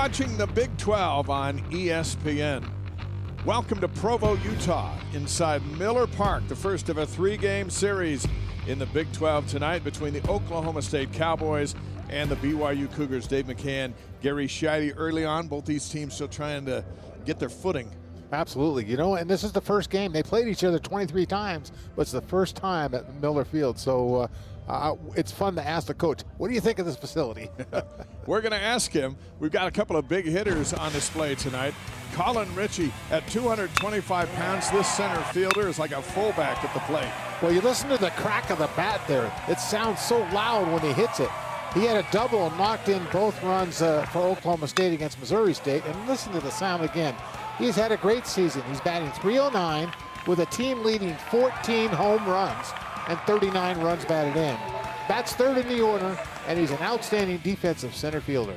watching the Big 12 on ESPN. Welcome to Provo, Utah, inside Miller Park, the first of a three-game series in the Big 12 tonight between the Oklahoma State Cowboys and the BYU Cougars. Dave McCann, Gary Scheide early on. Both these teams still trying to get their footing. Absolutely. You know, and this is the first game. They played each other 23 times, but it's the first time at Miller Field. So it's fun to ask the coach, what do you think of this facility? We're going to ask him. We've got a couple of big hitters on display tonight. Colin Ritchie at 225 pounds. This center fielder is like a fullback at the plate. Well, you listen to the crack of the bat there. It sounds so loud when he hits it. He had a double and knocked in both runs for Oklahoma State against Missouri State. And listen to the sound again. He's had a great season. He's batting .309 with a team leading 14 home runs and 39 runs batted in. Bats third in the order, and he's an outstanding defensive center fielder.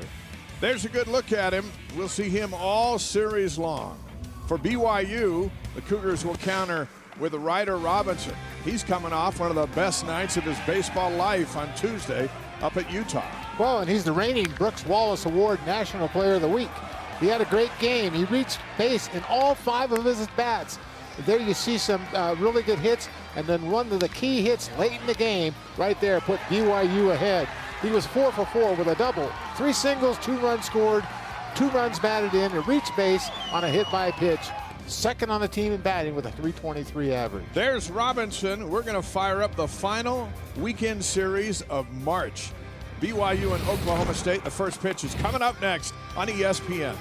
There's a good look at him. We'll see him all series long. For BYU, the Cougars will counter with Ryder Robinson. He's coming off one of the best nights of his baseball life on Tuesday up at Utah. Well, and he's the reigning Brooks Wallace Award National Player of the Week. He had a great game. He reached base in all 5 of his at-bats. There you see some really good hits, and then one of the key hits late in the game right there put BYU ahead. He was 4 for 4 with a double, 3 singles, 2 runs scored, 2 runs batted in, and reached base on a hit by pitch. Second on the team in batting with a .323 average. There's Robinson. We're going to fire up the final weekend series of March. BYU and Oklahoma State. The first pitch is coming up next on ESPN.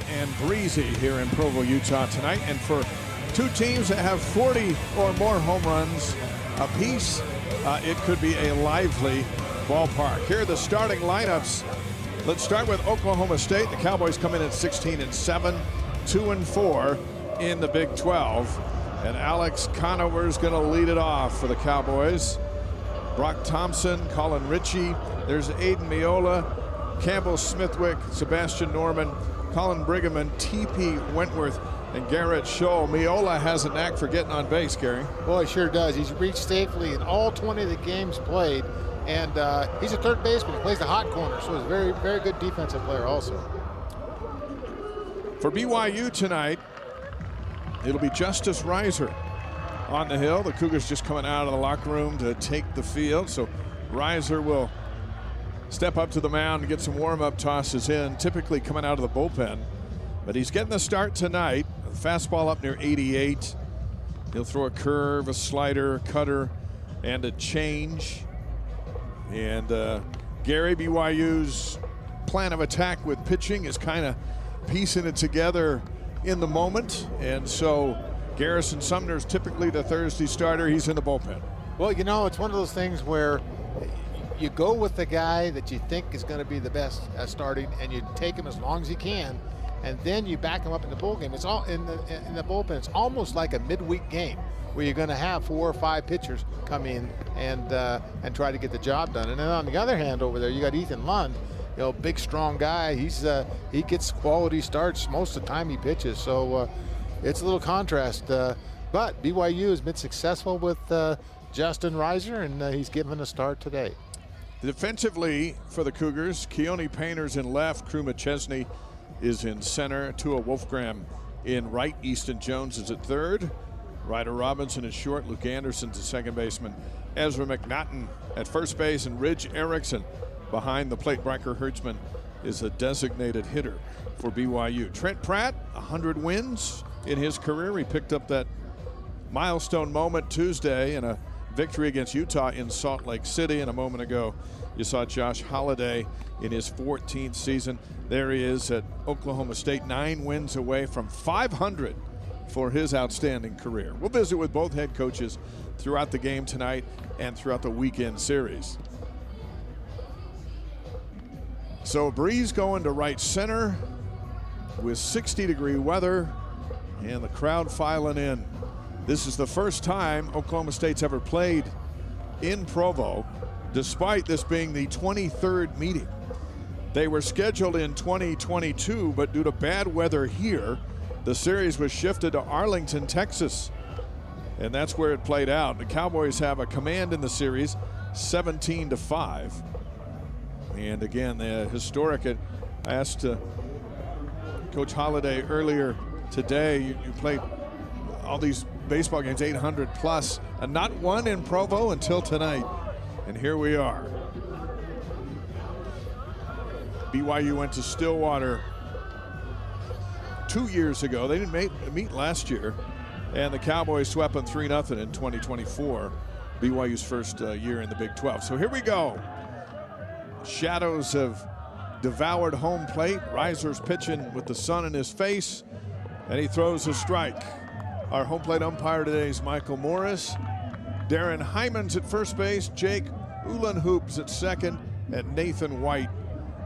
And breezy here in Provo, Utah tonight. And for two teams that have 40 or more home runs apiece, it could be a lively ballpark. Here are the starting lineups. Let's start with Oklahoma State. The Cowboys come in at 16-7, 2-4 in the Big 12. And Alex Conover is going to lead it off for the Cowboys. Brock Thompson, Colin Ritchie. There's Aiden Miola, Campbell Smithwick, Sebastian Norman, Colin Brigham, T.P. Wentworth, and Garrett Scholl. Miola has a knack for getting on base, Gary. Well, he sure does. He's reached safely in all 20 of the games played, and he's a third baseman. He plays the hot corner, so he's a very, very good defensive player also. For BYU tonight, it'll be Justice Reiser on the hill. The Cougars just coming out of the locker room to take the field, so Reiser will step up to the mound and get some warm-up tosses in, typically coming out of the bullpen. But he's getting the start tonight. Fastball up near 88. He'll throw a curve, a slider, a cutter, and a change. And Gary, BYU's plan of attack with pitching is kind of piecing it together in the moment. And so Garrison Sumner's typically the Thursday starter. He's in the bullpen. Well, you know, it's one of those things where you go with the guy that you think is going to be the best at starting, and you take him as long as you can, and then you back him up in the bowl game. It's all in the bullpen. It's almost like a midweek game where you're going to have 4 or 5 pitchers come in and try to get the job done. And then on the other hand, over there you got Ethan Lund, you know, big strong guy. He gets quality starts most of the time he pitches. So it's a little contrast. But BYU has been successful with Justin Reiser, and he's given a start today. Defensively for the Cougars, Keone Painter's in left, Crew McChesney is in center, Tua Wolfgram in right, Easton Jones is at third, Ryder Robinson is short, Luke Anderson's a second baseman, Ezra McNaughton at first base, and Ridge Erickson behind the plate. Bryker Hertzman is a designated hitter for BYU. Trent Pratt, 100 wins in his career. He picked up that milestone moment Tuesday in a victory against Utah in Salt Lake City. And a moment ago, you saw Josh Holliday in his 14th season. There he is at Oklahoma State, 9 wins away from 500 for his outstanding career. We'll visit with both head coaches throughout the game tonight and throughout the weekend series. So a breeze going to right center with 60-degree weather and the crowd filing in. This is the first time Oklahoma State's ever played in Provo, despite this being the 23rd meeting. They were scheduled in 2022, but due to bad weather here, the series was shifted to Arlington, Texas, and that's where it played out. The Cowboys have a command in the series, 17-5. And again, the historic, I asked Coach Holliday earlier today, you played all these baseball games, 800 plus, and not one in Provo until tonight. And here we are. BYU went to Stillwater 2 years ago. They didn't meet last year, and the Cowboys swept them 3-0 in 2024, BYU's first year in the Big 12. So here we go. Shadows have devoured home plate. Reiser's pitching with the sun in his face, and he throws a strike. Our home plate umpire today is Michael Morris. Darren Hyman's at first base. Jake Uhlenhoop's at second, and Nathan White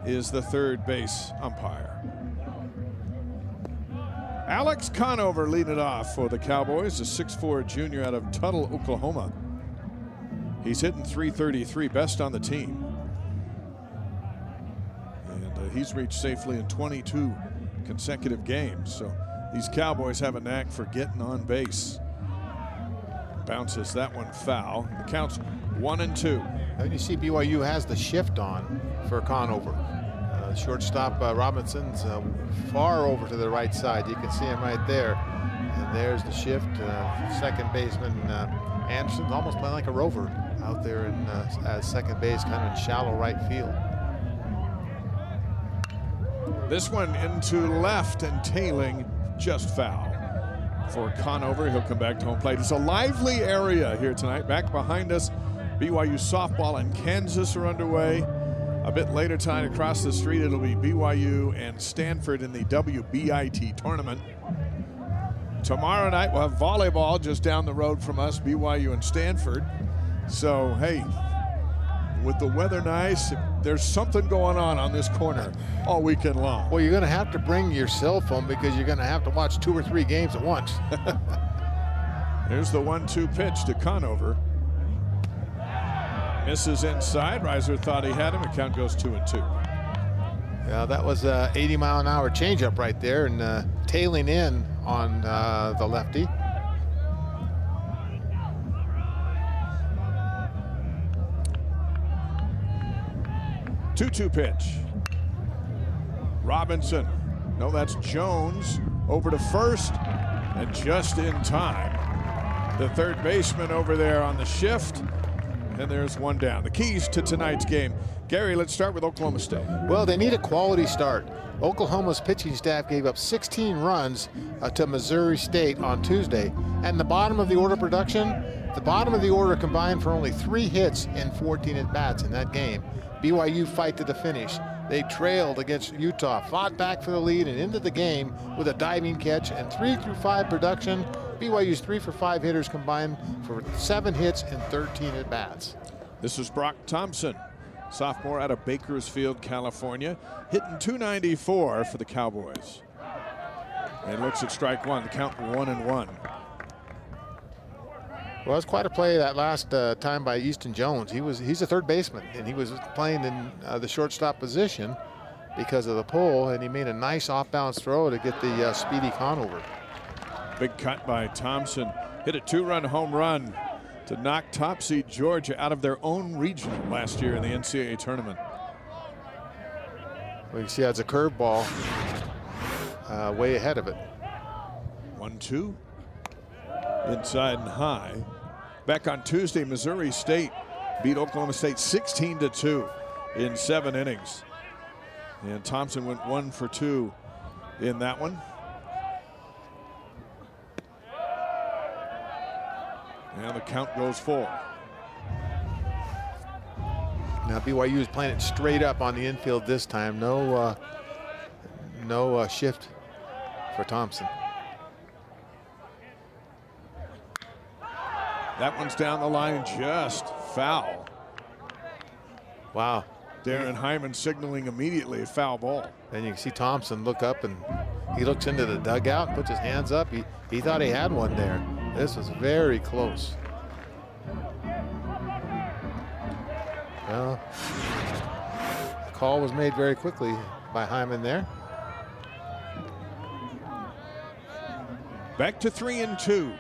is the third base umpire. Alex Conover leading it off for the Cowboys, a 6'4" junior out of Tuttle, Oklahoma. He's hitting .333, best on the team. And he's reached safely in 22 consecutive games. So these Cowboys have a knack for getting on base. Bounces that one foul. The count's 1-2. And you see BYU has the shift on for Conover. Shortstop Robinson's far over to the right side. You can see him right there. And there's the shift. Second baseman Anderson's almost playing like a rover out there in as second base, kind of in shallow right field. This one into left and tailing, just foul for Conover. He'll come back to home plate. It's a lively area here tonight. Back behind us, BYU softball and Kansas are underway. A bit later tonight across the street, it'll be BYU and Stanford in the WBIT tournament. Tomorrow night, we'll have volleyball just down the road from us, BYU and Stanford. So, hey, with the weather nice, there's something going on this corner all weekend long. Well, you're going to have to bring your cell phone because you're going to have to watch 2 or 3 games at once. There's the 1-2 pitch to Conover. Misses inside. Reiser thought he had him. The count goes 2-2. Yeah, that was a 80-mile-an-hour changeup right there, and tailing in on the lefty. Two pitch. Robinson. No, that's Jones over to first, and just in time. The third baseman over there on the shift. And there's one down. The keys to tonight's game. Gary, let's start with Oklahoma State. Well, they need a quality start. Oklahoma's pitching staff gave up 16 runs to Missouri State on Tuesday. And the bottom of the order production, The bottom of the order combined for only 3 hits in 14 at-bats in that game. BYU fight to the finish. They trailed against Utah, fought back for the lead, and into the game with a diving catch and 3-through-5 production. BYU's 3 for 5 hitters combined for 7 hits and 13 at-bats. This is Brock Thompson, sophomore out of Bakersfield, California, hitting .294 for the Cowboys. And looks at strike one, the count 1-1. Well, it's quite a play that last time by Easton Jones. He's a third baseman, and he was playing in the shortstop position because of the pull, and he made a nice off-balance throw to get the speedy Conover. Big cut by Thompson. Hit a 2-run home run to knock top seed Georgia out of their own regional last year in the NCAA tournament. Well, you see that's a curveball way ahead of it. 1-2. Inside and high. Back on Tuesday, Missouri State beat Oklahoma State 16-2 in 7 innings. And Thompson went 1 for 2 in that one. And the count goes full. Now BYU is playing it straight up on the infield this time. No shift for Thompson. That one's down the line, just foul. Wow. Darren Hyman signaling immediately a foul ball. Then you can see Thompson look up, and he looks into the dugout, puts his hands up. He thought he had one there. This was very close. Well, the call was made very quickly by Hyman there. Back to 3-2.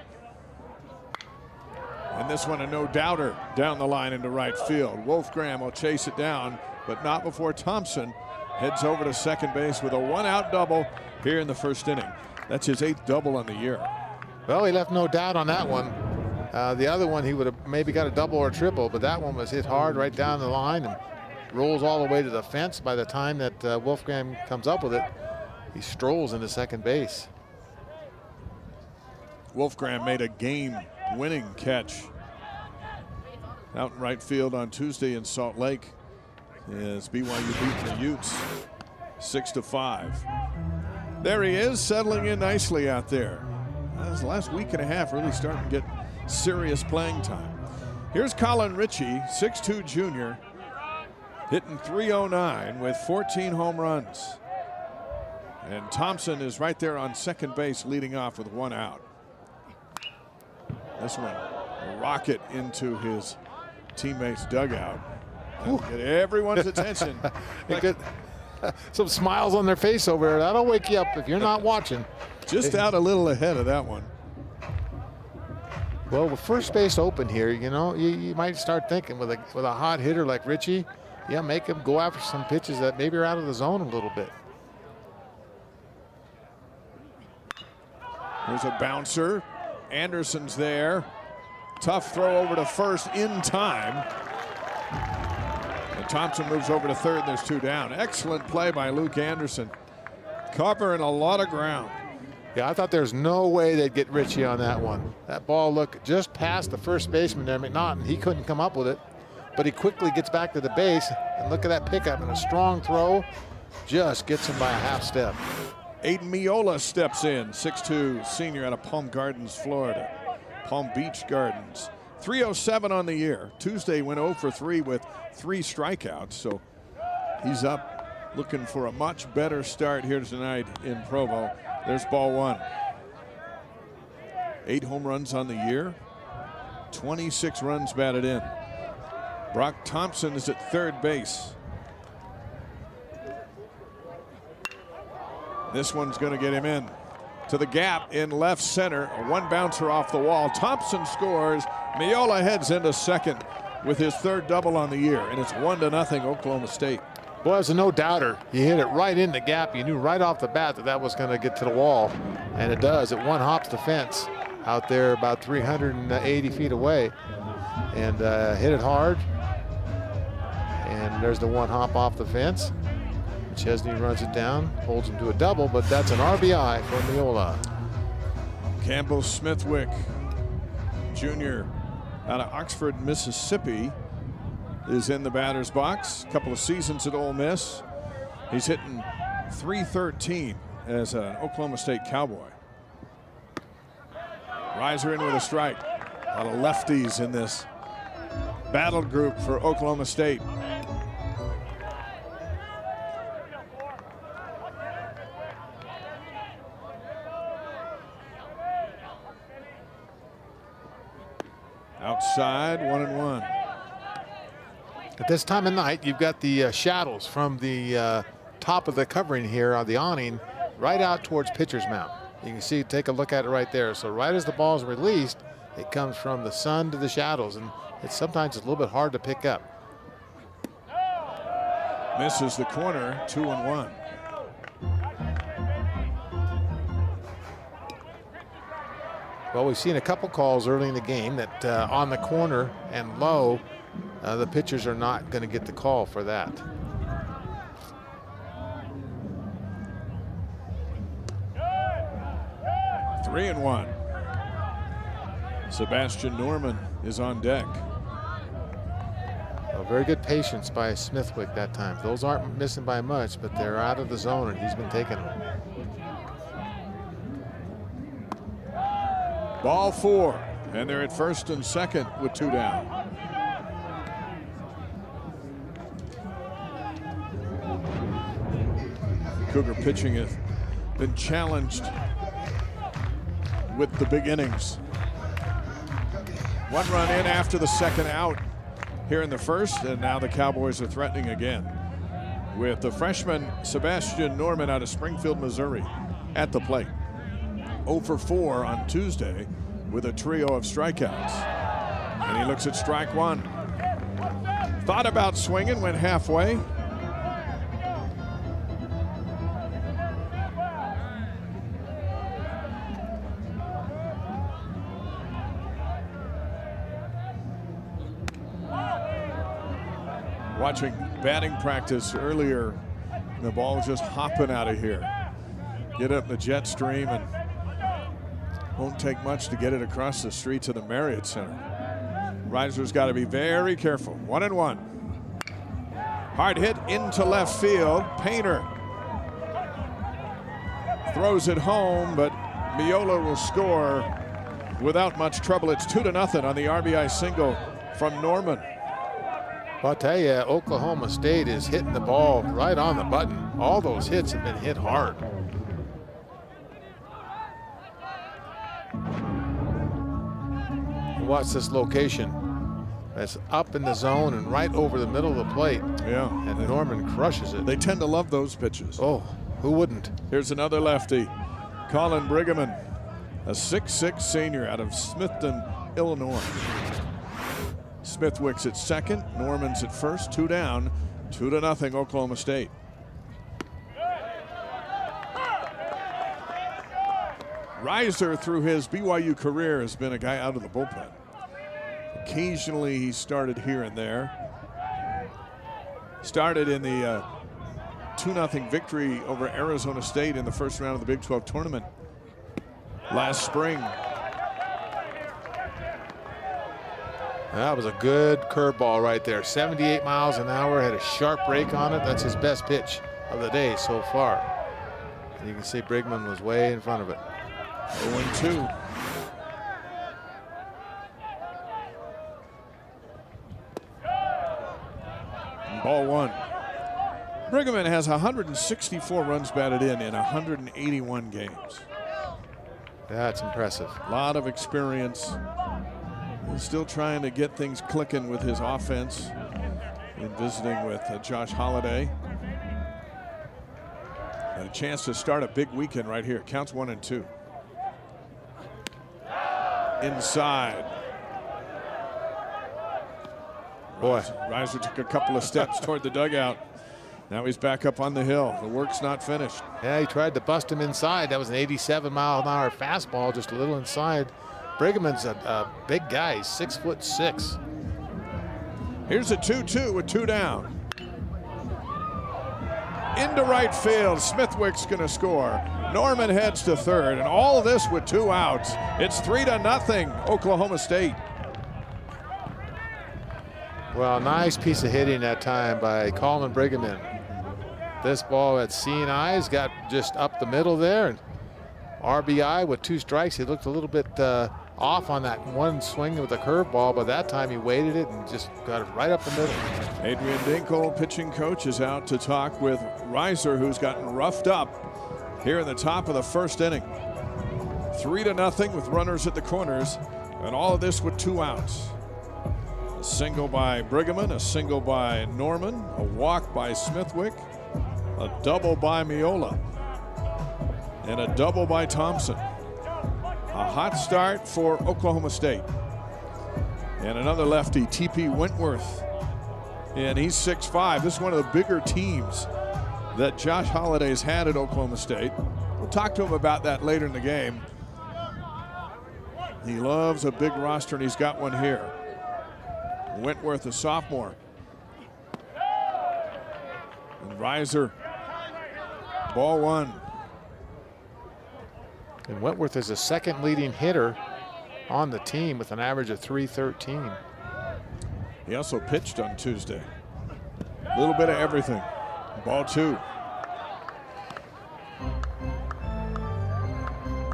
And this one a no-doubter down the line into right field. Wolfgram will chase it down, but not before Thompson heads over to second base with a 1-out double here in the first inning. That's his 8th double on the year. Well, he left no doubt on that one. The other one, he would have maybe got a double or triple, but that one was hit hard right down the line and rolls all the way to the fence. By the time that Wolfgram comes up with it, he strolls into second base. Wolfgram made a game-winning catch out in right field on Tuesday in Salt Lake as BYU beat the Utes 6-5. There he is, settling in nicely out there. His last week and a half really starting to get serious playing time. Here's Colin Ritchie, 6'2" junior, hitting .309 with 14 home runs. And Thompson is right there on second base leading off with 1 out. This one, a rocket into his teammate's dugout. Get everyone's attention. Like, some smiles on their face over there. That'll wake you up if you're not watching. Just out a little ahead of that one. Well, with first base open here, you know, you might start thinking with a hot hitter like Ritchie, yeah, make him go after some pitches that maybe are out of the zone a little bit. There's a bouncer. Anderson's there. Tough throw over to first in time. And Thompson moves over to third, and there's 2 down. Excellent play by Luke Anderson. Covering a lot of ground. Yeah, I thought there's no way they'd get Ritchie on that one. That ball looked just past the first baseman there, McNaughton. He couldn't come up with it, but he quickly gets back to the base, and look at that pickup, and a strong throw just gets him by a half step. Aiden Miola steps in, 6'2" senior out of Palm Gardens, Florida. Palm Beach Gardens. 307 on the year. Tuesday went 0 for 3 with 3 strikeouts, so he's up looking for a much better start here tonight in Provo. There's ball 1. 8 home runs on the year. 26 runs batted in. Brock Thompson is at third base. This one's going to get him in to the gap in left center. A 1 bouncer off the wall. Thompson scores. Miola heads into second with his 3rd double on the year, and it's 1-0 Oklahoma State. Well, it's a no-doubter. He hit it right in the gap. You knew right off the bat that was going to get to the wall, and it does. It one-hops the fence out there about 380 feet away, and hit it hard. And there's the one hop off the fence. Chesney runs it down, holds him to a double, but that's an RBI for Miola. Campbell Smithwick, junior, out of Oxford, Mississippi, is in the batter's box. A couple of seasons at Ole Miss. He's hitting .313 as an Oklahoma State Cowboy. Riser in with a strike. A lot of lefties in this battle group for Oklahoma State. Outside, 1-1. At this time of night, you've got the shadows from the top of the covering here on the awning right out towards pitcher's mound. You can see, take a look at it right there. So right as the ball is released, it comes from the sun to the shadows, and sometimes it's a little bit hard to pick up. Misses the corner, 2-1. Well, we've seen a couple calls early in the game that on the corner and low, the pitchers are not going to get the call for that. Three and one. Sebastian Norman is on deck. Well, very good patience by Smithwick that time. Those aren't missing by much, but they're out of the zone, and he's been taking them. Ball four, and they're at first and second with 2 down. Cougar pitching has been challenged with the big innings. 1 run in after the second out here in the first, and now the Cowboys are threatening again with the freshman Sebastian Norman out of Springfield, Missouri at the plate. 0 for 4 on Tuesday with a trio of strikeouts. And he looks at strike one. Thought about swinging, went halfway. Watching batting practice earlier, the ball was just hopping out of here. Get up the jet stream, and won't take much to get it across the street to the Marriott Center. Riser's got to be very careful. 1-1. Hard hit into left field. Painter throws it home, but Miola will score without much trouble. It's 2-0 on the RBI single from Norman. Well, I'll tell you, Oklahoma State is hitting the ball right on the button. All those hits have been hit hard. Watch this location. It's up in the zone and right over the middle of the plate. Yeah. And Norman crushes it. They tend to love those pitches. Oh, who wouldn't? Here's another lefty, Colin Brigham, a 6'6" senior out of Smithton, Illinois. Smithwick's at second, Norman's at first, 2 down, 2-0 Oklahoma State. Riser through his BYU career has been a guy out of the bullpen. Occasionally he started here and there. Started in the 2-0 victory over Arizona State in the first round of the Big 12 tournament last spring. That was a good curveball right there. 78 miles an hour, had a sharp break on it. That's his best pitch of the day so far. And you can see Brigman was way in front of it. 0-2. Ball one. Brigham has 164 runs batted in 181 games. That's impressive. A lot of experience. He's still trying to get things clicking with his offense in visiting with Josh Holliday. And a chance to start a big weekend right here. Counts 1-2. Inside. Boy. Riser took a couple of steps toward the dugout. Now he's back up on the hill. The work's not finished. Yeah, he tried to bust him inside. That was an 87-mile-an-hour fastball, just a little inside. Brigham's a big guy, 6'6". Here's a 2-2 with 2 down. Into right field. Smithwick's going to score. Norman heads to third, and all this with 2 outs. It's 3-0 Oklahoma State. Well, nice piece of hitting that time by Coleman Brigham. This ball at seeing eyes got just up the middle there, and RBI with 2 strikes. He looked a little bit off on that one swing with the curveball, but that time he waited it and just got it right up the middle. Adrian Dinkle, pitching coach, is out to talk with Reiser, who's gotten roughed up here in the top of the first inning. 3-0 with runners at the corners, and all of this with 2 outs. A single by Brigham, a single by Norman, a walk by Smithwick, a double by Miola, and a double by Thompson. A hot start for Oklahoma State. And another lefty, T.P. Wentworth, and he's 6'5". This is one of the bigger teams that Josh Holliday's had at Oklahoma State. We'll talk to him about that later in the game. He loves a big roster, and he's got one here. Wentworth, a sophomore. And Reiser, ball 1. And Wentworth is the 2nd leading hitter on the team with an average of .313. He also pitched on Tuesday. A little bit of everything. Ball 2.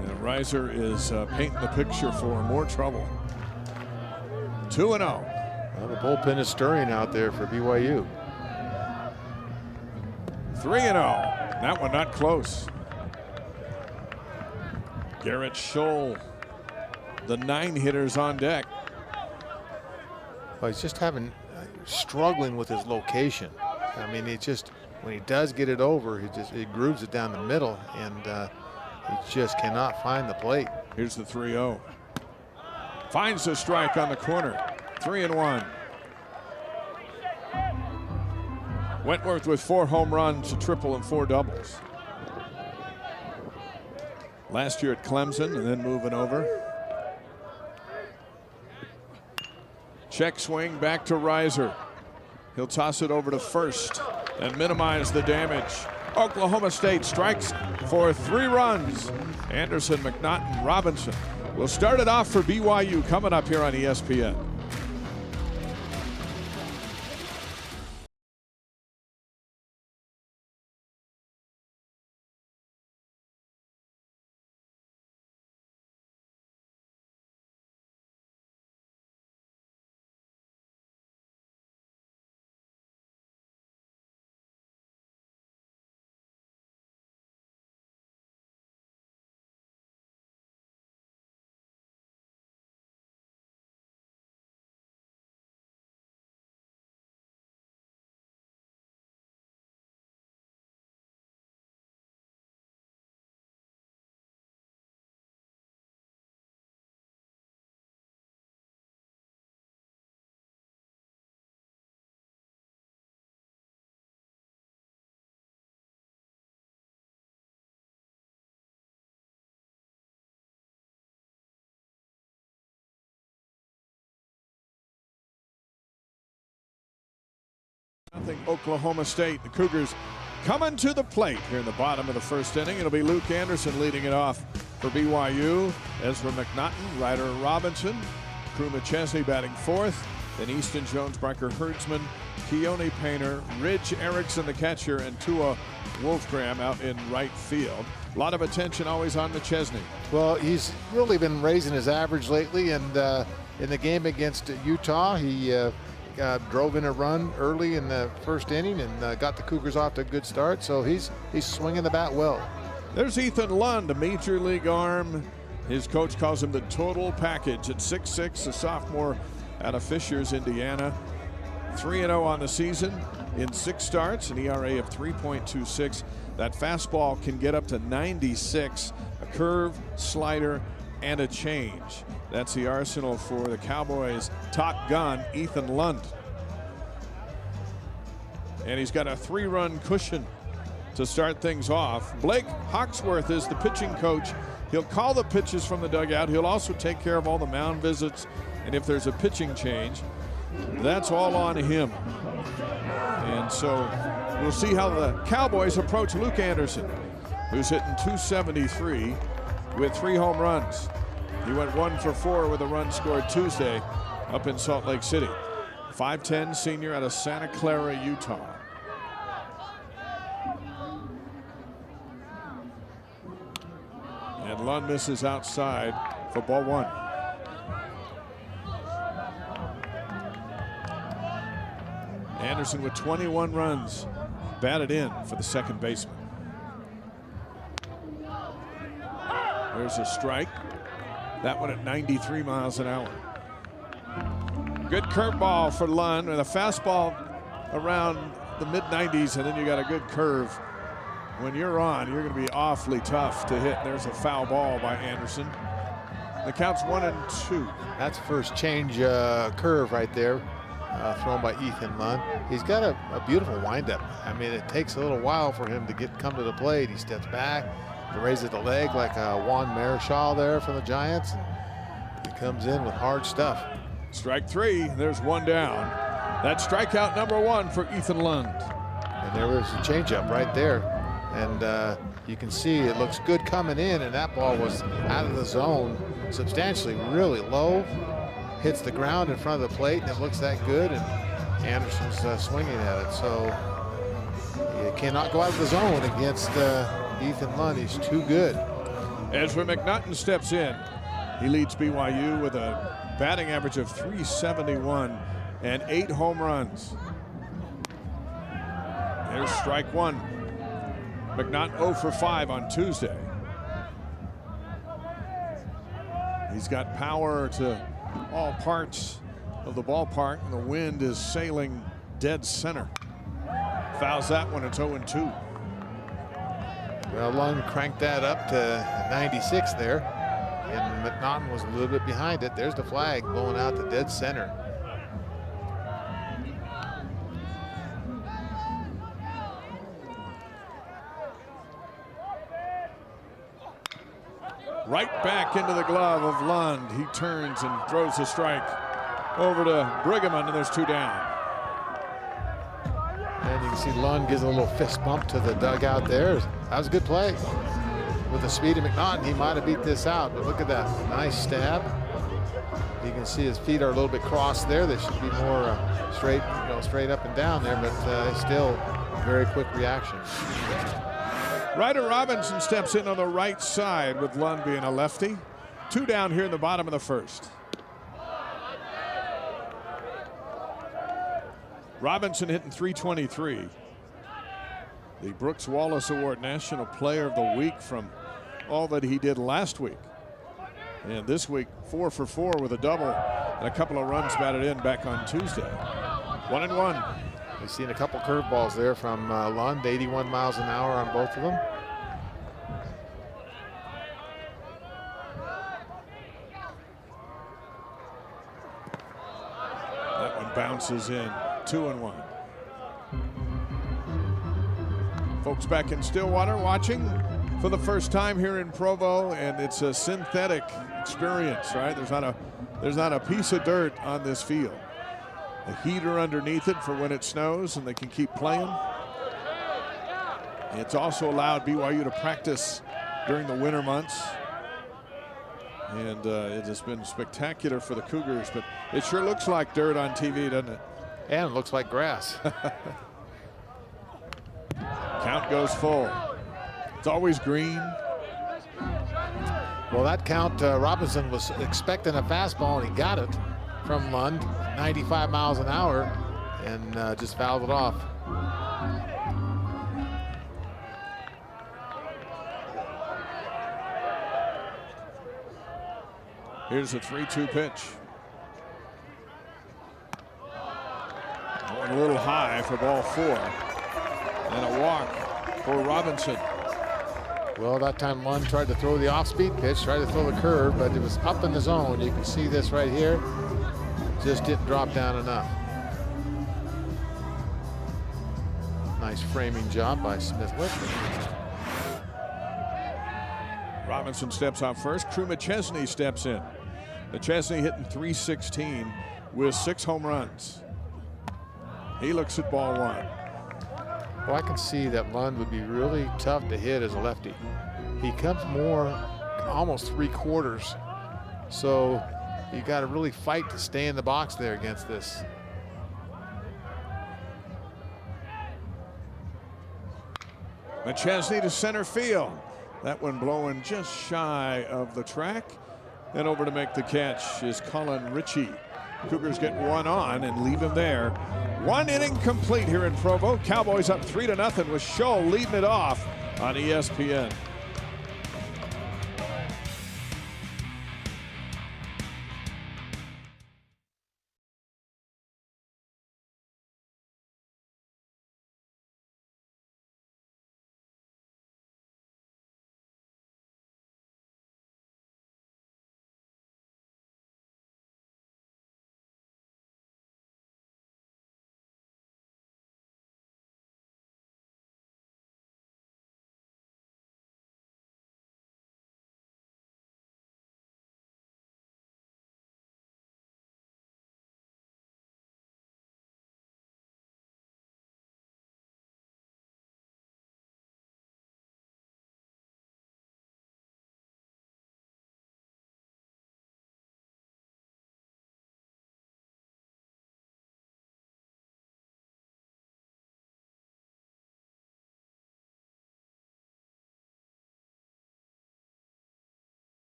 And Reiser is painting the picture for more trouble. 2-0. Well, the bullpen is stirring out there for BYU. 3-0. That one not close. Garrett Scholl, the 9 hitters on deck. Well, he's just struggling with his location. I mean, he just, when he does get it over, he grooves it down the middle, and he just cannot find the plate. Here's the 3-0. Finds the strike on the corner. 3-1. Wentworth with 4 home runs, a triple, and 4 doubles. Last year at Clemson and then moving over. Check swing back to Reiser. He'll toss it over to first and minimize the damage. Oklahoma State strikes for 3 runs. Anderson, McNaughton, Robinson. We'll start it off for BYU coming up here on ESPN. Nothing Oklahoma State. The Cougars coming to the plate here in the bottom of the first inning. It'll be Luke Anderson leading it off for BYU. Ezra McNaughton, Ryder Robinson, Crew McChesney batting 4th. Then Easton Jones, Brecker Herdsman, Keone Painter, Ridge Erickson the catcher, and Tua Wolfgram out in right field. A lot of attention always on McChesney. Well, he's really been raising his average lately, and in the game against Utah, he drove in a run early in the first inning and got the Cougars off to a good start. So he's swinging the bat well. There's Ethan Lund, a major league arm. His coach calls him the total package at 6'6", a sophomore out of Fishers, Indiana. 3-0 on the season in 6 starts, an ERA of 3.26. That fastball can get up to 96, a curve, slider, and a change. That's the arsenal for the Cowboys' top gun, Ethan Lund. And he's got a 3-run cushion to start things off. Blake Hawksworth is the pitching coach. He'll call the pitches from the dugout. He'll also take care of all the mound visits. And if there's a pitching change, that's all on him. And so we'll see how the Cowboys approach Luke Anderson, who's hitting .273 with 3 home runs. He went 1 for 4 with a run scored Tuesday up in Salt Lake City. 5'10" senior out of Santa Clara, Utah. And Lund misses outside for ball 1. Anderson with 21 runs batted in for the second baseman. There's a strike. That one at 93 miles an hour. Good curveball for Lund with a fastball around the mid-90s, and then you got a good curve. When you're on, you're going to be awfully tough to hit. There's a foul ball by Anderson. The count's 1-2. That's first change curve right there, thrown by Ethan Lund. He's got a beautiful windup. I mean, it takes a little while for him to come to the plate. He steps back, he raises the leg like Juan Marichal there from the Giants. And he comes in with hard stuff. Strike 3. There's one down. That's strikeout number 1 for Ethan Lund. And there was a changeup right there. And you can see it looks good coming in, and that ball was out of the zone substantially, really low. Hits the ground in front of the plate, and it looks that good, and Anderson's swinging at it. So you cannot go out of the zone against Ethan Lund. He's too good. Ezra McNaughton steps in. He leads BYU with a batting average of .371 and 8 home runs. There's strike 1. McNaughton 0 for 5 on Tuesday. He's got power to all parts of the ballpark, and the wind is sailing dead center. Fouls that one. It's 0-2. Well, Lund cranked that up to 96 there, and McNaughton was a little bit behind it. There's the flag blowing out to dead center. Right back into the glove of Lund. He turns and throws a strike over to Briggerman, and there's 2 down. And you can see Lund gives a little fist bump to the dugout there. That was a good play. With the speed of McNaughton, he might have beat this out, but look at that. Nice stab. You can see his feet are a little bit crossed there. They should be more straight, straight up and down there, but still very quick reaction. Ryder Robinson steps in on the right side with Lund being a lefty. 2 down here in the bottom of the first. Robinson hitting .323. The Brooks Wallace Award National Player of the Week from all that he did last week. And this week, 4 for 4 with a double and a couple of runs batted in back on Tuesday. 1-1. We've seen a couple curveballs there from Lund, 81 miles an hour on both of them. That one bounces in. 2-1. Folks back in Stillwater watching for the first time here in Provo, and it's a synthetic experience, right? There's not a piece of dirt on this field. A heater underneath it for when it snows and they can keep playing. It's also allowed BYU to practice during the winter months. And it has been spectacular for the Cougars, but it sure looks like dirt on TV, doesn't it? And it looks like grass. Count goes full. It's always green. Well, that count, Robinson was expecting a fastball, and he got it from Lund, 95 miles an hour, and just fouled it off. Here's a 3-2 pitch. Going a little high for ball 4. And a walk for Robinson. Well, that time Lund tried to throw the off-speed pitch, tried to throw the curve, but it was up in the zone. You can see this right here. Just didn't drop down enough. Nice framing job by Smith-Whitman. Robinson steps out first. Crew McChesney steps in. McChesney hitting .316 with 6 home runs. He looks at ball 1. Well, I can see that Lund would be really tough to hit as a lefty. He comes more almost 3/4. So you got to really fight to stay in the box there against this McChesney to center field. That one blowing just shy of the track. Then over to make the catch is Colin Ritchie. Cougars get one on and leave him there. One inning complete here in Provo. Cowboys up 3-0 with Scholl leading it off on ESPN.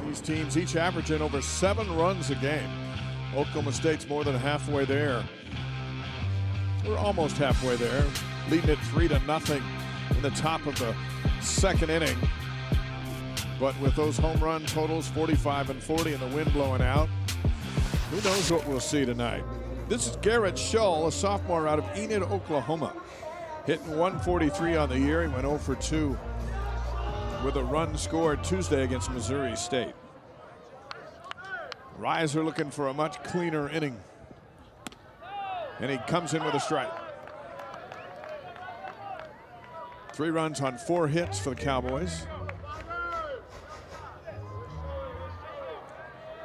These teams each averaging over 7 runs a game. Oklahoma State's more than halfway there. We're almost halfway there, leading it 3-0 in the top of the second inning. But with those home run totals, 45 and 40, and the wind blowing out, who knows what we'll see tonight. This is Garrett Scholl, a sophomore out of Enid, Oklahoma. Hitting 143 on the year. He went 0 for 2 with a run scored Tuesday against Missouri State. Reiser looking for a much cleaner inning. And he comes in with a strike. 3 runs on 4 hits for the Cowboys.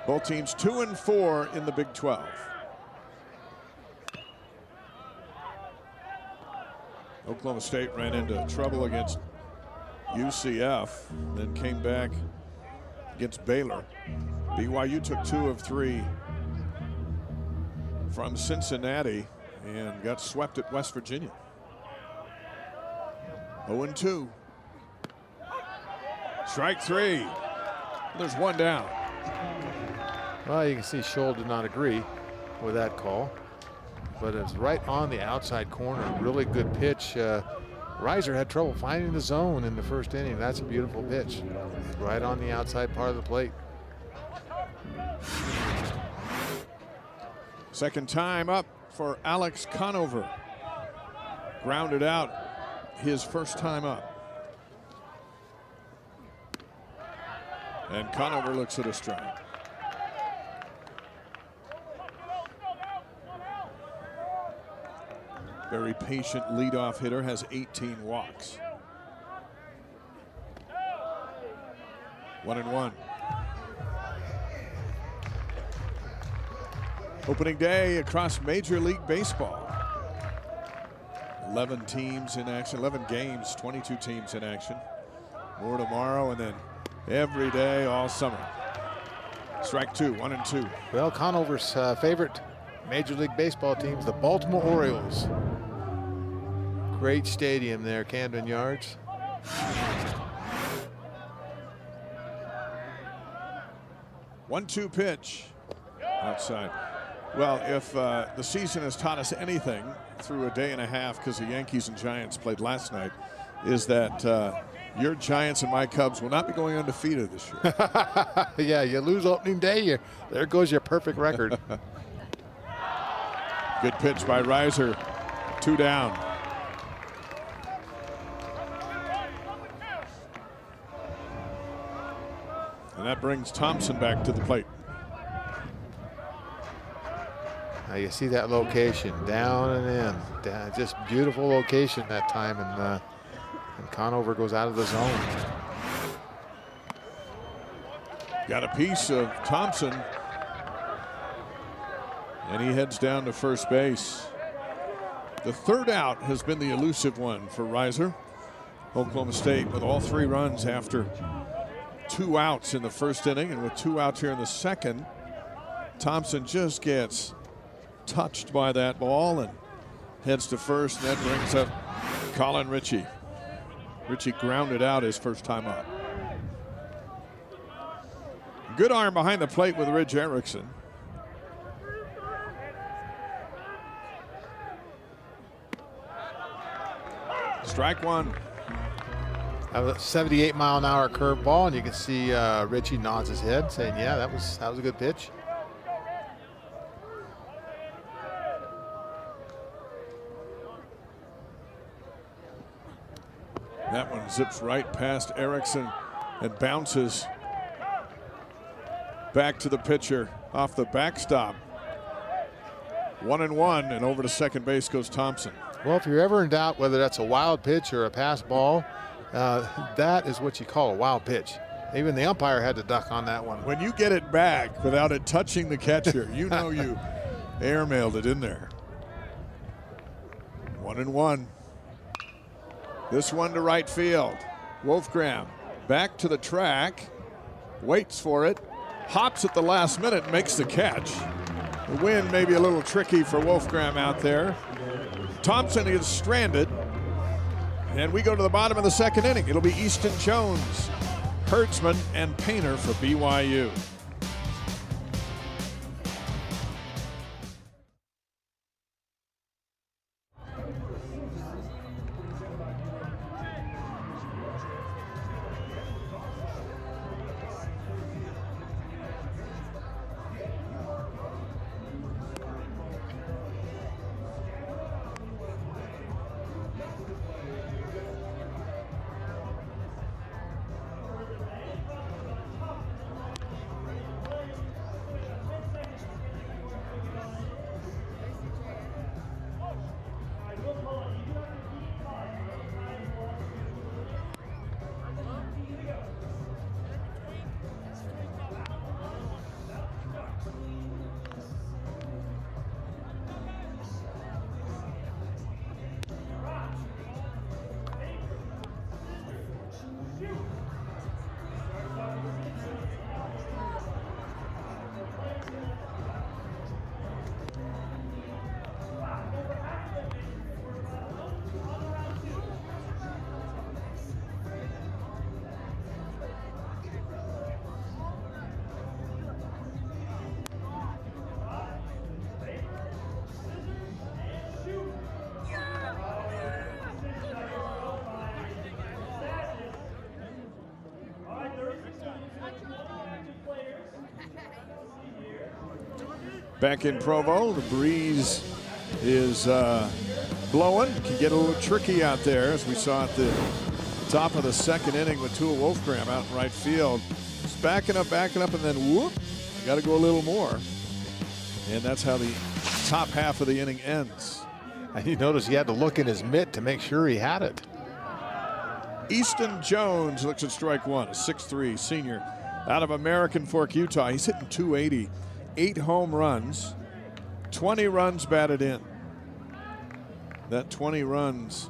Both teams 2 and 4 in the Big 12. Oklahoma State ran into trouble against UCF, then came back against Baylor. BYU took 2 of 3 from Cincinnati and got swept at West Virginia. 0-2. Strike 3. There's one down. Well, you can see Scholl did not agree with that call, but it's right on the outside corner. Really good pitch. Reiser had trouble finding the zone in the first inning. That's a beautiful pitch. Right on the outside part of the plate. Second time up for Alex Conover. Grounded out his first time up. And Conover looks at a strike. Very patient leadoff hitter, has 18 walks. 1-1. Opening day across Major League Baseball. 11 teams in action, 11 games, 22 teams in action. More tomorrow and then every day all summer. Strike 2, 1-2. Well, Conover's favorite Major League Baseball team's the Baltimore Orioles. Great stadium there, Camden Yards. One-two pitch outside. Well, if the season has taught us anything through a day and a half, because the Yankees and Giants played last night, is that your Giants and my Cubs will not be going undefeated this year. Yeah, you lose opening day, there goes your perfect record. Good pitch by Reiser. 2 down. And that brings Thompson back to the plate. Now you see that location, down and in. Down, just beautiful location that time, and Conover goes out of the zone. Got a piece of Thompson, and he heads down to first base. The third out has been the elusive one for Reiser. Oklahoma State with all 3 runs after 2 outs in the first inning, and with 2 outs here in the second, Thompson just gets touched by that ball and heads to first, and that brings up Colin Ritchie. Ritchie grounded out his first time up. Good arm behind the plate with Ridge Erickson. Strike one. A 78-mile-an-hour curveball, and you can see Ritchie nods his head, saying, "Yeah, that was a good pitch." That one zips right past Erickson and bounces back to the pitcher off the backstop. 1-1, and over to second base goes Thompson. Well, if you're ever in doubt whether that's a wild pitch or a pass ball, that is what you call a wild pitch. Even the umpire had to duck on that one. When you get it back without it touching the catcher, you know you airmailed it in there. 1-1. This one to right field. Wolfgram back to the track, waits for it, hops at the last minute, makes the catch. The wind may be a little tricky for Wolfgram out there. Thompson is stranded, and we go to the bottom of the second inning. It'll be Easton Jones, Hertzman, and Painter for BYU. Back in Provo, the breeze is blowing. Can get a little tricky out there, as we saw at the top of the second inning with Tua Wolfgram out in right field. Just backing up, and then whoop, got to go a little more. And that's how the top half of the inning ends. And you notice he had to look in his mitt to make sure he had it. Easton Jones looks at strike one, a 6'3" senior out of American Fork, Utah. He's hitting .280. 8 home runs, 20 runs batted in. That 20 runs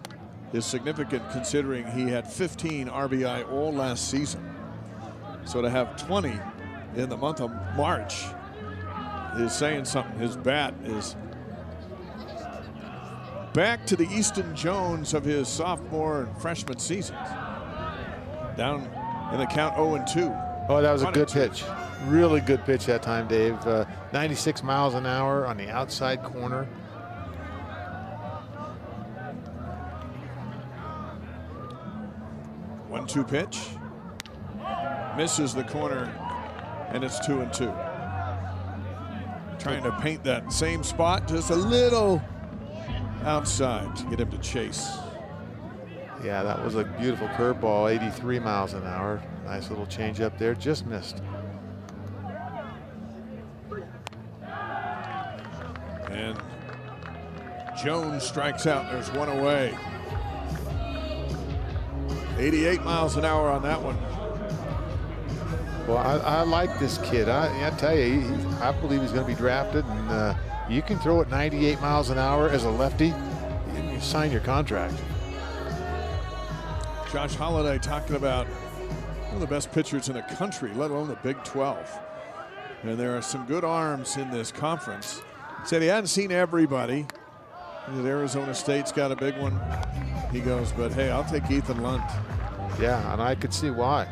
is significant considering he had 15 RBI all last season. So to have 20 in the month of March is saying something. His bat is back to the Easton Jones of his sophomore and freshman seasons. Down in the count 0-2. Oh, that was a good pitch. Really good pitch that time, Dave. 96 miles an hour on the outside corner. One-two pitch. Misses the corner, and it's 2-2. Trying to paint that same spot just a little outside to get him to chase. Yeah, that was a beautiful curveball, 83 miles an hour. Nice little change up there, just missed. And Jones strikes out. There's one away. 88 miles an hour on that one. Well, I like this kid. I tell you, I believe he's going to be drafted. And you can throw it 98 miles an hour as a lefty, you sign your contract. Josh Holliday talking about one of the best pitchers in the country, let alone the Big 12. And there are some good arms in this conference. Said he hadn't seen everybody. That Arizona State's got a big one. He goes, but hey, I'll take Ethan Lund. Yeah, and I could see why.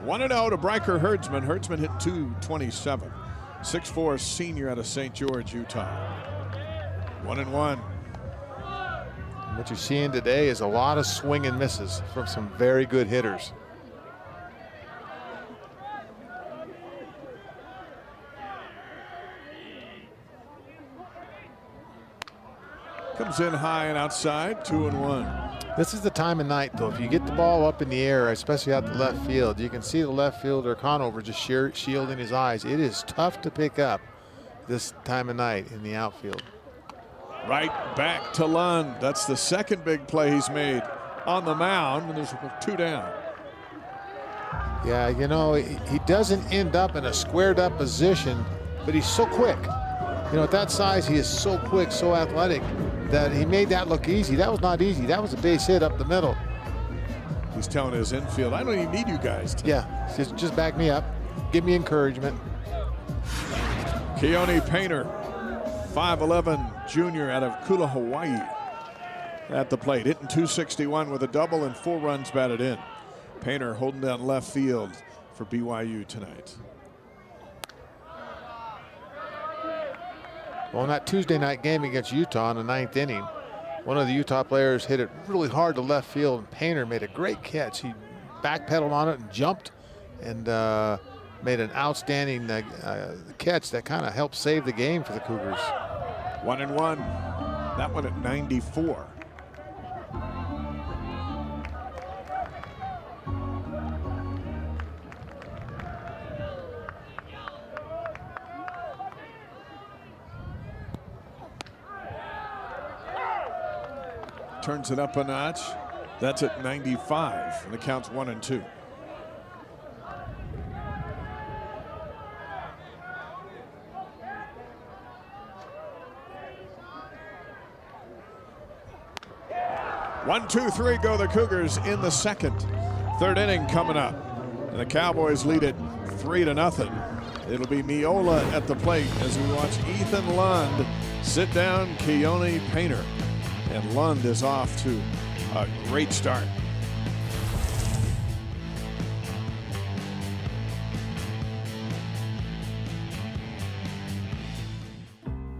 1-0 to Bryker Herdsman. Herdsman hit .227. 6'4" senior out of St. George, Utah. 1-1. What you're seeing today is a lot of swing and misses from some very good hitters. Comes in high and outside, 2-1. This is the time of night, though. If you get the ball up in the air, especially out the left field, you can see the left fielder Conover just shielding his eyes. It is tough to pick up this time of night in the outfield. Right back to Lund. That's the second big play he's made on the mound, and there's 2 down. Yeah, you know, he doesn't end up in a squared up position, but he's so quick. You know, at that size, he is so quick, so athletic, that he made that look easy. That was not easy. That was a base hit up the middle. He's telling his infield, I don't even need you guys to. Yeah, just back me up. Give me encouragement. Keone Painter, 5'11" junior out of Kula, Hawaii, at the plate, hitting .261 with a double and 4 runs batted in. Painter holding down left field for BYU tonight. Well, in that Tuesday night game against Utah in the 9th inning, one of the Utah players hit it really hard to left field, and Painter made a great catch. He backpedaled on it and jumped and made an outstanding catch that kind of helped save the game for the Cougars. 1-1. That one at 94. Turns it up a notch. That's at 95, and the count's 1-2. One, two, three go the Cougars in the second. Third inning coming up, and the Cowboys lead it 3-0. It'll be Miola at the plate as we watch Ethan Lund sit down Keone Painter. And Lund is off to a great start.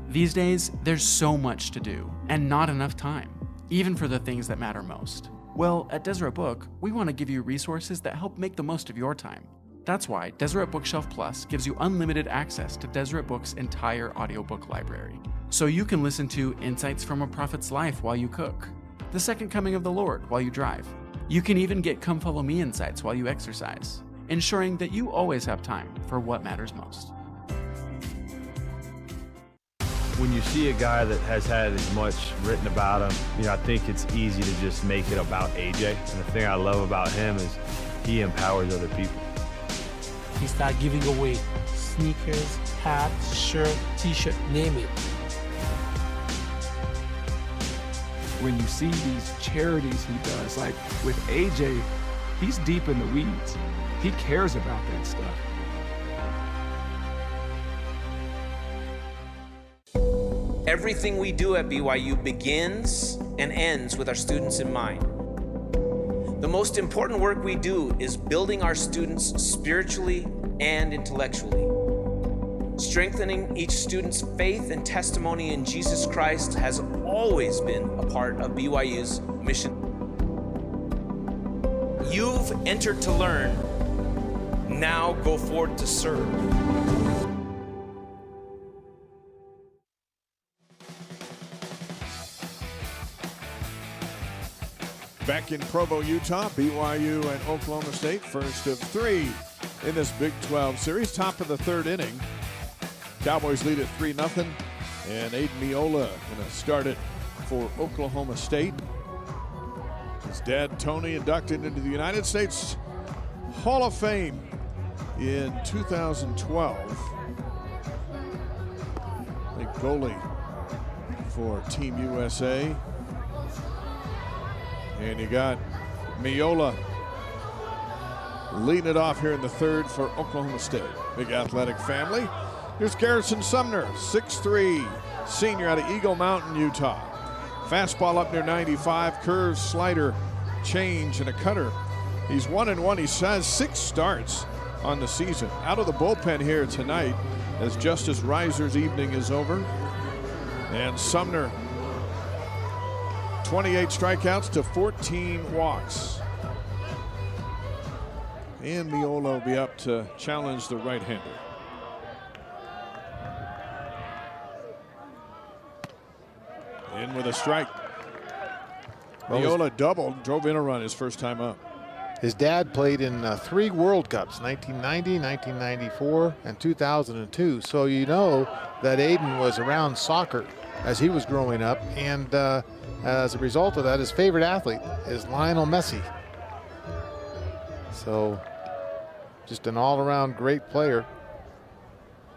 These days, there's so much to do and not enough time, even for the things that matter most. Well, at Deseret Book, we want to give you resources that help make the most of your time. That's why Deseret Bookshelf Plus gives you unlimited access to Deseret Book's entire audiobook library. So you can listen to Insights from a Prophet's Life while you cook, The Second Coming of the Lord while you drive. You can even get Come Follow Me insights while you exercise, ensuring that you always have time for what matters most. When you see a guy that has had as much written about him, you know, I think it's easy to just make it about AJ. And the thing I love about him is he empowers other people. He started giving away sneakers, hats, shirt, t-shirt, name it. When you see these charities he does, like with AJ, he's deep in the weeds. He cares about that stuff. Everything we do at BYU begins and ends with our students in mind. The most important work we do is building our students spiritually and intellectually. Strengthening each student's faith and testimony in Jesus Christ has always been a part of BYU's mission. You've entered to learn, now go forward to serve. Back in Provo, Utah, BYU and Oklahoma State, first of 3 in this Big 12 series, top of the third inning. Cowboys lead at 3-0. And Aiden Miola going to start it for Oklahoma State. His dad, Tony, inducted into the United States Hall of Fame in 2012. The goalie for Team USA. And you got Miola leading it off here in the third for Oklahoma State. Big athletic family. Here's Garrison Sumner, 6'3", senior out of Eagle Mountain, Utah. Fastball up near 95, curve, slider, change, and a cutter. He's 1-1. He has 6 starts on the season. Out of the bullpen here tonight as Justice Reiser's evening is over. And Sumner, 28 strikeouts to 14 walks. And Miola will be up to challenge the right-hander. In with a strike. Miola doubled, drove in a run his first time up. His dad played in 3 World Cups, 1990, 1994, and 2002. So you know that Aiden was around soccer as he was growing up. And as a result of that, his favorite athlete is Lionel Messi. So just an all-around great player.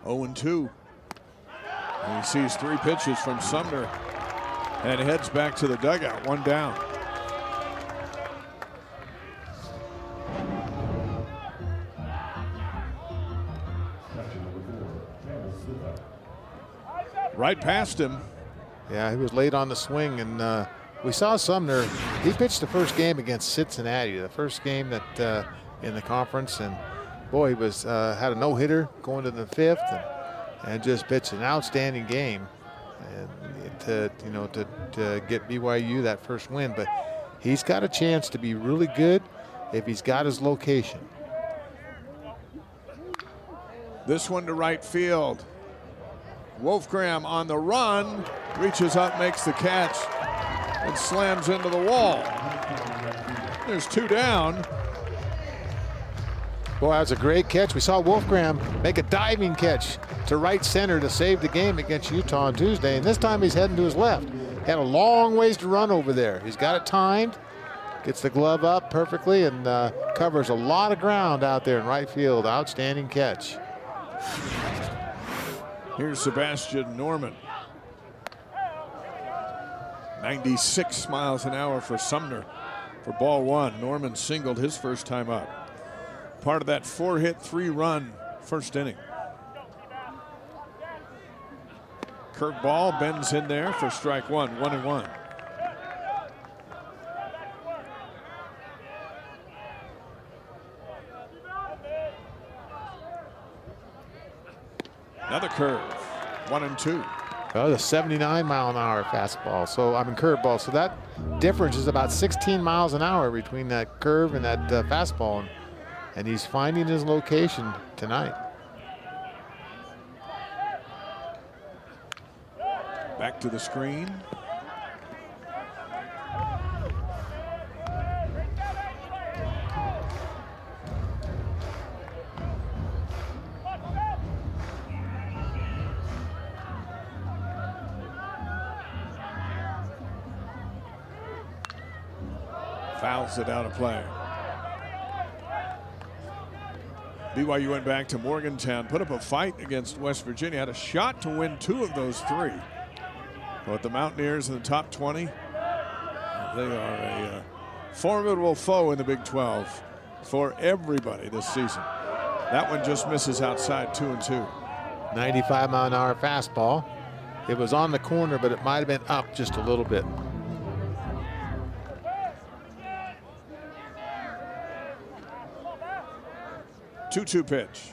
0-2. And he sees 3 pitches from Sumner and heads back to the dugout, 1 down. Right past him. Yeah, he was late on the swing, and we saw Sumner. He pitched the first game against Cincinnati, the first game that in the conference, and boy, he was had a no-hitter going to the 5th, and just pitched an outstanding game, and to get BYU that first win. But he's got a chance to be really good if he's got his location. This one to right field. Wolfgram on the run, reaches up, makes the catch, and slams into the wall. There's 2 down. Boy, that was a great catch. We saw Wolfgram make a diving catch to right center to save the game against Utah on Tuesday, and this time he's heading to his left. Had a long ways to run over there. He's got it timed, gets the glove up perfectly, and covers a lot of ground out there in right field. Outstanding catch. Here's Sebastian Norman. 96 miles an hour for Sumner for ball 1. Norman singled his first time up. Part of that 4-hit, 3-run first inning. Curveball bends in there for strike 1, 1-1. Another curve, 1-2. Oh, the 79-mile-an-hour fastball. So curveball. So that difference is about 16 miles an hour between that curve and that fastball, and he's finding his location tonight. Back to the screen. Fouls it out of play. BYU went back to Morgantown, put up a fight against West Virginia, had a shot to win 2 of those 3. But the Mountaineers in the top 20, they are a formidable foe in the Big 12 for everybody this season. That one just misses outside, 2-2. 95-mile-an-hour fastball. It was on the corner, but it might have been up just a little bit. Two-two pitch.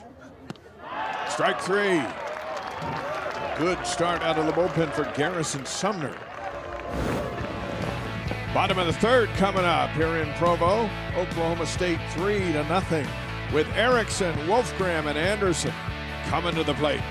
Strike 3. Good start out of the bullpen for Garrison Sumner. Bottom of the 3rd coming up here in Provo. Oklahoma State 3-0 with Erickson, Wolfgram, and Anderson coming to the plate.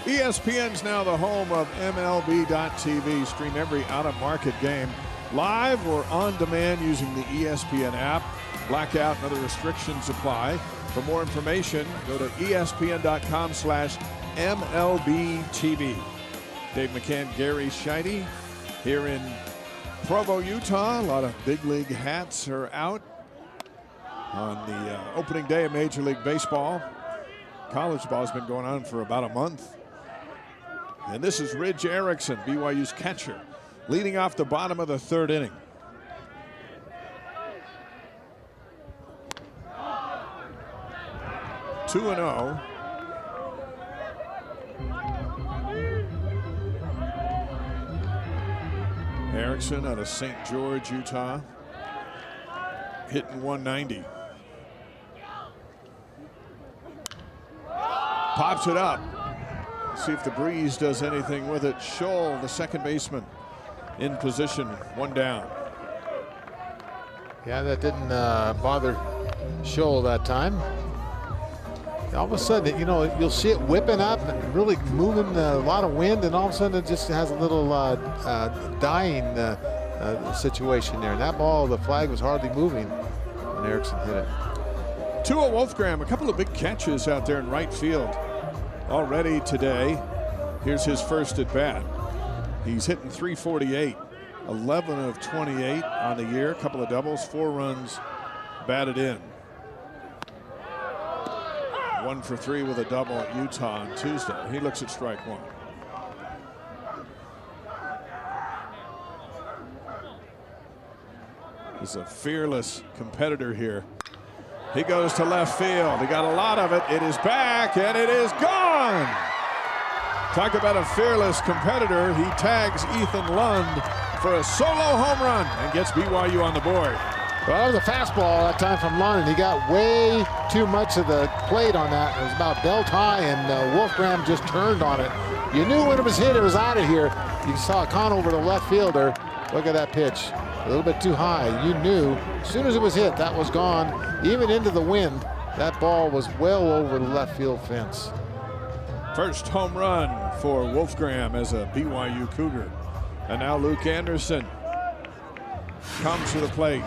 ESPN's now the home of MLB.TV. Stream every out-of-market game live or on demand using the ESPN app. Blackout and other restrictions apply. For more information, go to ESPN.com/MLBTV. Dave McCann, Gary Scheide here in Provo, Utah. A lot of big league hats are out on the opening day of Major League Baseball. College ball has been going on for about a month. And this is Ridge Erickson, BYU's catcher, leading off the bottom of the third inning. Two 2-0. Erickson out of St. George, Utah, hitting 190. Pops it up. See if the breeze does anything with it. Scholl, the second baseman, in position, one down. Yeah, that didn't bother Scholl that time. All of a sudden, you know, you'll see it whipping up and really moving a lot of wind, and all of a sudden it just has a little dying situation there. And that ball, the flag was hardly moving when Erickson hit it. Tua Wolfgram, a couple of big catches out there in right field already today. Here's his first at bat. He's hitting .348, 11 of 28 on the year, a couple of doubles, 4 runs batted in. 1 for 3 with a double at Utah on Tuesday. He looks at strike one. He's a fearless competitor here. He goes to left field. He got a lot of it. It is back, and it is gone. Talk about a fearless competitor. He tags Ethan Lund for a solo home run and gets BYU on the board. Well, that was a fastball that time from Lund, and he got way too much of the plate on that. It was about belt high, and Wolfgram just turned on it. You knew when it was hit, it was out of here. You saw Conover, the left fielder. Look at that pitch. A little bit too high. You knew as soon as it was hit, that was gone. Even into the wind, that ball was well over the left field fence. First home run for Wolfgram as a BYU Cougar. And now Luke Anderson comes to the plate.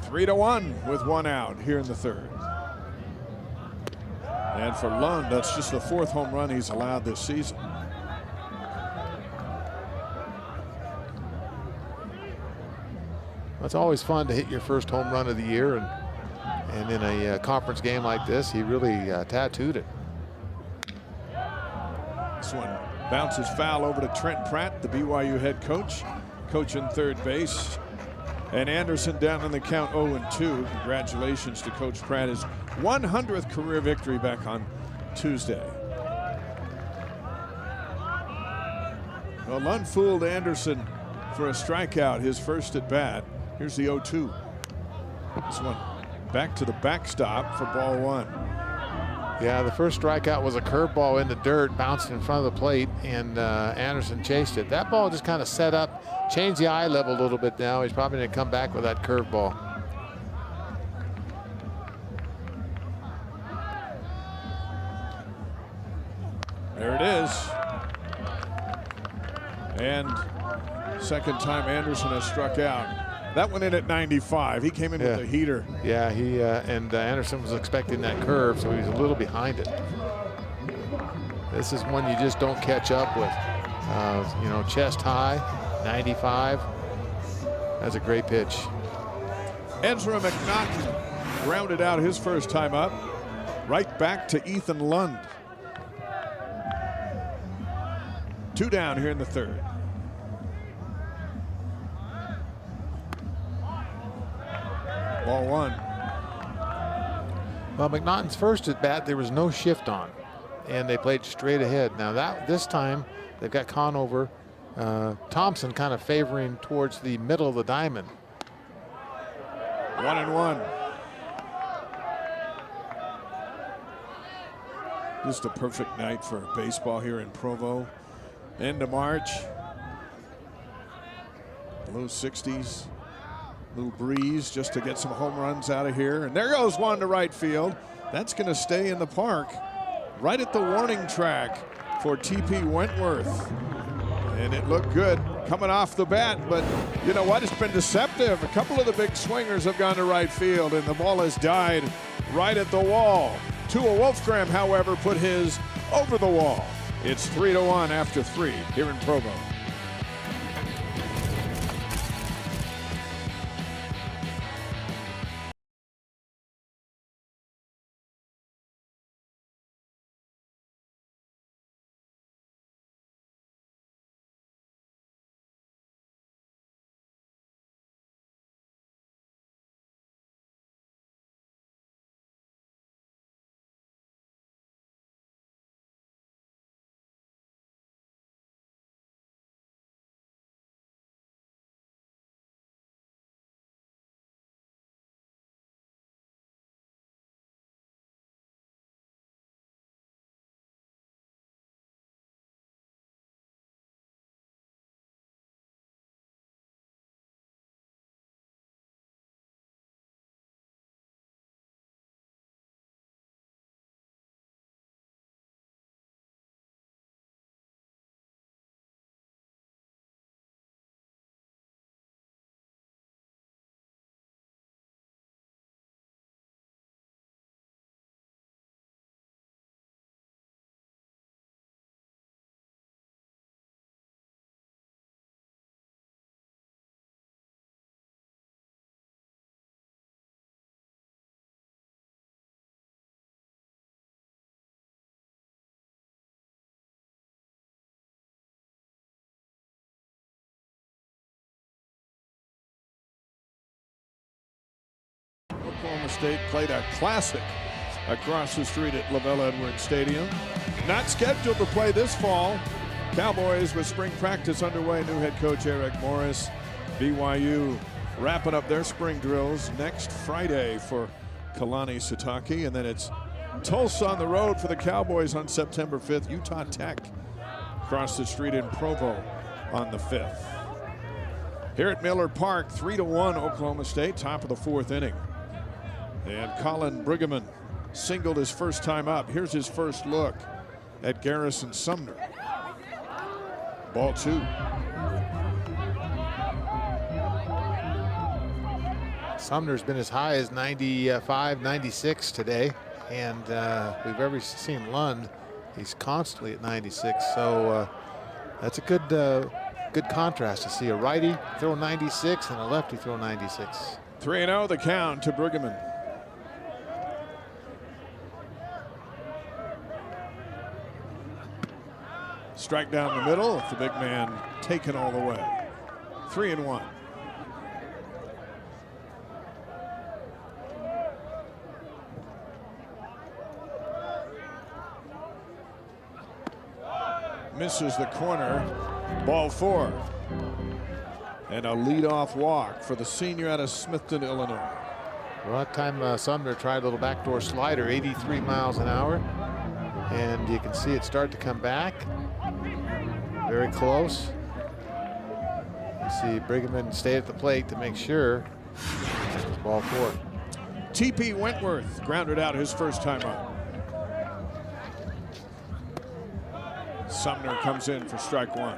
3-1 with 1 out here in the third. And for Lund, that's just the 4th home run he's allowed this season. It's always fun to hit your first home run of the year, and in a conference game like this, he really tattooed it. This one bounces foul over to Trent Pratt, the BYU head coach, coaching third base. And Anderson down in the count 0-2. Congratulations to Coach Pratt, his 100th career victory back on Tuesday. Well, Lund fooled Anderson for a strikeout, his first at bat. Here's the 0-2. This one back to the backstop for ball 1. Yeah, the first strikeout was a curveball in the dirt, bounced in front of the plate, and Anderson chased it. That ball just kind of set up, changed the eye level a little bit now. He's probably going to come back with that curveball. There it is. And second time Anderson has struck out. That went in at 95. He came in with a heater. Yeah, and Anderson was expecting that curve, so he was a little behind it. This is one you just don't catch up with. You know, chest high, 95. That's a great pitch. Ezra McNaughton grounded out his first time up. Right back to Ethan Lund. 2 down here in the third. Ball 1. Well, McNaughton's first at bat, there was no shift on, and they played straight ahead. Now this time they've got Conover, Thompson kind of favoring towards the middle of the diamond. 1-1. Just a perfect night for baseball here in Provo. End of March. Low 60s. Little breeze just to get some home runs out of here. And there goes one to right field. That's going to stay in the park right at the warning track for TP Wentworth. And it looked good coming off the bat, but you know what? It's been deceptive. A couple of the big swingers have gone to right field, and the ball has died right at the wall. Tua Wolfgram, however, put his over the wall. It's 3-1 after 3 here in Provo. Oklahoma State played a classic across the street at LaVelle Edwards Stadium. Not scheduled to play this fall. Cowboys with spring practice underway. New head coach Eric Morris. BYU wrapping up their spring drills next Friday for Kalani Sitake. And then it's Tulsa on the road for the Cowboys on September 5th. Utah Tech across the street in Provo on the 5th. Here at Miller Park, 3-1 Oklahoma State, top of the 4th inning. And Colin Brueggemann singled his first time up. Here's his first look at Garrison Sumner. Ball 2. Sumner's been as high as 95, 96 today. And we've ever seen Lund, he's constantly at 96. So that's a good contrast to see a righty throw 96 and a lefty throw 96. 3-0 the count to Brueggemann. Strike down the middle, the big man taken all the way. 3-1. Misses the corner. Ball 4. And a leadoff walk for the senior out of Smithton, Illinois. Well, that time Sumner tried a little backdoor slider, 83 miles an hour. And you can see it start to come back. Very close. You see Brueggemann stay at the plate to make sure. Ball 4. TP Wentworth grounded out his first time up. Sumner comes in for strike 1.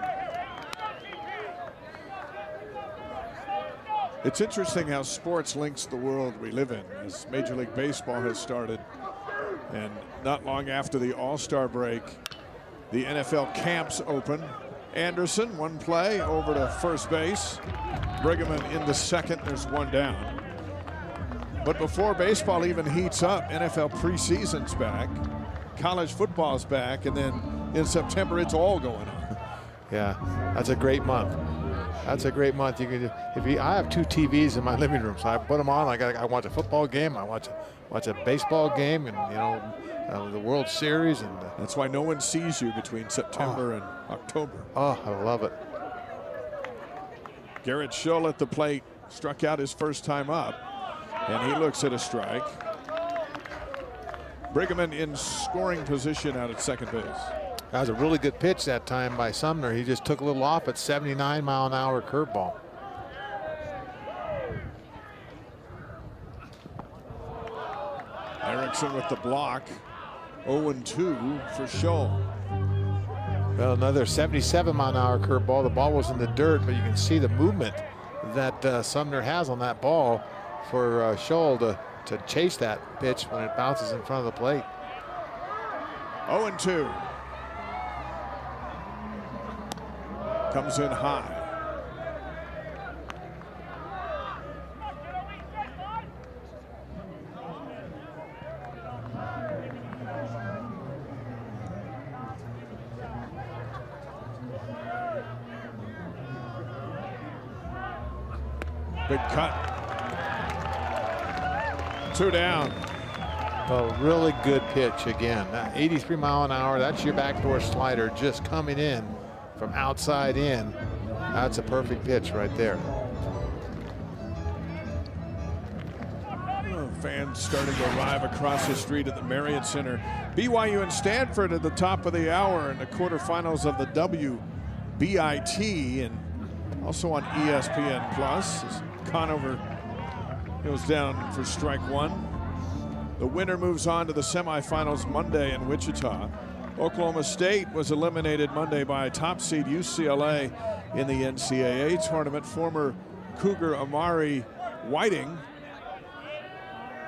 It's interesting how sports links the world we live in, as Major League Baseball has started. And not long after the All-Star break, the NFL camps open. Anderson, one play over to first base. Brueggemann in the second. There's one down. But before baseball even heats up, NFL preseason's back. College football's back. And then in September, it's all going on. Yeah, that's a great month. That's a great month. You can, I have 2 TVs in my living room, so I put them on. I watch a football game. I watch a baseball game, and you know, the World Series, and that's why no one sees you between September and October. Oh, I love it. Garrett Schull at the plate, struck out his first time up, and he looks at a strike. Brueggemann in scoring position out at second base. That was a really good pitch that time by Sumner. He just took a little off at 79-mile-an-hour curveball. Erickson with the block. 0-2 for Schull. Well, another 77-mile-an-hour curveball. The ball was in the dirt, but you can see the movement that Sumner has on that ball for Scholl to chase that pitch when it bounces in front of the plate. 0-2. Comes in high. Big cut. 2 down. A really good pitch again. 83 mile an hour. That's your backdoor slider just coming in from outside in. That's a perfect pitch right there. Fans starting to arrive across the street at the Marriott Center. BYU and Stanford at the top of the hour in the quarterfinals of the WBIT, and also on ESPN Plus. Conover goes down for strike 1. The winner moves on to the semifinals Monday in Wichita. Oklahoma State was eliminated Monday by top seed UCLA in the NCAA tournament. Former Cougar Amari Whiting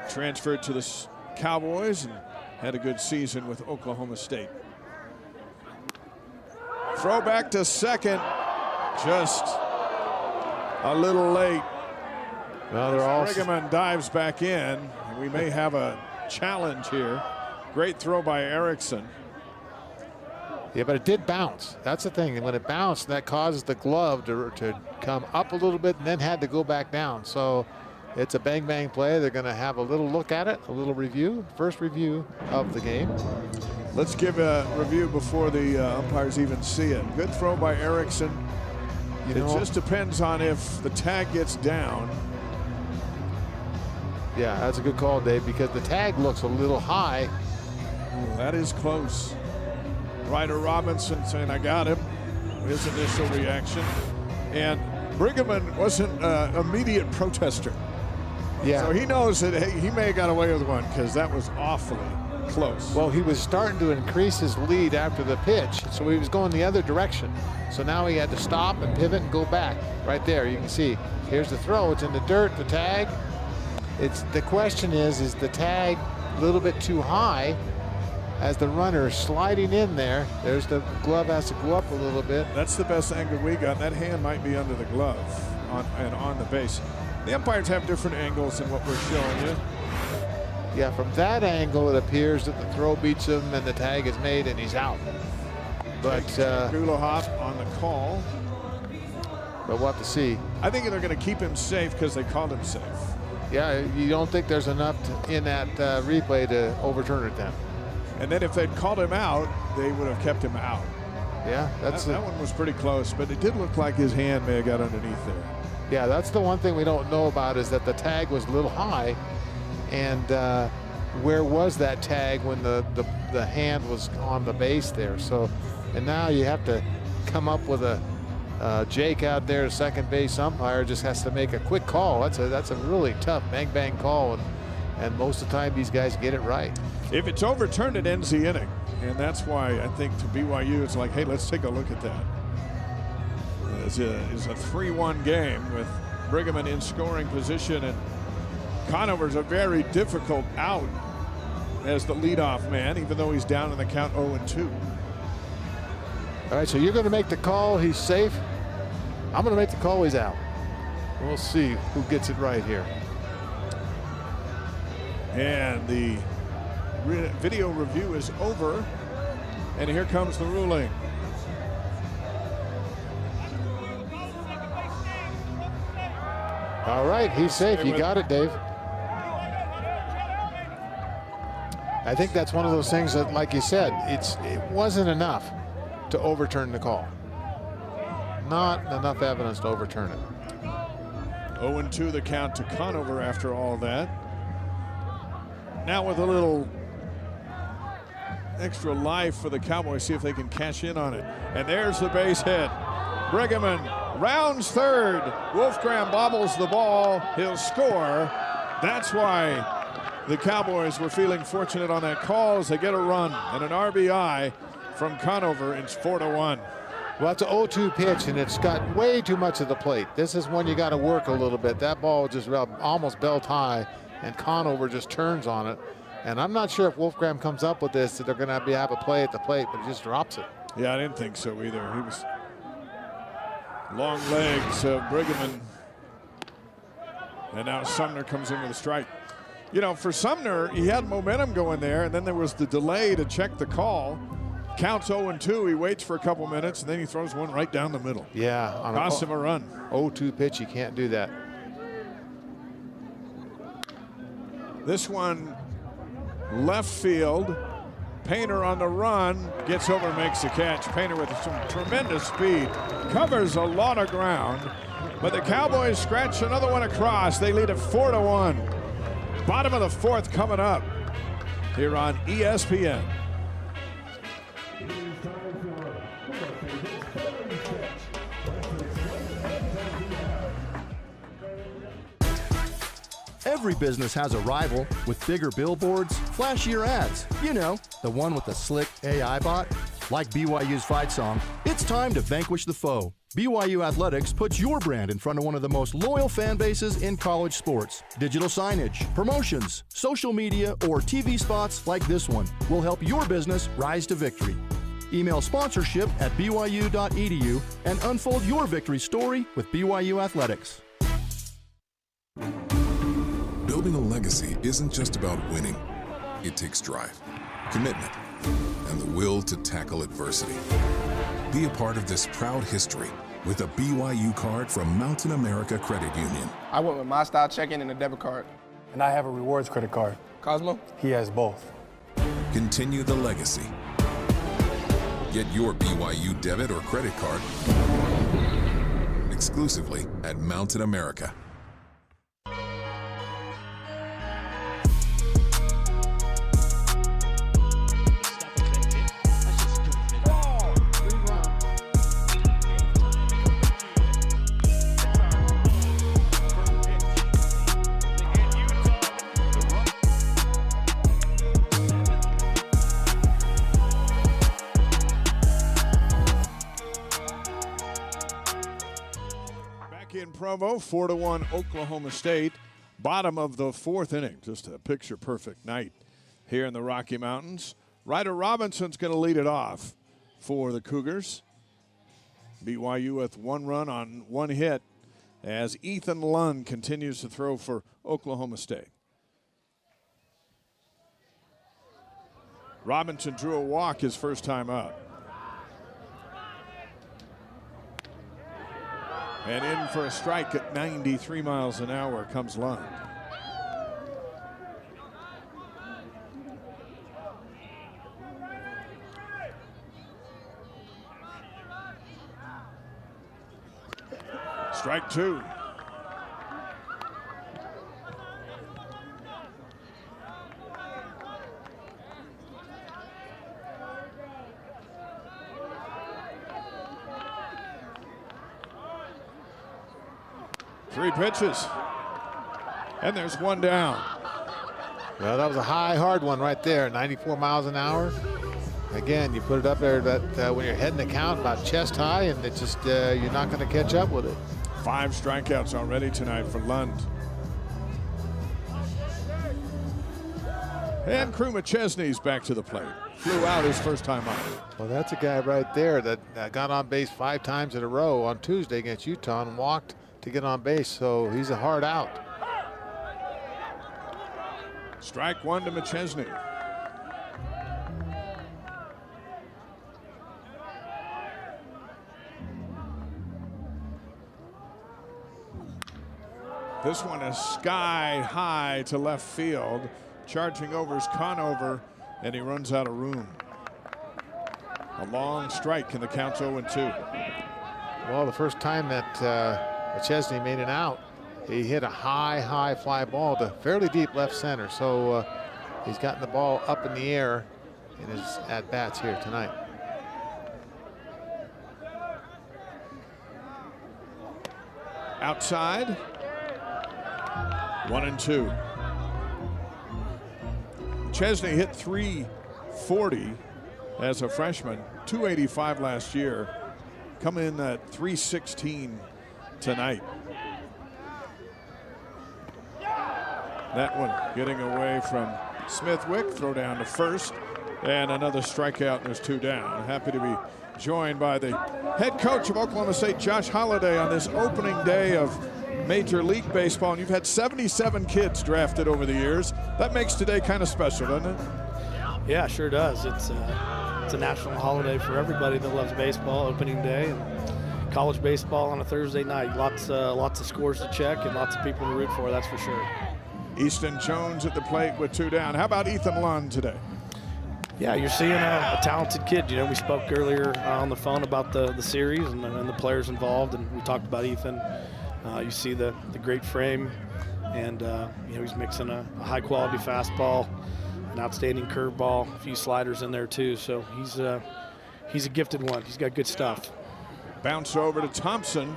transferred to the Cowboys and had a good season with Oklahoma State. Throw back to second, just a little late. Well, they're all. Brigham dives back in, and we may have a challenge here. Great throw by Erickson. Yeah, but it did bounce. That's the thing. And when it bounced, that causes the glove to come up a little bit and then had to go back down. So it's a bang-bang play. They're going to have a little look at it, a little review, first review of the game. Let's give a review before the umpires even see it. Good throw by Erickson. It just depends on if the tag gets down. Yeah, that's a good call, Dave, because the tag looks a little high. That is close. Ryder Robinson saying, I got him. His initial reaction. And Brigham wasn't an immediate protester. Yeah. So he knows that he may have got away with one because that was awfully close. Well, he was starting to increase his lead after the pitch, so he was going the other direction. So now he had to stop and pivot and go back. Right there, you can see. Here's the throw. It's in the dirt, the tag. The question is the tag a little bit too high as the runner is sliding in there? There's the glove has to go up a little bit. That's the best angle we got. That hand might be under the glove on the base. The umpires have different angles than what we're showing you. Yeah, from that angle, it appears that the throw beats him and the tag is made and he's out. But Gulohop on the call. But we'll have to see. I think they're going to keep him safe because they called him safe. Yeah, you don't think there's enough in that replay to overturn it then? And then if they'd called him out, they would have kept him out. Yeah, that one was pretty close, but it did look like his hand may have got underneath there. Yeah, that's the one thing we don't know about is that the tag was a little high, and where was that tag when the hand was on the base there? So, and now you have to come up with a Jake out there, second base umpire, just has to make a quick call. That's a really tough bang call, and most of the time these guys get it right. If it's overturned, it ends the inning, and that's why I think to BYU it's like, hey, let's take a look at that. It's a 3-1 game with Brigham in scoring position, and Conover's a very difficult out as the leadoff man, even though he's down in the count 0-2. All right, so you're going to make the call. He's safe. I'm going to make the call. He's out. We'll see who gets it right here. And the video review is over. And here comes the ruling. All right, he's safe. You got it, Dave. I think that's one of those things that, like you said, it wasn't enough to overturn the call. Not enough evidence to overturn it. 0-2 the count to Conover after all that. Now with a little extra life for the Cowboys, see if they can cash in on it. And there's the base hit. Brigham rounds third. Wolfgram bobbles the ball. He'll score. That's why the Cowboys were feeling fortunate on that call as they get a run and an RBI from Conover. It's 4-1. Well, it's an 0-2 pitch, and it's got way too much of the plate. This is one you got to work a little bit. That ball just almost belt high, and Conover just turns on it. And I'm not sure if Wolfgram comes up with this, that they're going to have a play at the plate, but he just drops it. Yeah, I didn't think so either. He was long legs, Brigham, and now Sumner comes in with a strike. You know, for Sumner, he had momentum going there, and then there was the delay to check the call. Counts 0-2. He waits for a couple minutes, and then he throws one right down the middle. Yeah. Cost him a run. 0-2 pitch, you can't do that. This one, left field. Painter on the run, gets over and makes the catch. Painter with some tremendous speed, covers a lot of ground, but the Cowboys scratch another one across. They lead at 4-1. Bottom of the fourth coming up here on ESPN. Every business has a rival with bigger billboards, flashier ads. You know, the one with the slick AI bot. Like BYU's fight song, it's time to vanquish the foe. BYU Athletics puts your brand in front of one of the most loyal fan bases in college sports. Digital signage, promotions, social media, or TV spots like this one will help your business rise to victory. Email sponsorship at byu.edu and unfold your victory story with BYU Athletics. Building a legacy isn't just about winning. It takes drive, commitment, and the will to tackle adversity. Be a part of this proud history with a BYU card from Mountain America Credit Union. I went with my style checking and a debit card. And I have a rewards credit card. Cosmo? He has both. Continue the legacy. Get your BYU debit or credit card exclusively at Mountain America. In Provo, 4-1 Oklahoma State. Bottom of the fourth inning. Just a picture-perfect night here in the Rocky Mountains. Ryder Robinson's going to lead it off for the Cougars. BYU with one run on one hit as Ethan Lund continues to throw for Oklahoma State. Robinson drew a walk his first time up. And in for a strike at 93 miles an hour comes Lund. Strike two. Three pitches. And there's one down. Well, that was a high, hard one right there, 94 miles an hour. Again, you put it up there that when you're heading the count about chest high, and it just you're not going to catch up with it. 5 strikeouts already tonight for Lund. And Crew McChesney's back to the plate. Flew out his first time up. Well, that's a guy right there that got on base 5 times in a row on Tuesday against Utah and walked to get on base, so he's a hard out. Strike one to McChesney. This one is sky high to left field. Charging over is Conover, and he runs out of room. A long strike, and the count's 0-2. Well, the first time that McChesney made an out, he hit a high fly ball to fairly deep left center. So he's gotten the ball up in the air in his at-bats here tonight. Outside. 1-2. Chesney hit .340 as a freshman. 285 last year. Come in at 316 tonight. That one getting away from Smithwick. Throw down to first. And another strikeout, and there's 2 down. Happy to be joined by the head coach of Oklahoma State, Josh Holliday, on this opening day of Major League Baseball. And you've had 77 kids drafted over the years. That makes today kind of special, doesn't it? Yeah, sure does. It's a national holiday for everybody that loves baseball, opening day, and college baseball on a Thursday night. Lots of scores to check and lots of people to root for, that's for sure. Easton Jones at the plate with 2 down. How about Ethan Lund today? Yeah, you're seeing a talented kid. You know, we spoke earlier on the phone about the series and the players involved, and we talked about Ethan. You see the great frame, and you know, he's mixing a high-quality fastball, an outstanding curveball, a few sliders in there too. So he's a gifted one. He's got good stuff. Bounce over to Thompson,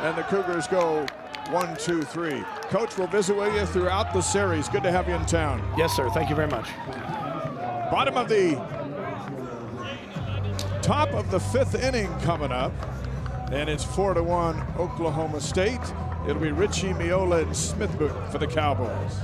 and the Cougars go 1, 2, 3. Coach, we'll visit with you throughout the series. Good to have you in town. Yes, sir. Thank you very much. Bottom of the top of the 5th inning coming up, and it's 4-1 Oklahoma State. It'll be Richie Miola and Smithwick for the Cowboys.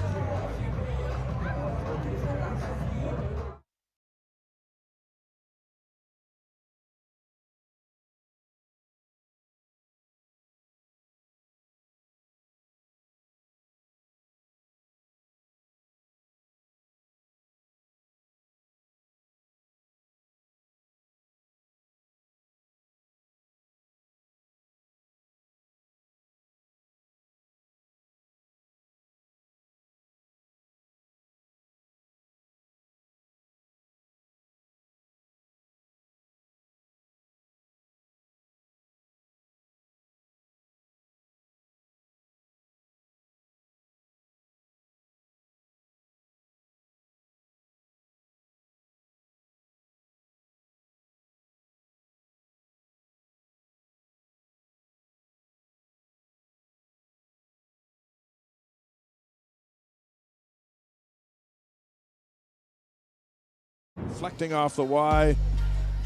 Reflecting off the Y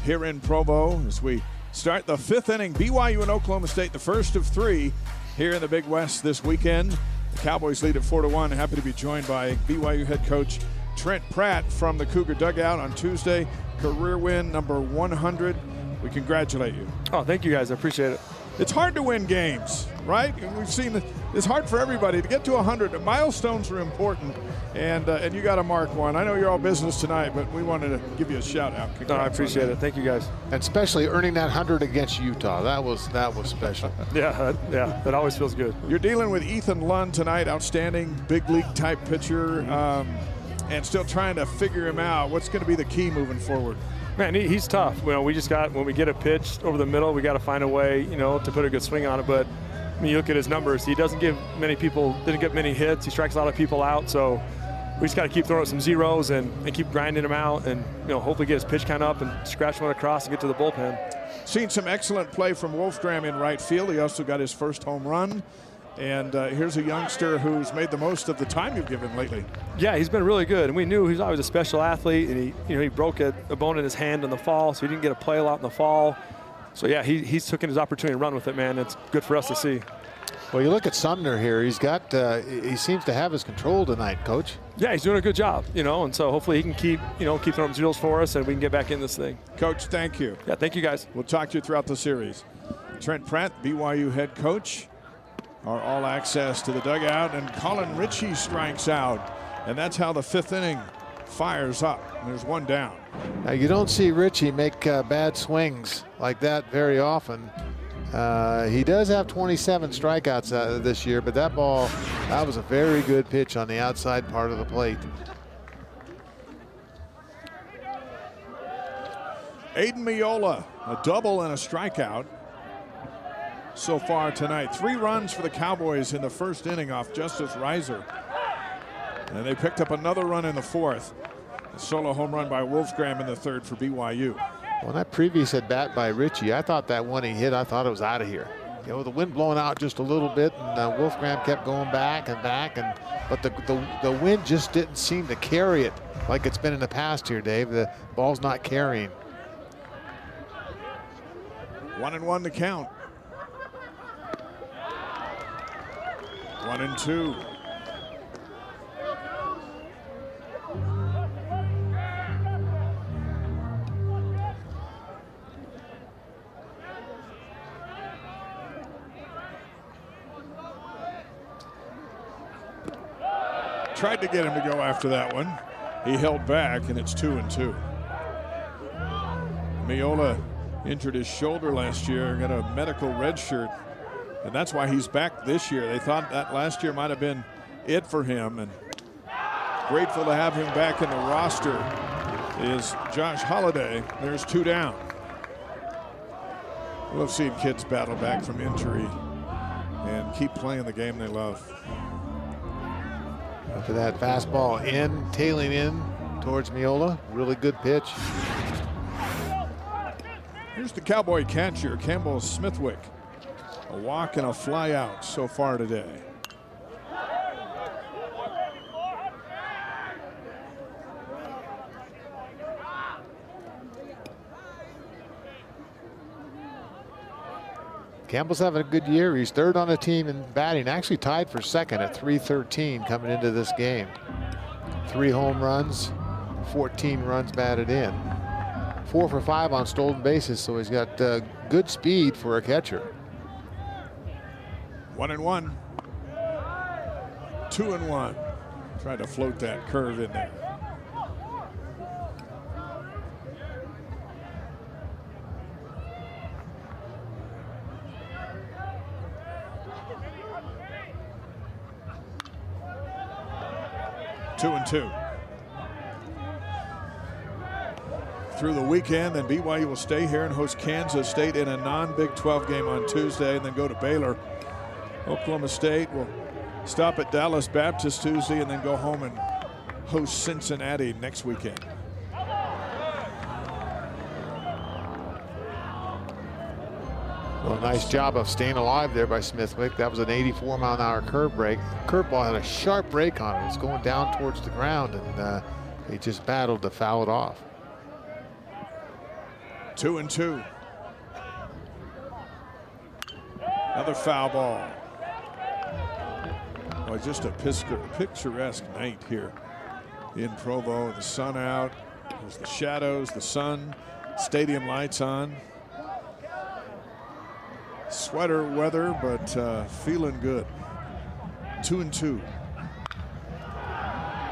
here in Provo as we start the 5th inning. BYU and Oklahoma State, the first of 3 here in the Big West this weekend. The Cowboys lead at 4-1. Happy to be joined by BYU head coach Trent Pratt from the Cougar dugout on Tuesday. Career win number 100. We congratulate you. Oh, thank you guys. I appreciate it. It's hard to win games, right? We've seen it's hard for everybody to get to 100. The milestones are important, and you got to mark one. I know you're all business tonight, but we wanted to give you a shout out. No, I appreciate it. Thank you guys. And especially earning that 100 against Utah. That was special. Yeah, that always feels good. You're dealing with Ethan Lund tonight, outstanding big league type pitcher, and still trying to figure him out. What's going to be the key moving forward? Man, he's tough. You know, when we get a pitch over the middle, we got to find a way, you know, to put a good swing on it. But I mean, you look at his numbers. He didn't get many hits. He strikes a lot of people out. So we just got to keep throwing some zeros and keep grinding him out, and you know, hopefully get his pitch count up and scratch one across and get to the bullpen. Seen some excellent play from Wolfgram in right field. He also got his first home run. And here's a youngster who's made the most of the time you've given lately. Yeah, he's been really good, and we knew he was always a special athlete. And he broke a bone in his hand in the fall, so he didn't get to play a lot in the fall. So yeah, he's taken his opportunity to run with it, man. It's good for us to see. Well, you look at Sumner here. He's got he seems to have his control tonight, Coach. Yeah, he's doing a good job, you know, and so hopefully he can keep throwing zeros for us, and we can get back in this thing. Coach, thank you. Yeah, thank you guys. We'll talk to you throughout the series. Trent Pratt, BYU head coach. Our all access to the dugout, and Colin Ritchie strikes out, and that's how the 5th inning fires up. There's 1 down. Now you don't see Ritchie make bad swings like that very often. He does have 27 strikeouts this year, but that was a very good pitch on the outside part of the plate. Aiden Miola, a double and a strikeout so far tonight. 3 runs for the Cowboys in the 1st inning off Justice Reiser. And they picked up another run in the 4th. A solo home run by Wolfgram in the 3rd for BYU. Well, that previous at bat by Ritchie, I thought that one he hit, I thought it was out of here. You know, the wind blowing out just a little bit, and Wolfgram kept going back, but the wind just didn't seem to carry it like it's been in the past here, Dave. The ball's not carrying. 1-1 to count. 1-2. Tried to get him to go after that one. He held back, and it's 2-2. Miola injured his shoulder last year, got a medical red shirt, and that's why he's back this year. They thought that last year might have been it for him, and grateful to have him back in the roster is Josh Holliday. There's 2 down. We'll have seen kids battle back from injury and keep playing the game they love. After that fastball tailing in towards Miola. Really good pitch. Here's the Cowboy catcher, Campbell Smithwick. A walk and a fly out so far today. Campbell's having a good year. He's third on the team in batting, actually tied for second at .313 coming into this game. 3 home runs, 14 runs batted in. 4 for 5 on stolen bases, so he's got good speed for a catcher. 1-1. 2-1. Tried to float that curve in there. Two and two. Through the weekend, then BYU will stay here and host Kansas State in a non-Big 12 game on Tuesday and then go to Baylor. Oklahoma State will stop at Dallas Baptist Tuesday and then go home and host Cincinnati next weekend. Well, nice job of staying alive there by Smithwick. That was an 84-mile-an-hour curveball had a sharp break on it. It's going down towards the ground, and he just battled to foul it off. 2-2. Another foul ball. Well, just a picturesque night here in Provo. The sun out, there's the shadows, the sun, stadium lights on. Sweater weather, but feeling good. 2-2.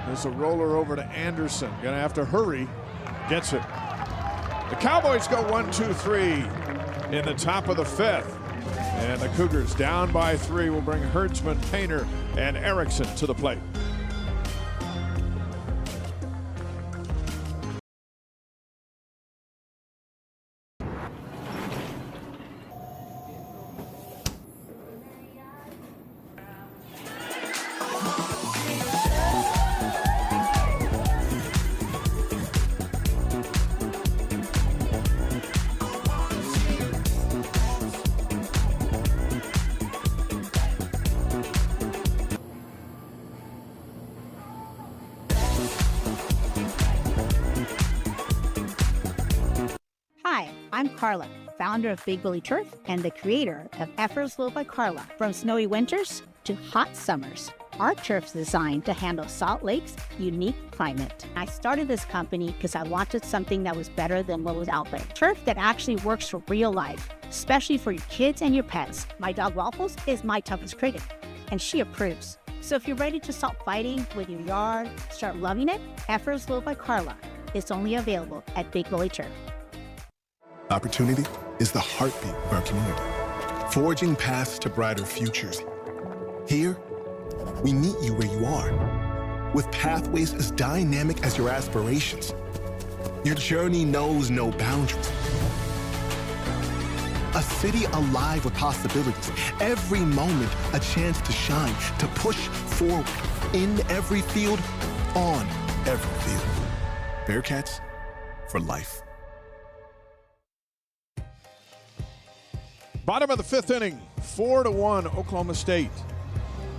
There's a roller over to Anderson. Gonna have to hurry. Gets it. The Cowboys go 1-2-3 in the top of the 5th. And the Cougars down by 3 will bring Hertzman, Painter, and Erickson to the plate. Hi, I'm Carla, founder of Big Billy Turf and the creator of Effortsville by Carla. From snowy winters to hot summers, our turf's designed to handle Salt Lake's unique climate. I started this company because I wanted something that was better than what was out there. Turf that actually works for real life, especially for your kids and your pets. My dog Waffles is my toughest critic, and she approves. So if you're ready to stop fighting with your yard, start loving it, Effortsville by Carla is only available at Big Billy Turf. Opportunity is the heartbeat of our community, forging paths to brighter futures. Here, we meet you where you are, with pathways as dynamic as your aspirations. Your journey knows no boundaries. A city alive with possibilities, every moment a chance to shine, to push forward, in every field, on every field. Bearcats for life. Bottom of the 5th inning, 4-1 Oklahoma State.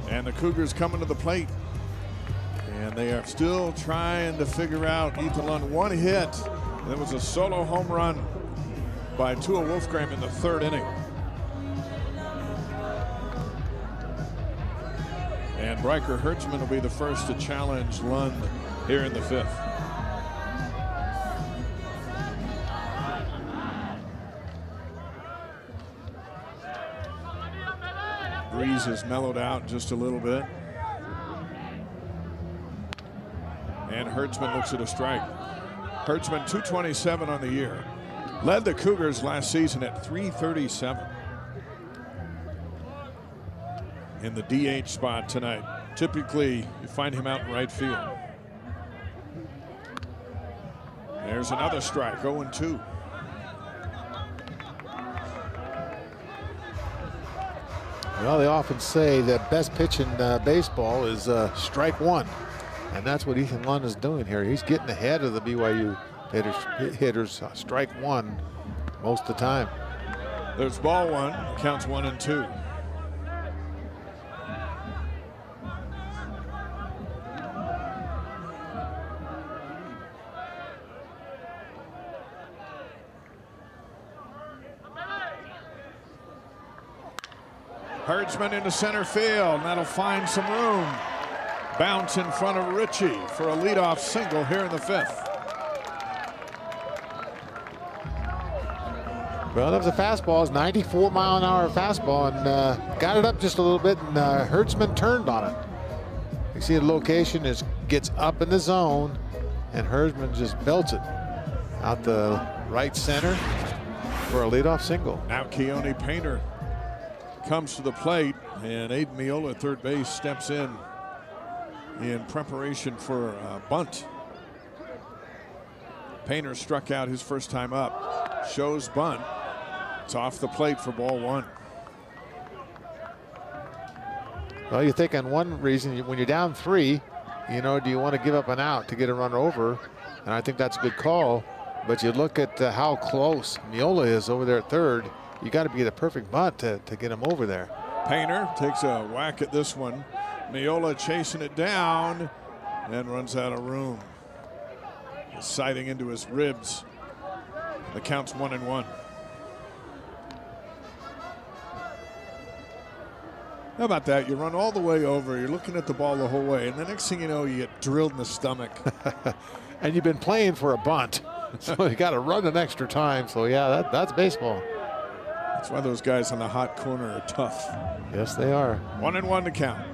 And the Cougars coming to the plate. And they are still trying to figure out Ethan Lund. One hit, and it was a solo home run by Tua Wolfgram in the 3rd inning. And Riker Hertzman will be the first to challenge Lund here in the 5th. Breeze has mellowed out just a little bit. And Hertzman looks at a strike. Hertzman 227 on the year. Led the Cougars last season at 337. In the DH spot tonight. Typically, you find him out in right field. There's another strike, 0-2. Well, they often say that best pitch in baseball is strike one. And that's what Ethan Lund is doing here. He's getting ahead of the BYU hitters strike one most of the time. There's ball one, counts 1-2. Hertzman into center field. That'll find some room. Bounce in front of Ritchie for a leadoff single here in the 5th. Well, that was a fastball. It's 94-mile-an-hour fastball, and got it up just a little bit, and Hertzman turned on it. You see the location is gets up in the zone, and Hertzman just belts it out the right center for a leadoff single. Now Keone Painter comes to the plate, and Aiden Miola at third base steps in preparation for a bunt. Painter struck out his first time up. Shows bunt. It's off the plate for ball one. Well, you think on one reason, when you're down 3, you know, do you want to give up an out to get a run over? And I think that's a good call. But you look at how close Miola is over there at third. You got to be the perfect bunt to get him over there. Painter takes a whack at this one. Miola chasing it down and runs out of room. Sighting into his ribs. The count's 1-1. How about that? You run all the way over, you're looking at the ball the whole way, and the next thing you know, you get drilled in the stomach. And you've been playing for a bunt, so you got to run an extra time. So yeah, that's baseball. That's why those guys on the hot corner are tough. Yes, they are. 1-1 to count.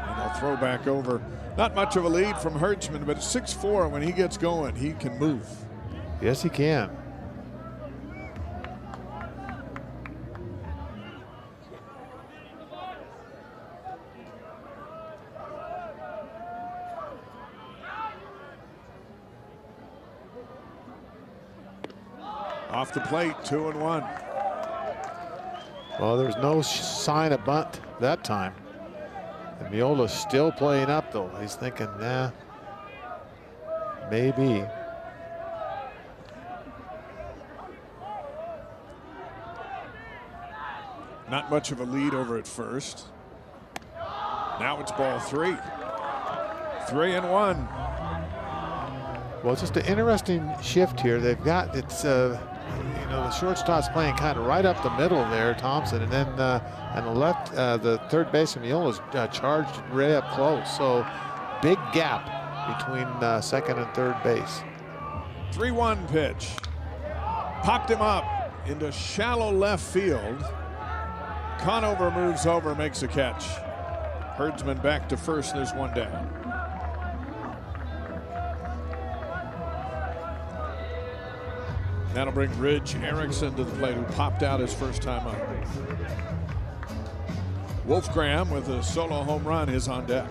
And they'll throw back over. Not much of a lead from Hertzman, but at 6'4", when he gets going, he can move. Yes, he can. Off the plate, 2-1. Well, there's no sign of bunt that time. And Miola's still playing up, though. He's thinking, nah, maybe. Not much of a lead over at first. Now it's ball 3. 3-1. Well, it's just an interesting shift here. They've got you know, the shortstop's playing kind of right up the middle there, Thompson, and then on the left, the third baseman Miola's charged right up close. So big gap between second and third base. 3-1 pitch. Popped him up into shallow left field. Conover moves over, makes a catch. Hertzman back to first, and there's one down. That'll bring Ridge Erickson to the plate, who popped out his first time up. Wolfgram with a solo home run is on deck.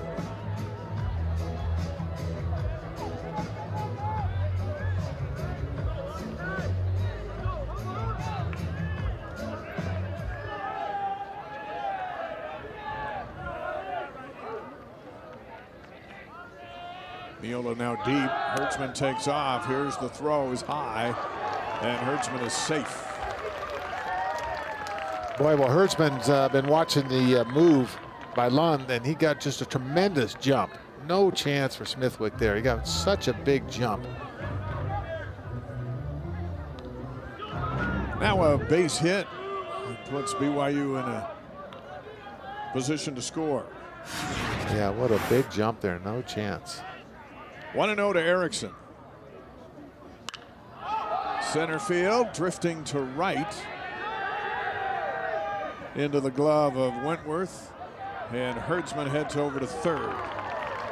Miola now deep. Hertzman takes off. Here's the throw, is high. And Hertzman is safe. Boy, well, Hertzman's been watching the move by Lund, and he got just a tremendous jump. No chance for Smithwick there. He got such a big jump. Now a base hit puts BYU in a position to score. Yeah, what a big jump there. No chance. 1-0 to Erickson. Center field, drifting to right. Into the glove of Wentworth. And Herdsman heads over to third.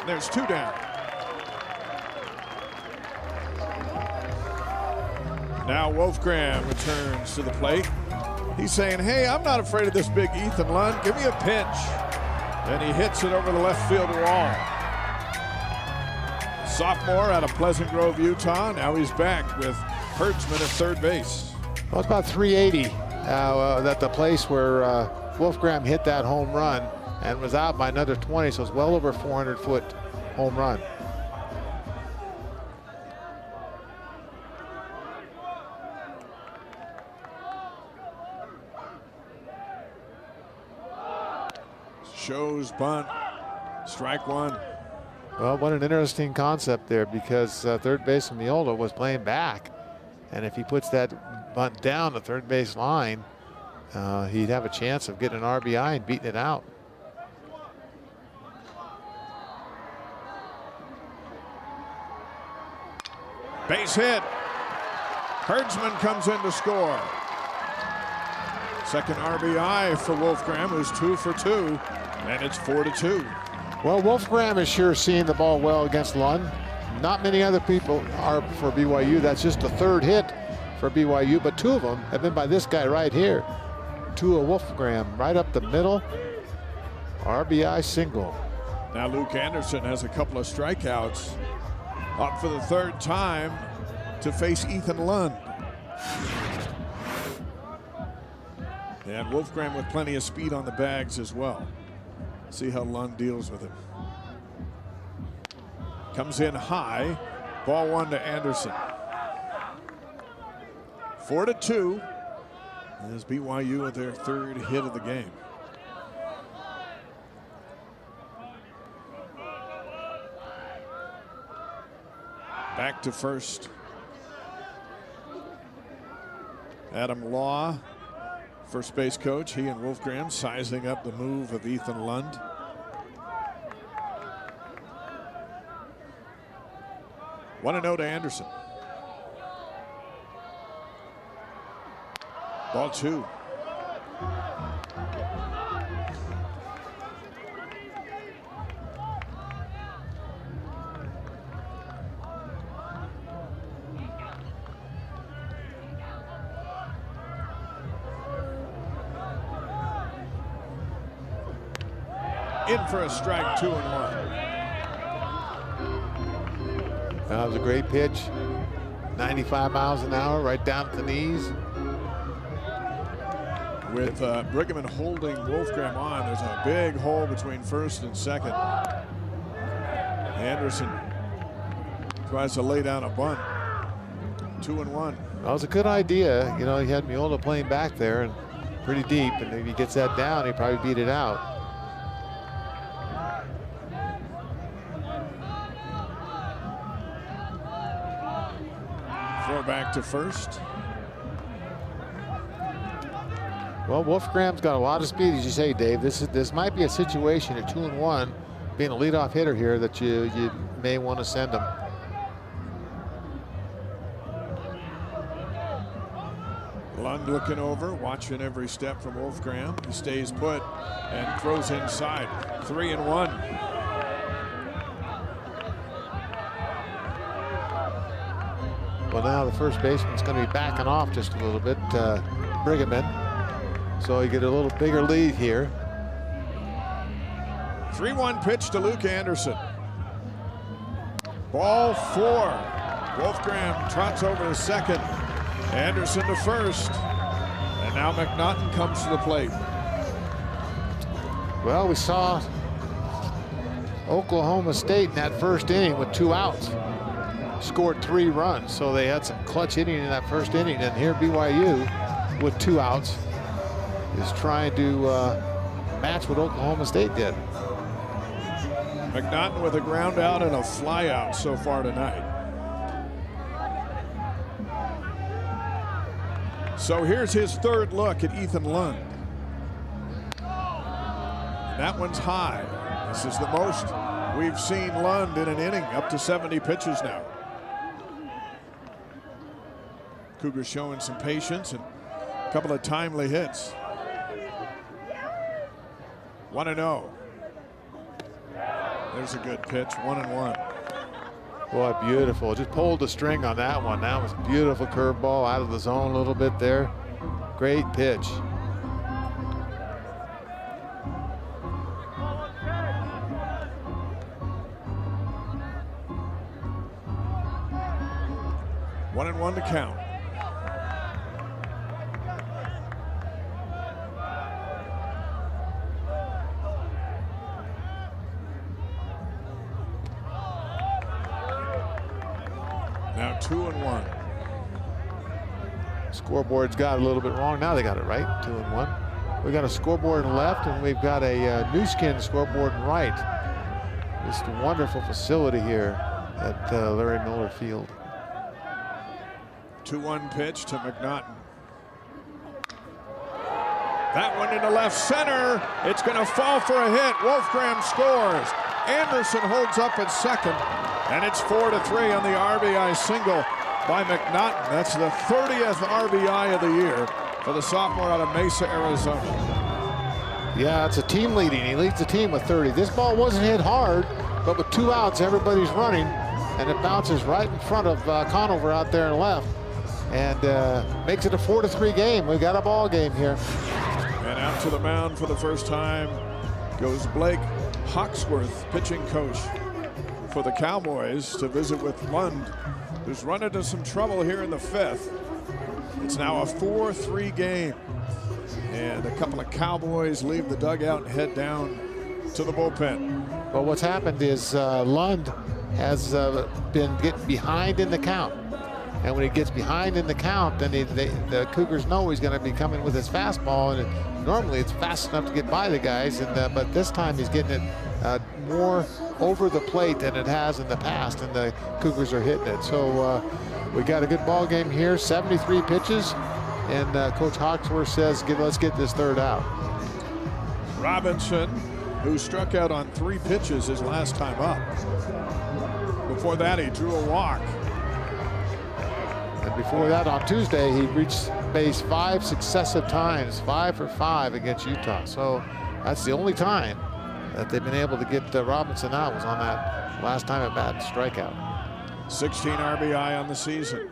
There's 2 down. Now Wolfgram returns to the plate. He's saying, hey, I'm not afraid of this big Ethan Lund. Give me a pitch. And he hits it over the left field wall. Sophomore out of Pleasant Grove, Utah. Now he's back with Herdsman at third base. Well, it's about 380 at the place where Wolfgram hit that home run and was out by another 20, so it's well over 400-foot home run. Shows bunt, strike one. Well, what an interesting concept there, because third baseman Miola was playing back, and if he puts that bunt down the third base line, he'd have a chance of getting an RBI and beating it out. Base hit. Herdsman comes in to score. Second RBI for Wolfgram, who's 2 for 2, and it's 4-2. Well, Wolfgram is sure seeing the ball well against Lund. Not many other people are for BYU. That's just the third hit for BYU, but 2 of them have been by this guy right here. Tua Wolfgram, right up the middle. RBI single. Now Luke Anderson has a couple of strikeouts. Up for the third time to face Ethan Lund. And Wolfgram with plenty of speed on the bags as well. See how Lund deals with him. Comes in high. Ball 1 to Anderson. 4-2. As BYU with their third hit of the game. Back to first. Adam Law, first base coach. He and Wolfgram sizing up the move of Ethan Lund. One to Anderson. Ball 2. In for a strike, 2-1. That was a great pitch. 95 miles an hour, right down to the knees. With Brigham holding Wolfgram on, there's a big hole between first and second. Anderson tries to lay down a bunt. 2-1. That was a good idea. You know, he had Miola playing back there and pretty deep, and if he gets that down, he probably beat it out. Throw back to first. Well, Wolfgram's got a lot of speed, as you say, Dave. This might be a situation at 2-1, being a leadoff hitter here, that you may want to send him. Lund looking over, watching every step from Wolfgram. He stays put and throws inside. 3-1. Well, now the first baseman's going to be backing off just a little bit, Brigham. So you get a little bigger lead here. 3-1 pitch to Luke Anderson. Ball 4. Wolfgram trots over to second. Anderson to first. And now McNaughton comes to the plate. Well, we saw Oklahoma State in that first inning with 2 outs. Scored 3 runs, so they had some clutch hitting in that first inning. And here BYU with 2 outs is trying to match what Oklahoma State did. McNaughton with a ground out and a fly out so far tonight. So here's his third look at Ethan Lund. That one's high. This is the most we've seen Lund in an inning, up to 70 pitches now. Cougars showing some patience and a couple of timely hits. 1-0. There's a good pitch, 1-1. Boy, beautiful. Just pulled the string on that one. That was a beautiful curveball out of the zone a little bit there. Great pitch. One and one to count. Now 2-1. Scoreboard's got a little bit wrong. Now they got it right. 2-1. We got a scoreboard in left, and we've got a new skin scoreboard in right. Just a wonderful facility here at Larry Miller Field. 2-1 pitch to McNaughton. That one into left center. It's going to fall for a hit. Wolfgram scores. Anderson holds up at second, and it's 4-3 on the RBI single by McNaughton. That's the 30th RBI of the year for the sophomore out of Mesa, Arizona. Yeah, it's a team leading. He leads the team with 30. This ball wasn't hit hard, but with 2 outs, everybody's running, and it bounces right in front of Conover out there and left, and makes it a 4-3 game. We've got a ball game here. And out to the mound for the first time goes Blake Hawksworth, pitching coach for the Cowboys, to visit with Lund, who's run into some trouble here in the 5th. It's now a 4-3 game. And a couple of Cowboys leave the dugout and head down to the bullpen. But what's happened is Lund has been getting behind in the count. And when he gets behind in the count, then the Cougars know he's going to be coming with his fastball. And normally it's fast enough to get by the guys. But this time he's getting it more over the plate than it has in the past. And the Cougars are hitting it. So we got a good ball game here, 73 pitches. And Coach Hawksworth says, let's get this third out. Robinson, who struck out on 3 pitches his last time up. Before that, he drew a walk. And before that, on Tuesday, he reached base 5 successive times, 5 for 5 against Utah. So that's the only time that they've been able to get Robinson out, was on that last time at bat strikeout. 16 RBI on the season.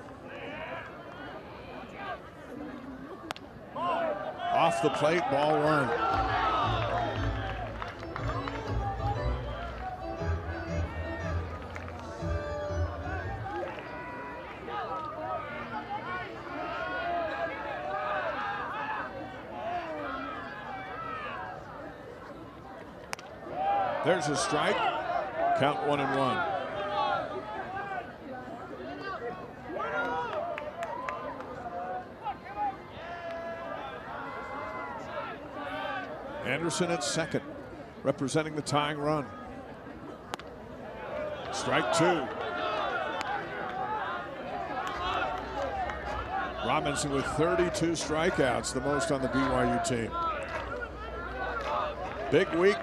Off the plate, ball 1. There's a strike. Count 1-1. Anderson at second, representing the tying run. Strike 2. Robinson with 32 strikeouts, the most on the BYU team. Big week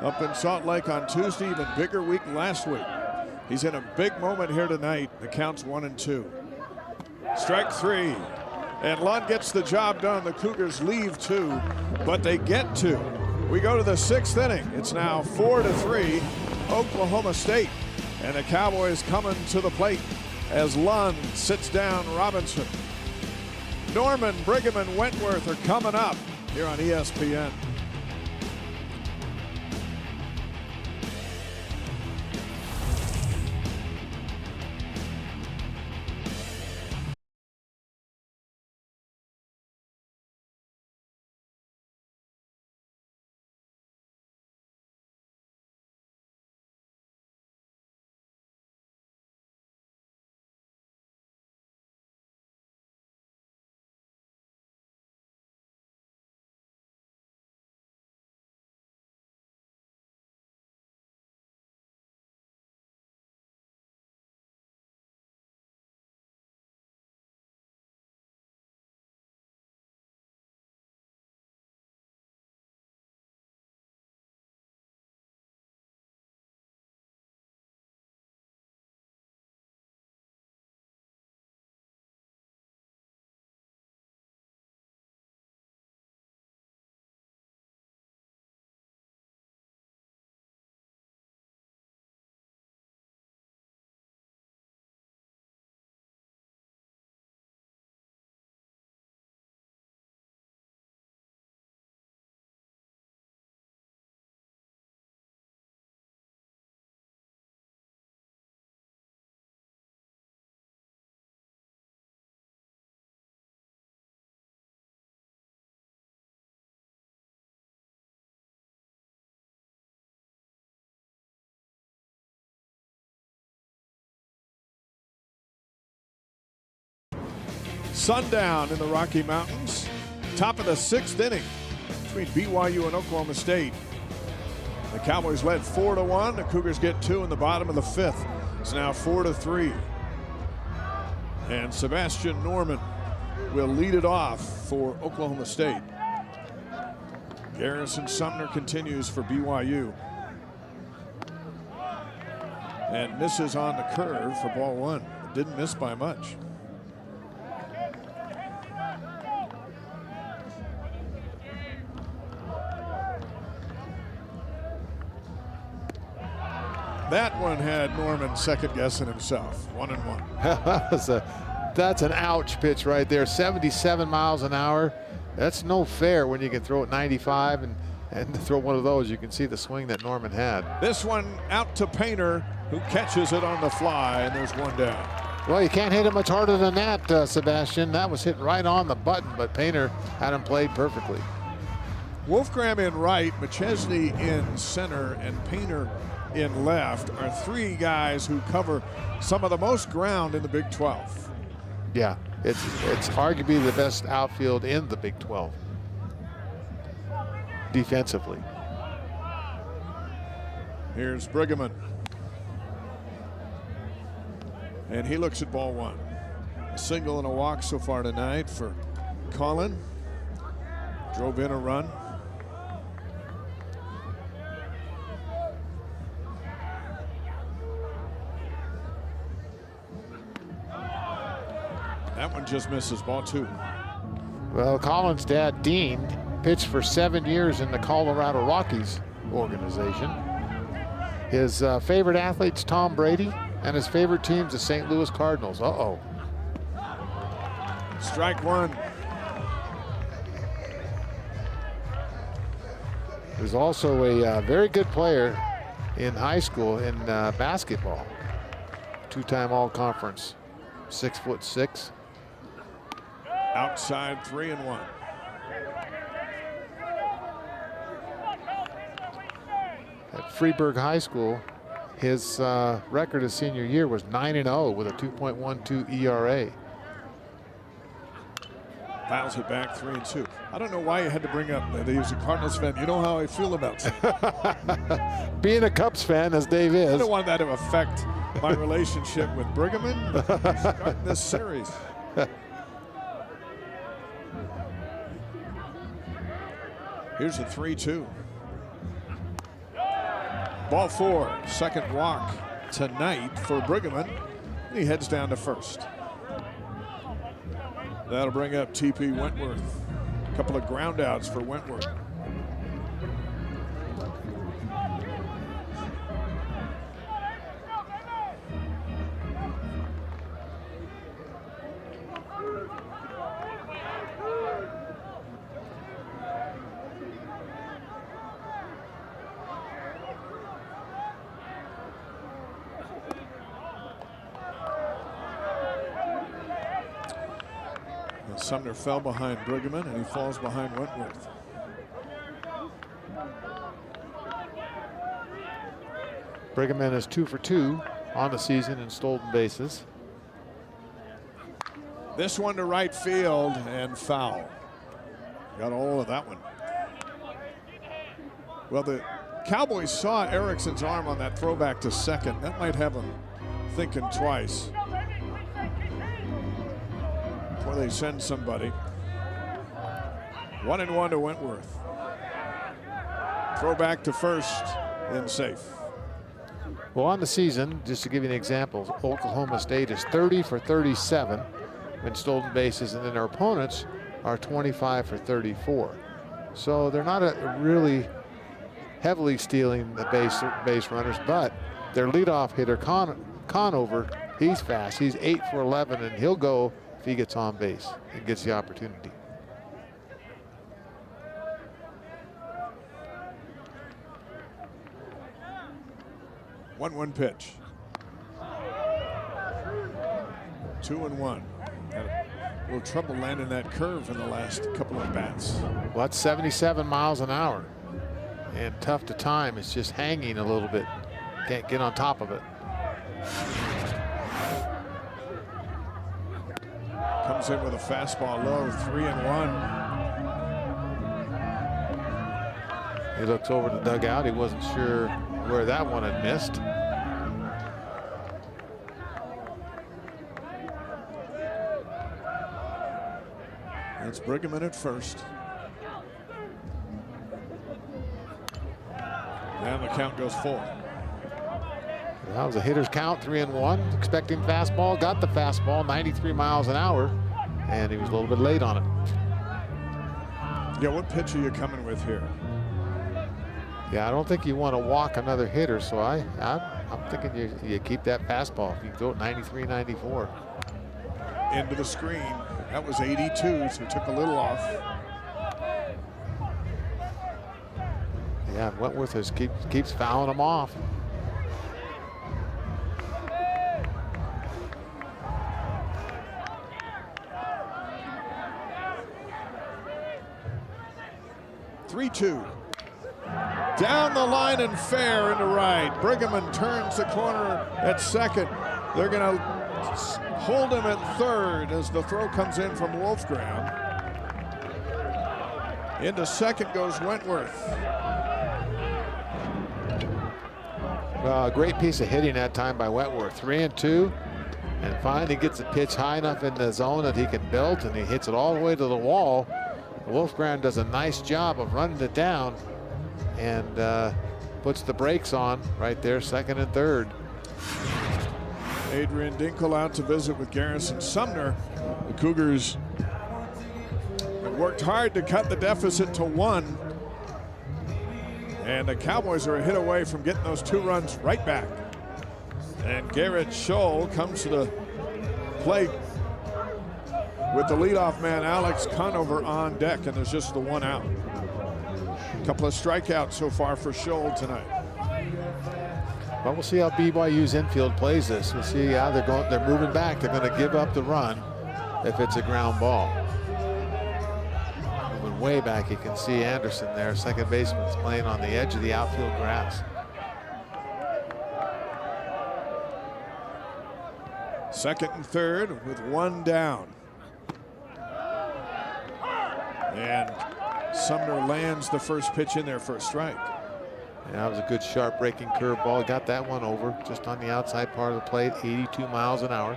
up in Salt Lake on Tuesday, even bigger week last week. He's in a big moment here tonight. The count's 1-2. Strike 3. And Lund gets the job done. The Cougars leave 2, but they get 2. We go to the 6th inning. It's now 4-3 Oklahoma State. And the Cowboys coming to the plate as Lund sits down Robinson. Norman, Brigham, and Wentworth are coming up here on ESPN. Sundown in the Rocky Mountains. Top of the 6th inning between BYU and Oklahoma State. The Cowboys led 4-1. The Cougars get 2 in the bottom of the 5th. It's now 4-3. And Sebastian Norman will lead it off for Oklahoma State. Garrison Sumner continues for BYU. And misses on the curve for ball 1. Didn't miss by much. That one had Norman second guessing himself. 1-1. That's an ouch pitch right there. 77 miles an hour. That's no fair when you can throw it 95 and throw one of those. You can see the swing that Norman had. This one out to Painter, who catches it on the fly, and there's one down. Well, you can't hit it much harder than that, Sebastian. That was hit right on the button, but Painter had him played perfectly. Wolfgram in right, McChesney in center, and Painter in left are 3 guys who cover some of the most ground in the Big 12. Yeah, it's arguably the best outfield in the Big 12 defensively. Here's Brigham. And he looks at ball 1. A single and a walk so far tonight for Colin. Drove in a run. That one just misses, ball 2. Well, Colin's dad, Dean, pitched for 7 years in the Colorado Rockies organization. His favorite athlete's Tom Brady, and his favorite team's the St. Louis Cardinals. Uh-oh. Strike 1. There's also a very good player in high school in basketball. 2-time all-conference, 6'6". Outside 3-1. At Freeburg High School, his record his senior year was 9-0 with a 2.12 ERA. Fouls it back 3-2. I don't know why you had to bring up that he was a Cardinals fan. You know how I feel about it. Being a Cubs fan, as Dave is. I don't want that to affect my relationship with Brigham starting this series. Here's a 3-2. Ball 4, second walk tonight for Brigham. He heads down to first. That'll bring up TP Wentworth. A couple of ground outs for Wentworth. Sumner fell behind Brigham, and he falls behind Wentworth. Brigham is 2 for 2 on the season in stolen bases. This one to right field and foul. Got all of that one. Well, the Cowboys saw Erickson's arm on that throwback to second. That might have them thinking twice before they send somebody. 1-1 to Wentworth. Throw back to first and safe. Well, on the season, just to give you an example, Oklahoma State is 30 for 37 in stolen bases, and then their opponents are 25 for 34. So they're not really heavily stealing the base runners, but their leadoff hitter, Conover, he's fast. He's 8 for 11, and he'll go if he gets on base and gets the opportunity. One pitch. 2-1. Had a little trouble landing that curve in the last couple of bats. Well, that's 77 miles an hour. And tough to time. It's just hanging a little bit. Can't get on top of it. Comes in with a fastball low, 3-1. He looks over the dugout. He wasn't sure where that one had missed. That's Brigham in at first. And the count goes full. That was a hitter's count, 3-1. Expecting fastball, got the fastball, 93 miles an hour, and he was a little bit late on it. Yeah, what pitch are you coming with here? Yeah, I don't think you want to walk another hitter, so I'm thinking you keep that fastball. You can go at 93, 94. Into the screen. That was 82, so took a little off. Yeah, Wentworth keeps fouling him off. Three-two. Down the line and fair into right. Brighamman turns the corner at second. They're going to hold him at third as the throw comes in from Wolfgram. Into second goes Wentworth. Well, a great piece of hitting that time by Wentworth. 3-2, and finally gets the pitch high enough in the zone that he can belt, and he hits it all the way to the wall. Wolfgram does a nice job of running it down and puts the brakes on right there, second and third. Adrian Dinkle out to visit with Garrison Sumner. The Cougars have worked hard to cut the deficit to 1. And the Cowboys are a hit away from getting those 2 runs right back. And Garrett Scholl comes to the plate with the leadoff man Alex Conover on deck, and there's just the 1 out. A couple of strikeouts so far for Scholl tonight. Well, we'll see how BYU's infield plays this. We'll see how they're moving back. They're going to give up the run if it's a ground ball. Moving way back, you can see Anderson there, second baseman's playing on the edge of the outfield grass. Second and third with 1 down. And Sumner lands the first pitch in there for a strike. Yeah, that was a good sharp breaking curveball. Got that one over just on the outside part of the plate, 82 miles an hour.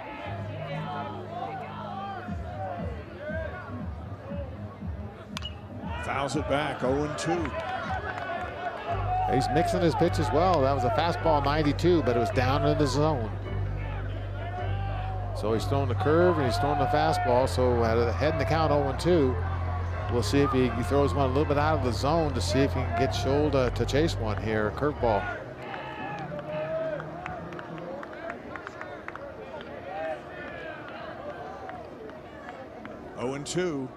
Fouls it back, 0-2. He's mixing his pitch as well. That was a fastball 92, but it was down in the zone. So he's throwing the curve and he's throwing the fastball. So head in the count 0-2. We'll see if he throws one a little bit out of the zone to see if he can get Scholl to chase one here, a curveball. Oh, 0-2.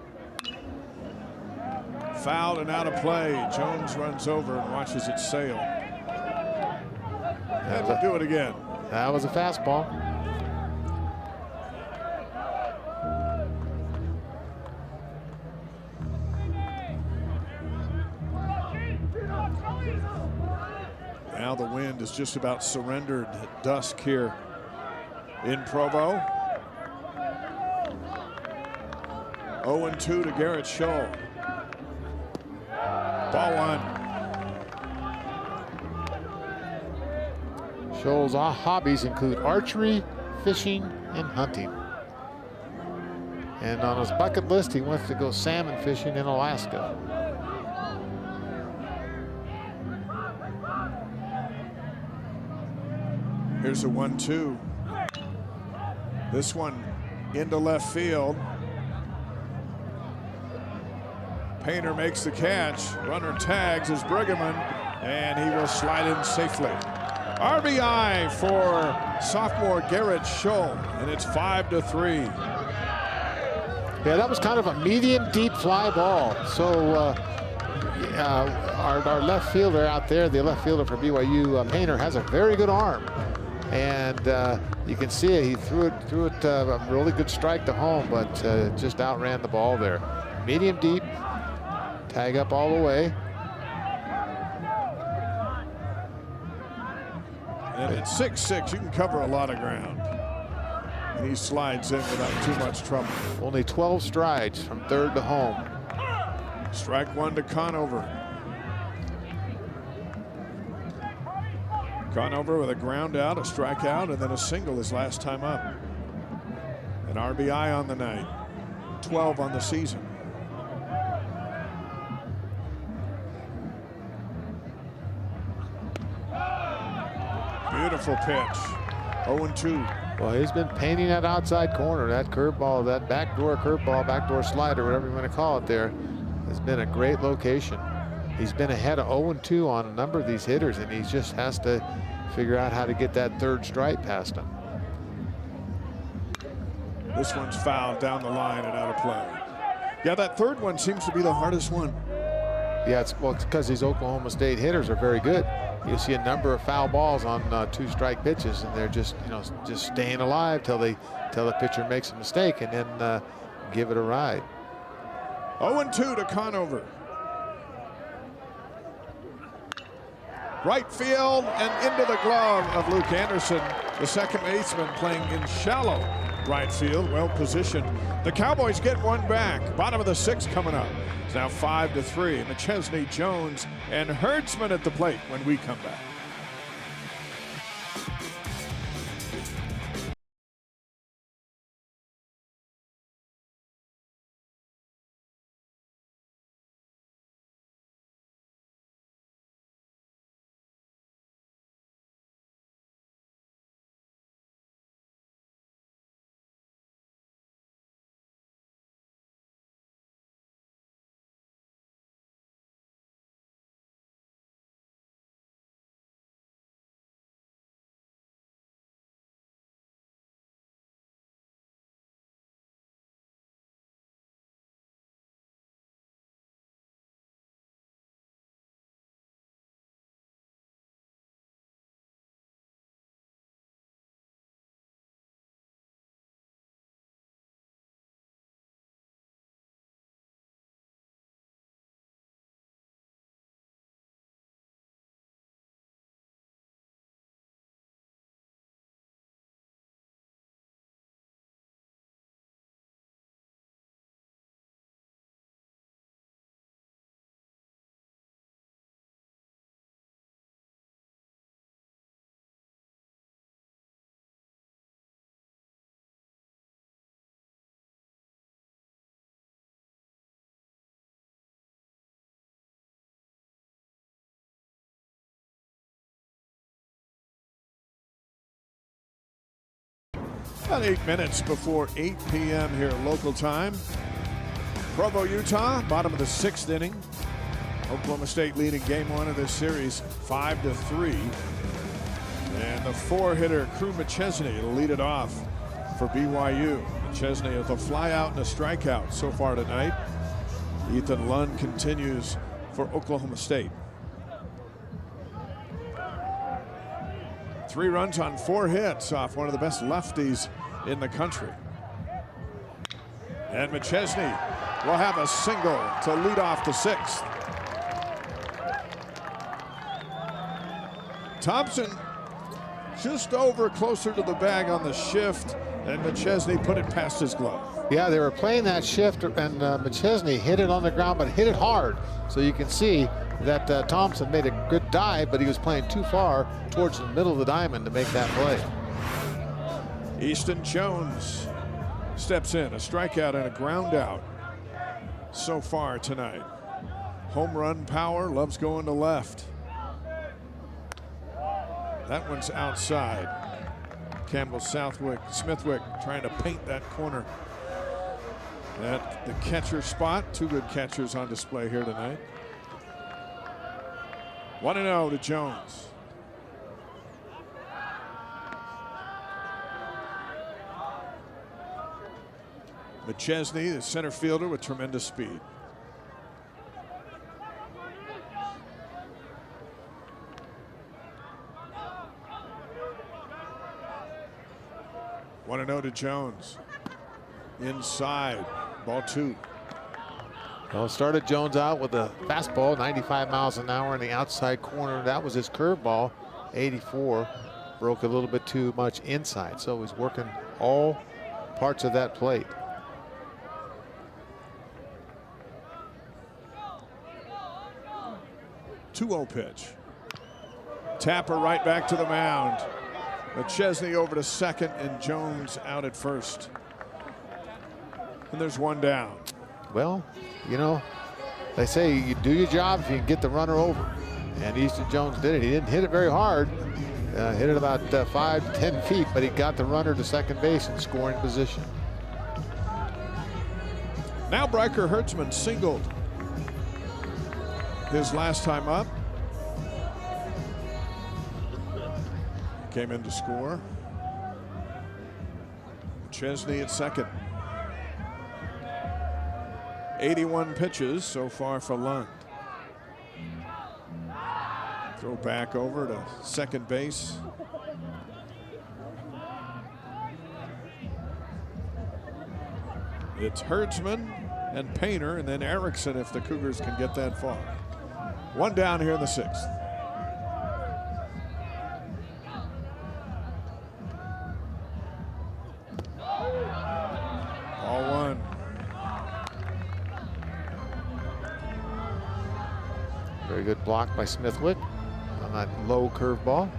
Fouled and out of play. Jones runs over and watches it sail. And we'll do it again. That was a fastball. Now the wind is just about surrendered at dusk here in Provo. 0-2 to Garrett Scholl. Ball 1. Scholl's hobbies include archery, fishing, and hunting. And on his bucket list, he wants to go salmon fishing in Alaska. Here's a 1-2. This one into left field. Painter makes the catch. Runner tags as Brighamman, and he will slide in safely. RBI for sophomore Garrett Scholl, and it's 5-3. Yeah, that was kind of a medium deep fly ball. So our left fielder out there, the left fielder for BYU, Painter, has a very good arm. And you can see it. He threw it a really good strike to home, but just outran the ball there. Medium deep, tag up all the way. And at 6'6", you can cover a lot of ground. He slides in without too much trouble. Only 12 strides from third to home. Strike one to Conover. Conover with a ground out, a strikeout, and then a single his last time up. An RBI on the night, 12 on the season. Beautiful pitch. 0-2. Well, he's been painting that outside corner, that curveball, that backdoor curveball, backdoor slider, whatever you want to call it there, has been a great location. He's been ahead of 0-2 on a number of these hitters, and he just has to figure out how to get that third strike past him. This one's fouled down the line and out of play. Yeah, that third one seems to be the hardest one. Yeah, it's because these Oklahoma State hitters are very good. You see a number of foul balls on 2-strike pitches, and they're just staying alive till the pitcher makes a mistake and then give it a ride. 0-2 to Conover. Right field and into the glove of Luke Anderson, the second baseman, playing in shallow right field, well positioned. The Cowboys get one back. Bottom of the sixth coming up. It's now 5-3. McChesney, Jones, and Hertzman at the plate when we come back. About 8 minutes before 8 p.m. here local time. Provo, Utah, bottom of the sixth inning. Oklahoma State leading game one of this series 5-3. And the four-hitter Crew McChesney will lead it off for BYU. McChesney with a flyout and a strikeout so far tonight. Ethan Lund continues for Oklahoma State. 3 runs on 4 hits off one of the best lefties in the country. And McChesney will have a single to lead off the sixth. Thompson just over closer to the bag on the shift, and McChesney put it past his glove. Yeah, they were playing that shift, and McChesney hit it on the ground, but hit it hard. So you can see that Thompson made a good dive, but he was playing too far towards the middle of the diamond to make that play. Easton Jones steps in, a strikeout and a ground out so far tonight. Home run power, loves going to left. That one's outside. Campbell Smithwick trying to paint that corner. At the catcher spot, 2 good catchers on display here tonight. 1-0 to Jones. McChesney, the center fielder with tremendous speed. Want to know to Jones. Inside, ball 2. Well, started Jones out with a fastball, 95 miles an hour in the outside corner. That was his curveball, 84. Broke a little bit too much inside, so he's working all parts of that plate. Two-0 pitch. Tapper right back to the mound. McChesney over to second and Jones out at first. And there's one down. Well, you know, they say you do your job if you can get the runner over. And Easton Jones did it. He didn't hit it very hard. Hit it about 5 to 10 feet, but he got the runner to second base in scoring position. Now Bryker Hertzman singled his last time up. Came in to score. Chesney at second. 81 pitches so far for Lund. Throw back over to second base. It's Hertzman and Painter, and then Erickson if the Cougars can get that far. One down here in the sixth. Ball one. Very good block by Smithwick on that low curveball.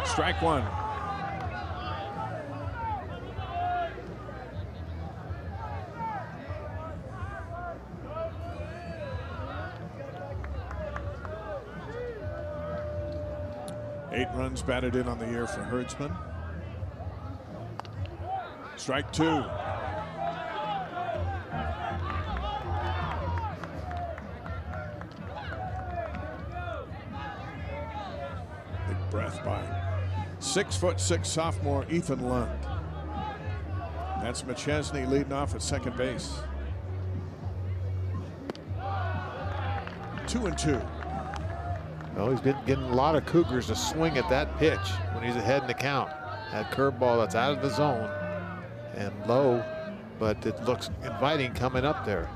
Strike one. Eight runs batted in on the year for Hertzman. Strike two. Big breath by 6'6" sophomore Ethan Lund. That's McChesney leading off at second base. 2-2. Well, he's been getting a lot of Cougars to swing at that pitch when he's ahead in the count. That curveball that's out of the zone and low, but it looks inviting coming up there.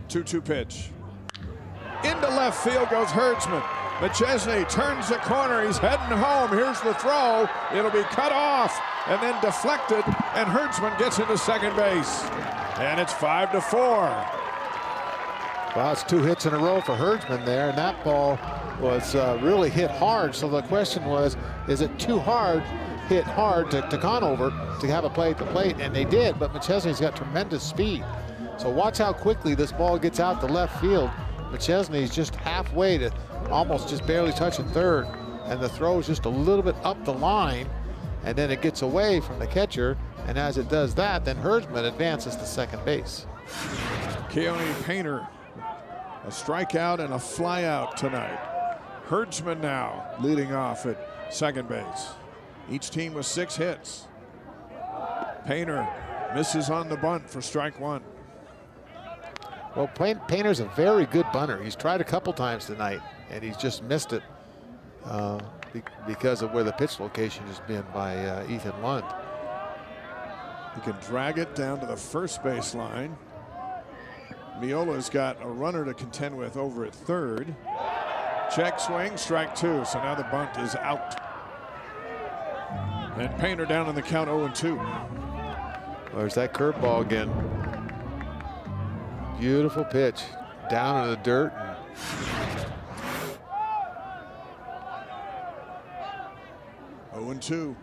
Two pitch. Into left field goes Hertzman. McChesney turns the corner. He's heading home. Here's the throw. It'll be cut off and then deflected, and Hertzman gets into second base. And it's 5-4. Well, it's 2 hits in a row for Hertzman there, and that ball was really hit hard. So the question was, is it too hard, hit hard to Conover to have a play at the plate? And they did, but McChesney's got tremendous speed. So watch how quickly this ball gets out to left field. McChesney's just halfway to almost just barely touching third, and the throw is just a little bit up the line, and then it gets away from the catcher. And as it does that, then Hertzman advances to second base. Keone Painter, a strikeout and a flyout tonight. Hertzman now leading off at second base. Each team with 6 hits. Painter misses on the bunt for strike one. Well, Painter's a very good bunter. He's tried a couple times tonight, and he's just missed it because of where the pitch location has been by Ethan Lund. He can drag it down to the first base line. Miola's got a runner to contend with over at third. Check swing, strike two. So now the bunt is out. And Painter down in the count 0-2. There's that curveball again. Beautiful pitch down in the dirt. 0-2.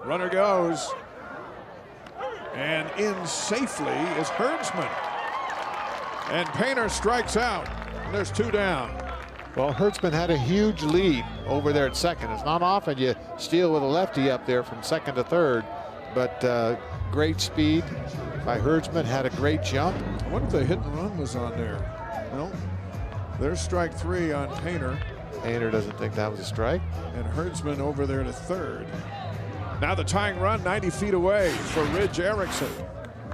Runner goes. And in safely is Hertzman. And Painter strikes out. And there's 2 down. Well, Hertzman had a huge lead over there at second. It's not often you steal with a lefty up there from second to third, but great speed by Hertzman, had a great jump. I wonder if the hit and run was on there. No, there's strike 3 on Painter. Painter doesn't think that was a strike. And Hertzman over there to third. Now the tying run 90 feet away for Ridge Erickson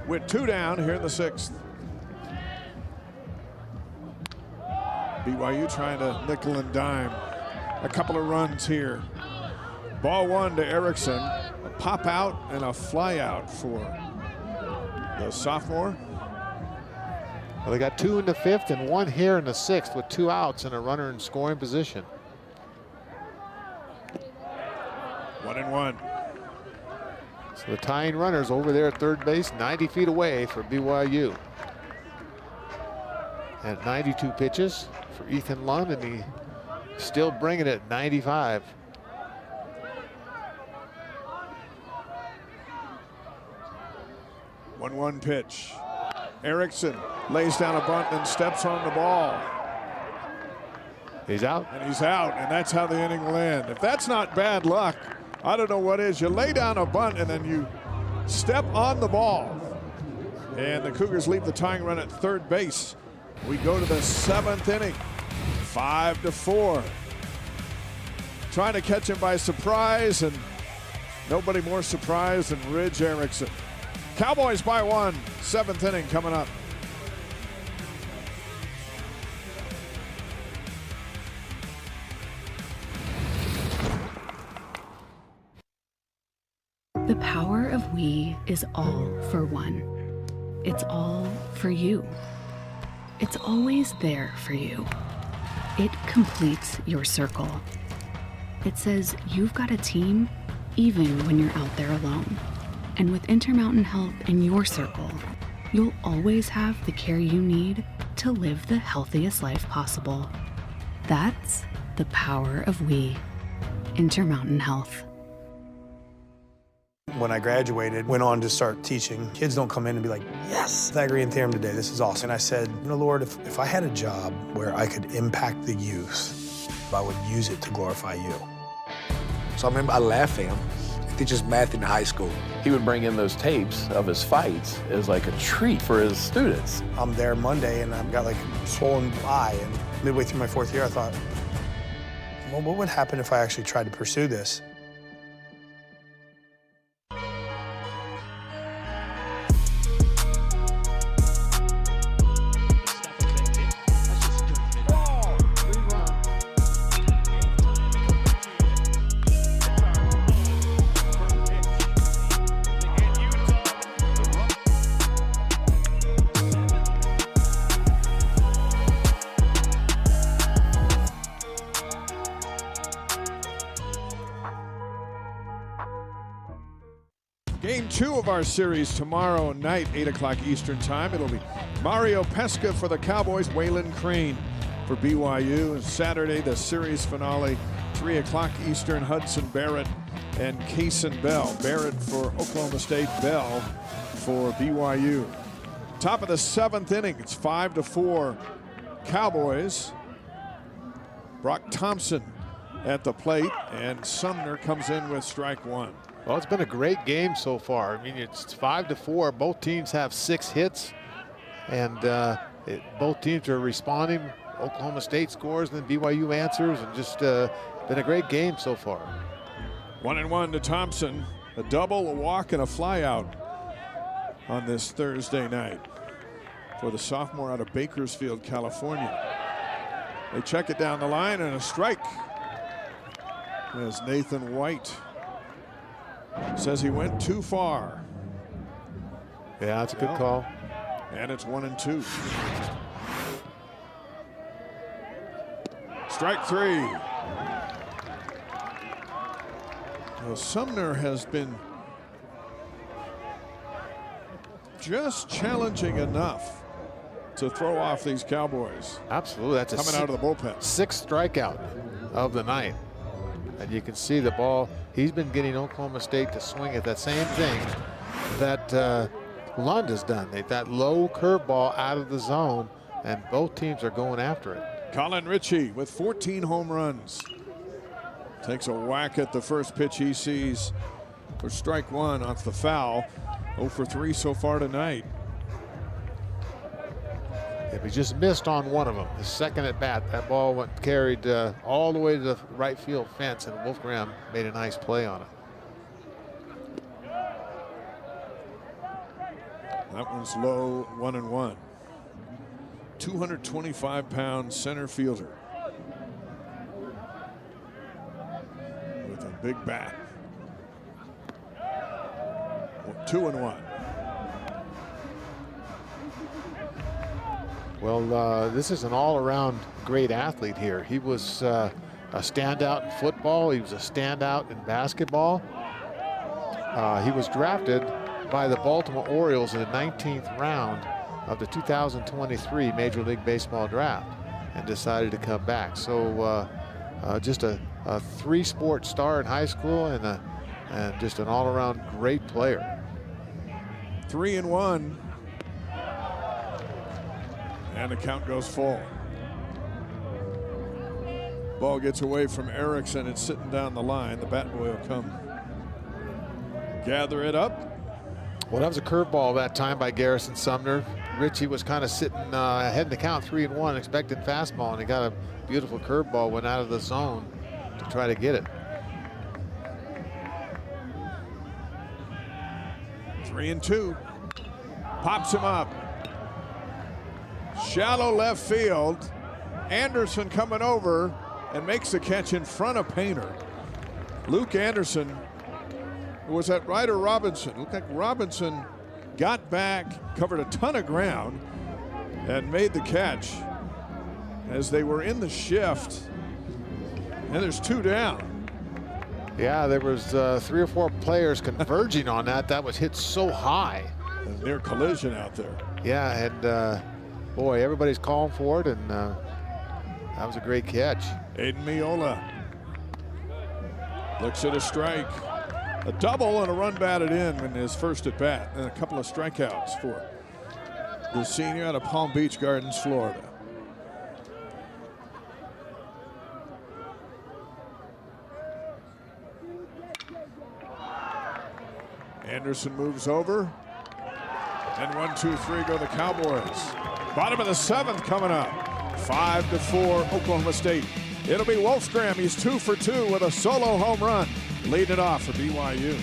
with 2 down here in the 6th. BYU trying to nickel and dime. A couple of runs here. Ball one to Erickson. A pop out and a fly out for the sophomore. Well, they got 2 in the 5th and 1 here in the 6th with 2 outs and a runner in scoring position. 1-1. So the tying runner's over there at third base, 90 feet away for BYU. At 92 pitches for Ethan Lund, and he still bringing it 95. One pitch. Erickson lays down a bunt and steps on the ball. He's out. And he's out, and that's how the inning will end. If that's not bad luck, I don't know what is. You lay down a bunt and then you step on the ball. And the Cougars leave the tying run at third base. We go to the 7th inning, 5-4. Trying to catch him by surprise, and nobody more surprised than Ridge Erickson. Cowboys by 1, 7th inning coming up. The power of we is all for one. It's all for you. It's always there for you. It completes your circle. It says you've got a team even when you're out there alone. And with Intermountain Health in your circle, you'll always have the care you need to live the healthiest life possible. That's the power of we. Intermountain Health. When I graduated, went on to start teaching. Kids don't come in and be like, yes, Pythagorean theorem today, this is awesome. And I said, Lord, if I had a job where I could impact the youth, I would use it to glorify you. So I remember I laughed at him. He teaches math in high school. He would bring in those tapes of his fights as like a treat for his students. I'm there Monday and I've got like a swollen eye, and midway through my 4th year I thought, well, what would happen if I actually tried to pursue this? Game 2 of our series tomorrow night, 8 o'clock Eastern time. It'll be Mario Pesca for the Cowboys, Waylon Crane for BYU. And Saturday, the series finale, 3 o'clock Eastern, Hudson Barrett and Kaysen Bell. Barrett for Oklahoma State, Bell for BYU. Top of the 7th inning, it's 5-4 Cowboys. Brock Thompson at the plate, and Sumner comes in with strike 1. Well, it's been a great game so far. I mean, it's 5-4. Both teams have 6 hits, and both teams are responding. Oklahoma State scores, and then BYU answers, and just been a great game so far. 1-1 to Thompson. A double, a walk, and a flyout on this Thursday night for the sophomore out of Bakersfield, California. They check it down the line, and a strike as Nathan White says he went too far. Yeah, that's a good call. And it's 1-2. Strike 3. Well, Sumner has been just challenging enough to throw off these Cowboys. Absolutely. That's coming out of the bullpen. 6th strikeout of the night. And you can see the ball. He's been getting Oklahoma State to swing at that same thing that Lund has done. That low curveball out of the zone, and both teams are going after it. Colin Ritchie with 14 home runs. Takes a whack at the first pitch he sees for strike 1 off the foul. 0 for 3 so far tonight. If he just missed on one of them, the second at bat, that ball carried all the way to the right field fence, and Wolfgram made a nice play on it. That one's low, 1-1. 225-pound center fielder with a big bat. 2-1. Well, this is an all-around great athlete here. He was a standout in football. He was a standout in basketball. He was drafted by the Baltimore Orioles in the 19th round of the 2023 Major League Baseball draft and decided to come back. So just a three-sport star in high school and just an all-around great player. 3-1. And the count goes full. Ball gets away from Erickson. It's sitting down the line. The bat boy will come gather it up. Well, that was a curveball that time by Garrison Sumner. Richie was kind of sitting ahead in the count 3-1, expecting fastball, and he got a beautiful curveball, went out of the zone to try to get it. 3-2. Pops him up. Shallow left field. Anderson coming over and makes the catch in front of Painter. Luke Anderson, was that Ryder Robinson? Looked like Robinson got back, covered a ton of ground, and made the catch as they were in the shift. And there's 2 down. Yeah, there was 3 or 4 players converging on that. That was hit so high. A near collision out there. Yeah, and boy, everybody's calling for it, and that was a great catch. Aiden Miola looks at a strike. A double and a run batted in his first at bat, and a couple of strikeouts for the senior out of Palm Beach Gardens, Florida. Anderson moves over, and 1, 2, 3 go the Cowboys. Bottom of the 7th coming up. 5-4 Oklahoma State. It'll be Wolfsgram. He's 2 for 2 with a solo home run. Lead it off for BYU.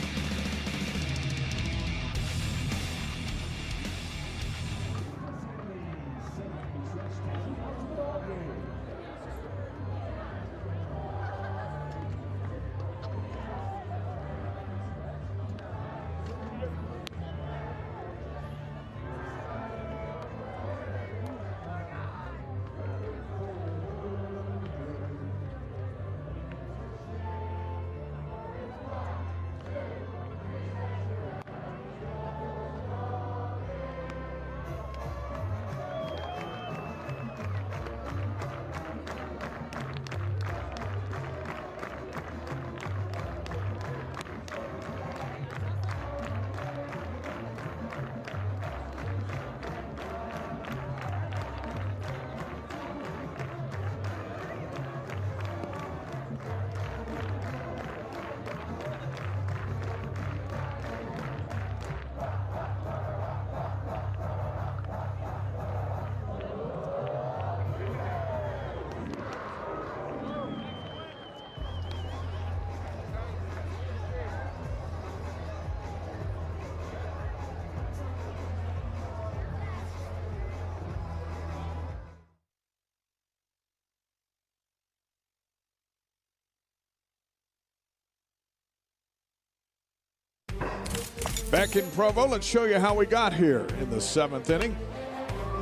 Back in Provo, let's show you how we got here in the 7th inning.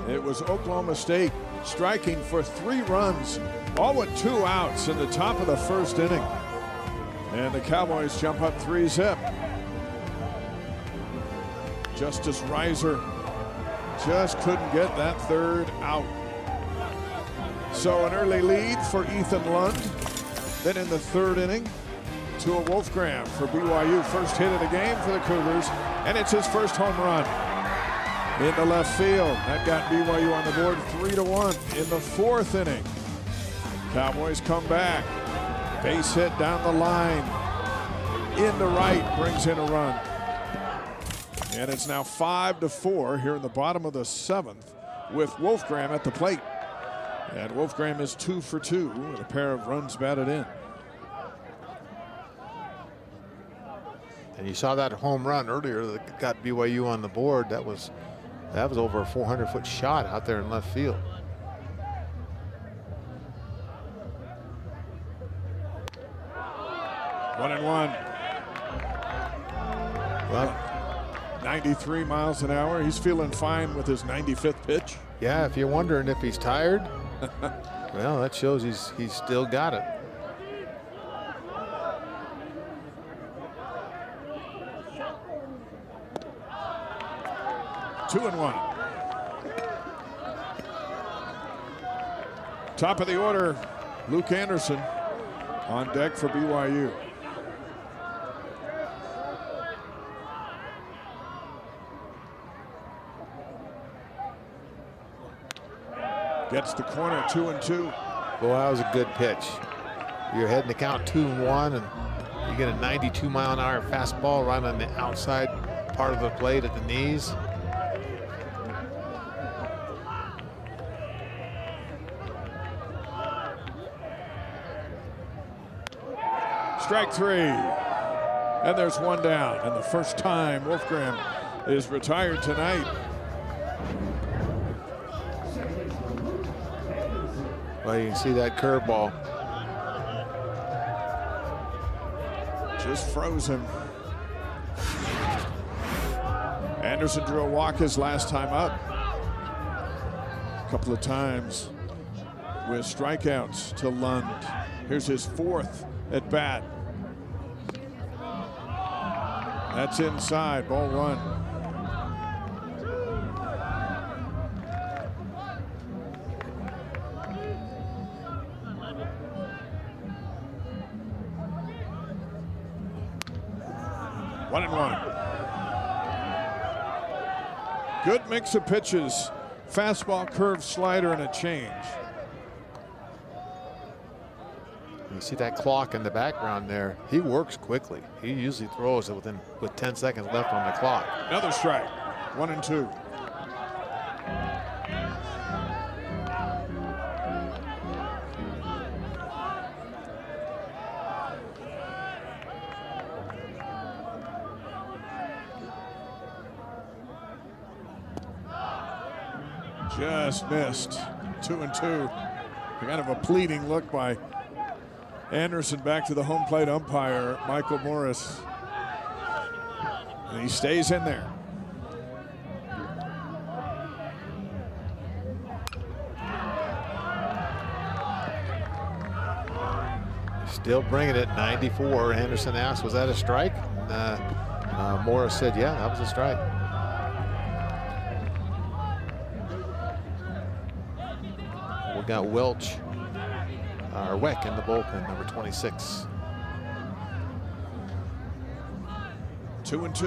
It was Oklahoma State striking for 3 runs, all with 2 outs in the top of the 1st inning. And the Cowboys jump up 3-zip. Justice Reiser just couldn't get that 3rd out. So an early lead for Ethan Lund. Then in the 3rd inning, to a Wolfgram for BYU. First hit of the game for the Cougars, and it's his first home run in the left field. That got BYU on the board 3-1 in the 4th inning. Cowboys come back. Base hit down the line. Into right, brings in a run. And it's now 5-4 here in the bottom of the 7th with Wolfgram at the plate. And Wolfgram is 2 for 2 with a pair of runs batted in. And you saw that home run earlier that got BYU on the board. That was over a 400-foot shot out there in left field. 1-1. Well, 93 miles an hour. He's feeling fine with his 95th pitch. yeah, if you're wondering if he's tired, well, that shows he's still got it. Two and one. Top of the order, Luke Anderson on deck for BYU. Gets the corner, 2-2. Well, that was a good pitch. You're heading to count 2-1, and you get a 92-mile-an-hour fastball right on the outside part of the plate at the knees. Strike three. And there's one down. And the first time Wolfgram is retired tonight. Well, you can see that curveball. Just froze him. Anderson drew a walk his last time up. A couple of times with strikeouts to Lund. Here's his fourth at bat. That's inside, ball one. One and one. Good mix of pitches. Fastball, curve, slider, and a change. You see that clock in the background there. He works quickly. He usually throws it with 10 seconds left on the clock. Another strike. 1-2. Just missed. 2-2. Kind of a pleading look by Anderson back to the home plate umpire, Michael Morris. And he stays in there. Still bringing it, 94. Anderson asked, was that a strike? Morris said, yeah, that was a strike. We got Welch, or Weck in the bullpen, number 26. 2-2.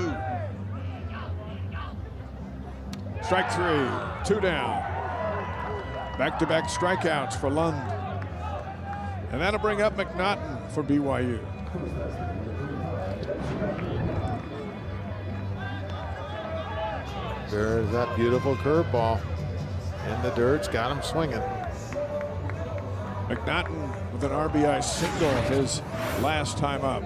Strike three, two down. Back-to-back strikeouts for Lund. And that'll bring up McNaughton for BYU. There's that beautiful curveball. In the dirt's got him swinging. McNaughton with an RBI single his last time up.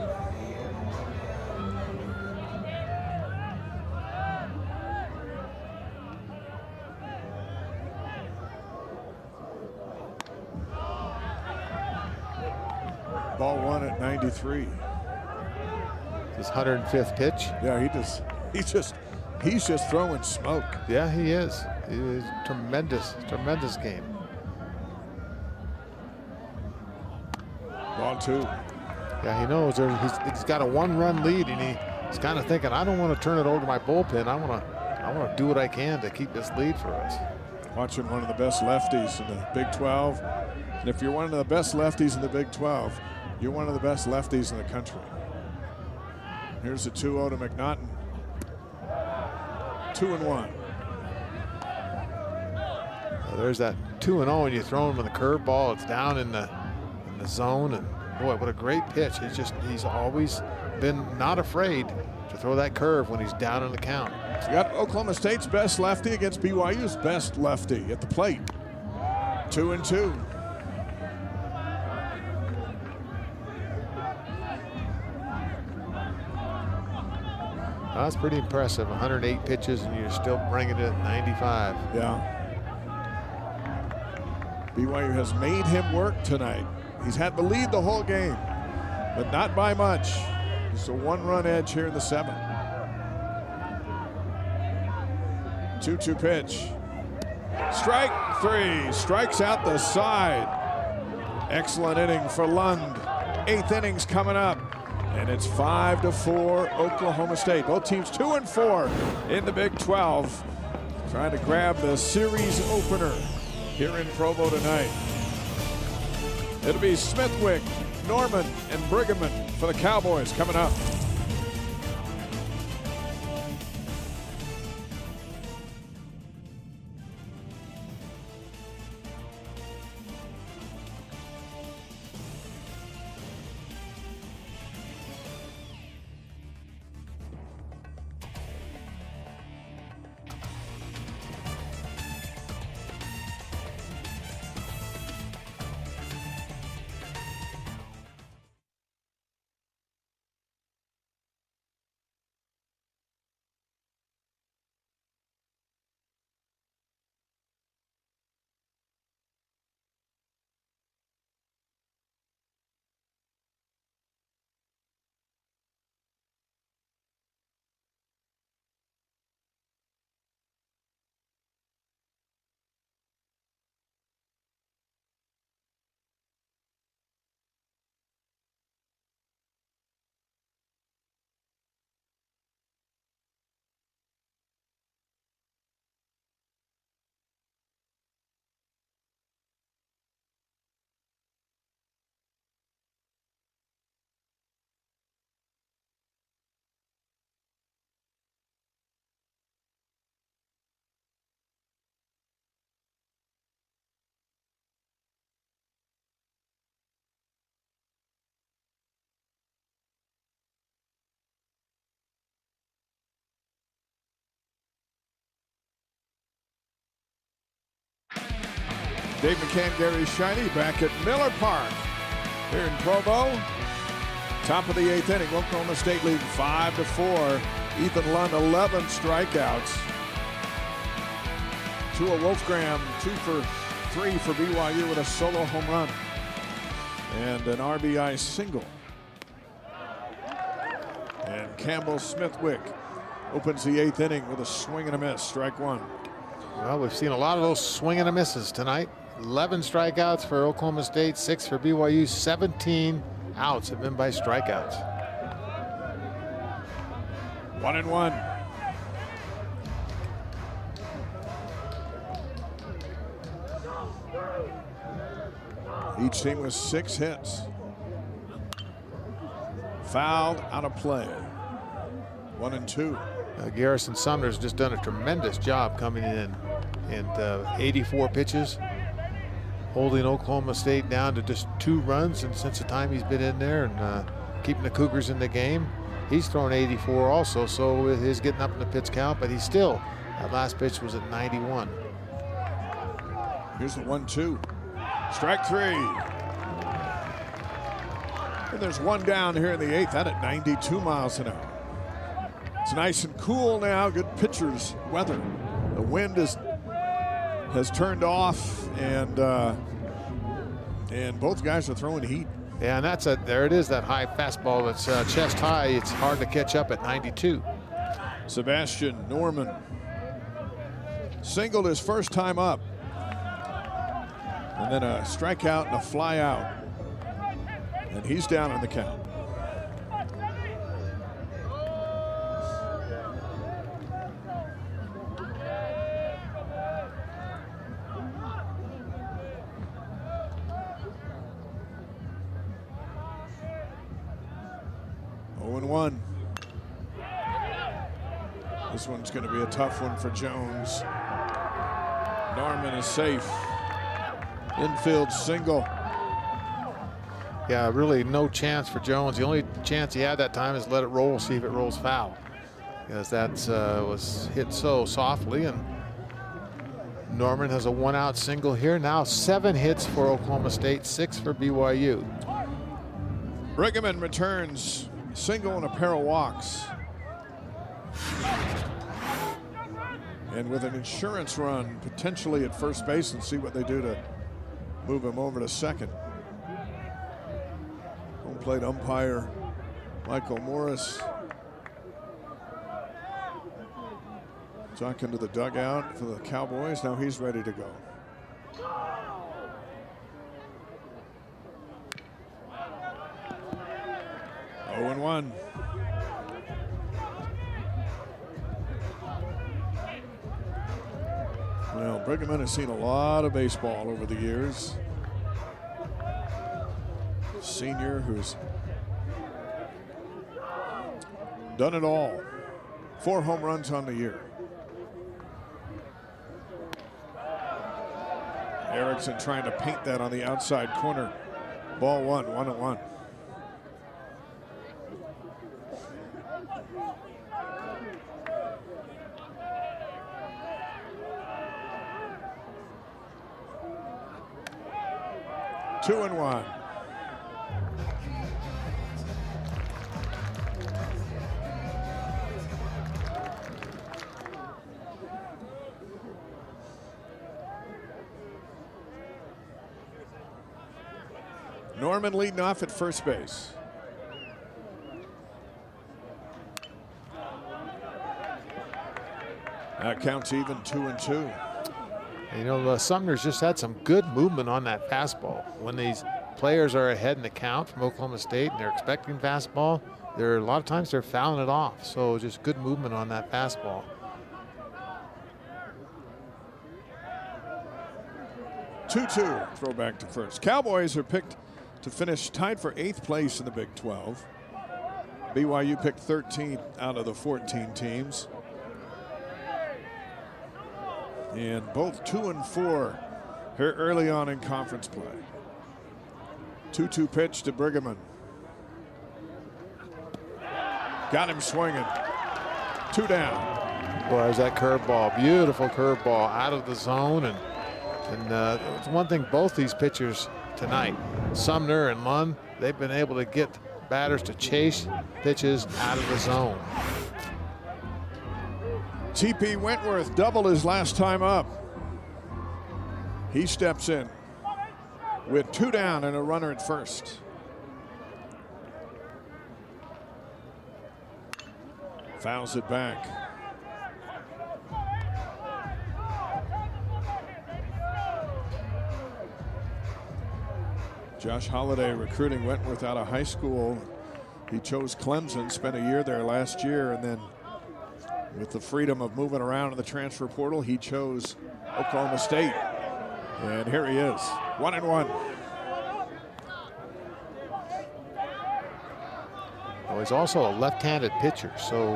Ball one at 93. His 105th pitch. Yeah, he's just throwing smoke. Yeah, he is. It is tremendous game. Ball two. Yeah, he knows he's got a one-run lead, and he's kind of thinking, I don't want to turn it over to my bullpen. I want to do what I can to keep this lead for us. Watching one of the best lefties in the Big 12. And if you're one of the best lefties in the Big 12, you're one of the best lefties in the country. Here's a 2-0 to McNaughton. 2-1. Well, there's that 2-0, and you throw him in the curveball. It's down in the zone, and boy, what a great pitch. He's always been not afraid to throw that curve when he's down in the count. You got Oklahoma State's best lefty against BYU's best lefty at the plate. 2-2. That's pretty impressive. 108 pitches, and you're still bringing it at 95. Yeah. BYU has made him work tonight. He's had the lead the whole game. but not by much. Just a one-run edge here in the 7th. 2-2 pitch. Strike 3. Strikes out the side. Excellent inning for Lund. 8th inning's coming up. And it's 5-4 Oklahoma State. Both teams 2-4 in the Big 12. Trying to grab the series opener here in Provo tonight. It'll be Smithwick, Norman, and Brigham for the Cowboys coming up. Dave McCann, Gary Shiny back at Miller Park here in Provo. Top of the 8th inning, Oklahoma State leading 5-4. Ethan Lund, 11 strikeouts. Tua Wolfgram, 2 for 3 for BYU with a solo home run and an RBI single. And Campbell Smithwick opens the 8th inning with a swing and a miss, strike 1. Well, we've seen a lot of those swing and a misses tonight. 11 strikeouts for Oklahoma State, 6 for BYU. 17 outs have been by strikeouts. 1-1. Each team with 6 hits. Fouled, out of play. 1-2. Garrison Sumner's just done a tremendous job coming in 84 pitches, holding Oklahoma State down to just 2 runs, and since the time he's been in there and keeping the Cougars in the game. He's thrown 84 also, so with his getting up in the pitch count, but he's still, that last pitch was at 91. Here's the 1-2. Strike 3. And there's one down here in the 8th, that at 92 miles an hour. It's nice and cool now, good pitcher's weather. The wind has turned off, and both guys are throwing heat. Yeah, and there it is, that high fastball that's chest high. It's hard to catch up at 92. Sebastian Norman singled his first time up, and then a strikeout and a fly out, and he's down on the count. This one's going to be a tough one for Jones. Norman is safe. Infield single. Yeah, really no chance for Jones. The only chance he had that time is let it roll, see if it rolls foul, because that was hit so softly. And Norman has a 1-out single here. Now 7 hits for Oklahoma State, 6 for BYU. Brigham returns, single and a pair of walks. And with an insurance run potentially at first base, and see what they do to move him over to second. home plate umpire, Michael Morris, talking to the dugout for the Cowboys. Now he's ready to go. Oh and 1. Well, Brigham has seen a lot of baseball over the years. Senior who's done it all. 4 home runs on the year. Erickson trying to paint that on the outside corner. Ball 1, 1-1. Two and 1. Norman leading off at first base. That counts even, 2 and 2. You know, Sumner's just had some good movement on that fastball. When these players are ahead in the count from Oklahoma State and they're expecting fastball, a lot of times they're fouling it off. So just good movement on that fastball. Two, throw back to first. Cowboys are picked to finish tied for 8th place in the Big 12. BYU picked 13 out of the 14 teams. And both 2 and 4 here early on in conference play. 2-2 pitch to Brigham. Got him swinging. 2 down. Boy, there's that curveball. Beautiful curveball out of the zone. And it's one thing both these pitchers tonight, Sumner and Lund, they've been able to get batters to chase pitches out of the zone. T.P. Wentworth doubled his last time up. He steps in with 2 down and a runner at first. Fouls it back. Josh Holliday recruiting Wentworth out of high school. He chose Clemson, spent a year there last year, and then with the freedom of moving around in the transfer portal, he chose Oklahoma State. And here he is, 1 and 1. Well, he's also a left-handed pitcher, so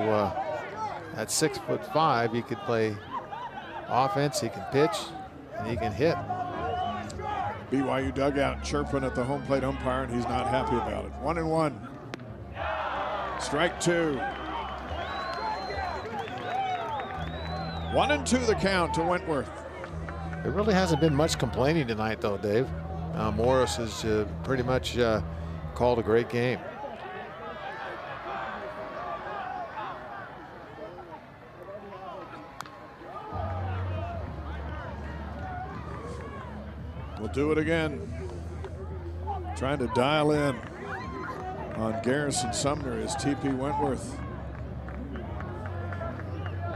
at 6'5", he could play offense, he can pitch, and he can hit. BYU dugout chirping at the home plate umpire, and he's not happy about it. 1 and 1. Strike 2. 1 and 2 the count to Wentworth. There really hasn't been much complaining tonight, though, Dave. Morris has pretty much called a great game. We'll do it again. Trying to dial in on Garrison Sumner is T.P. Wentworth.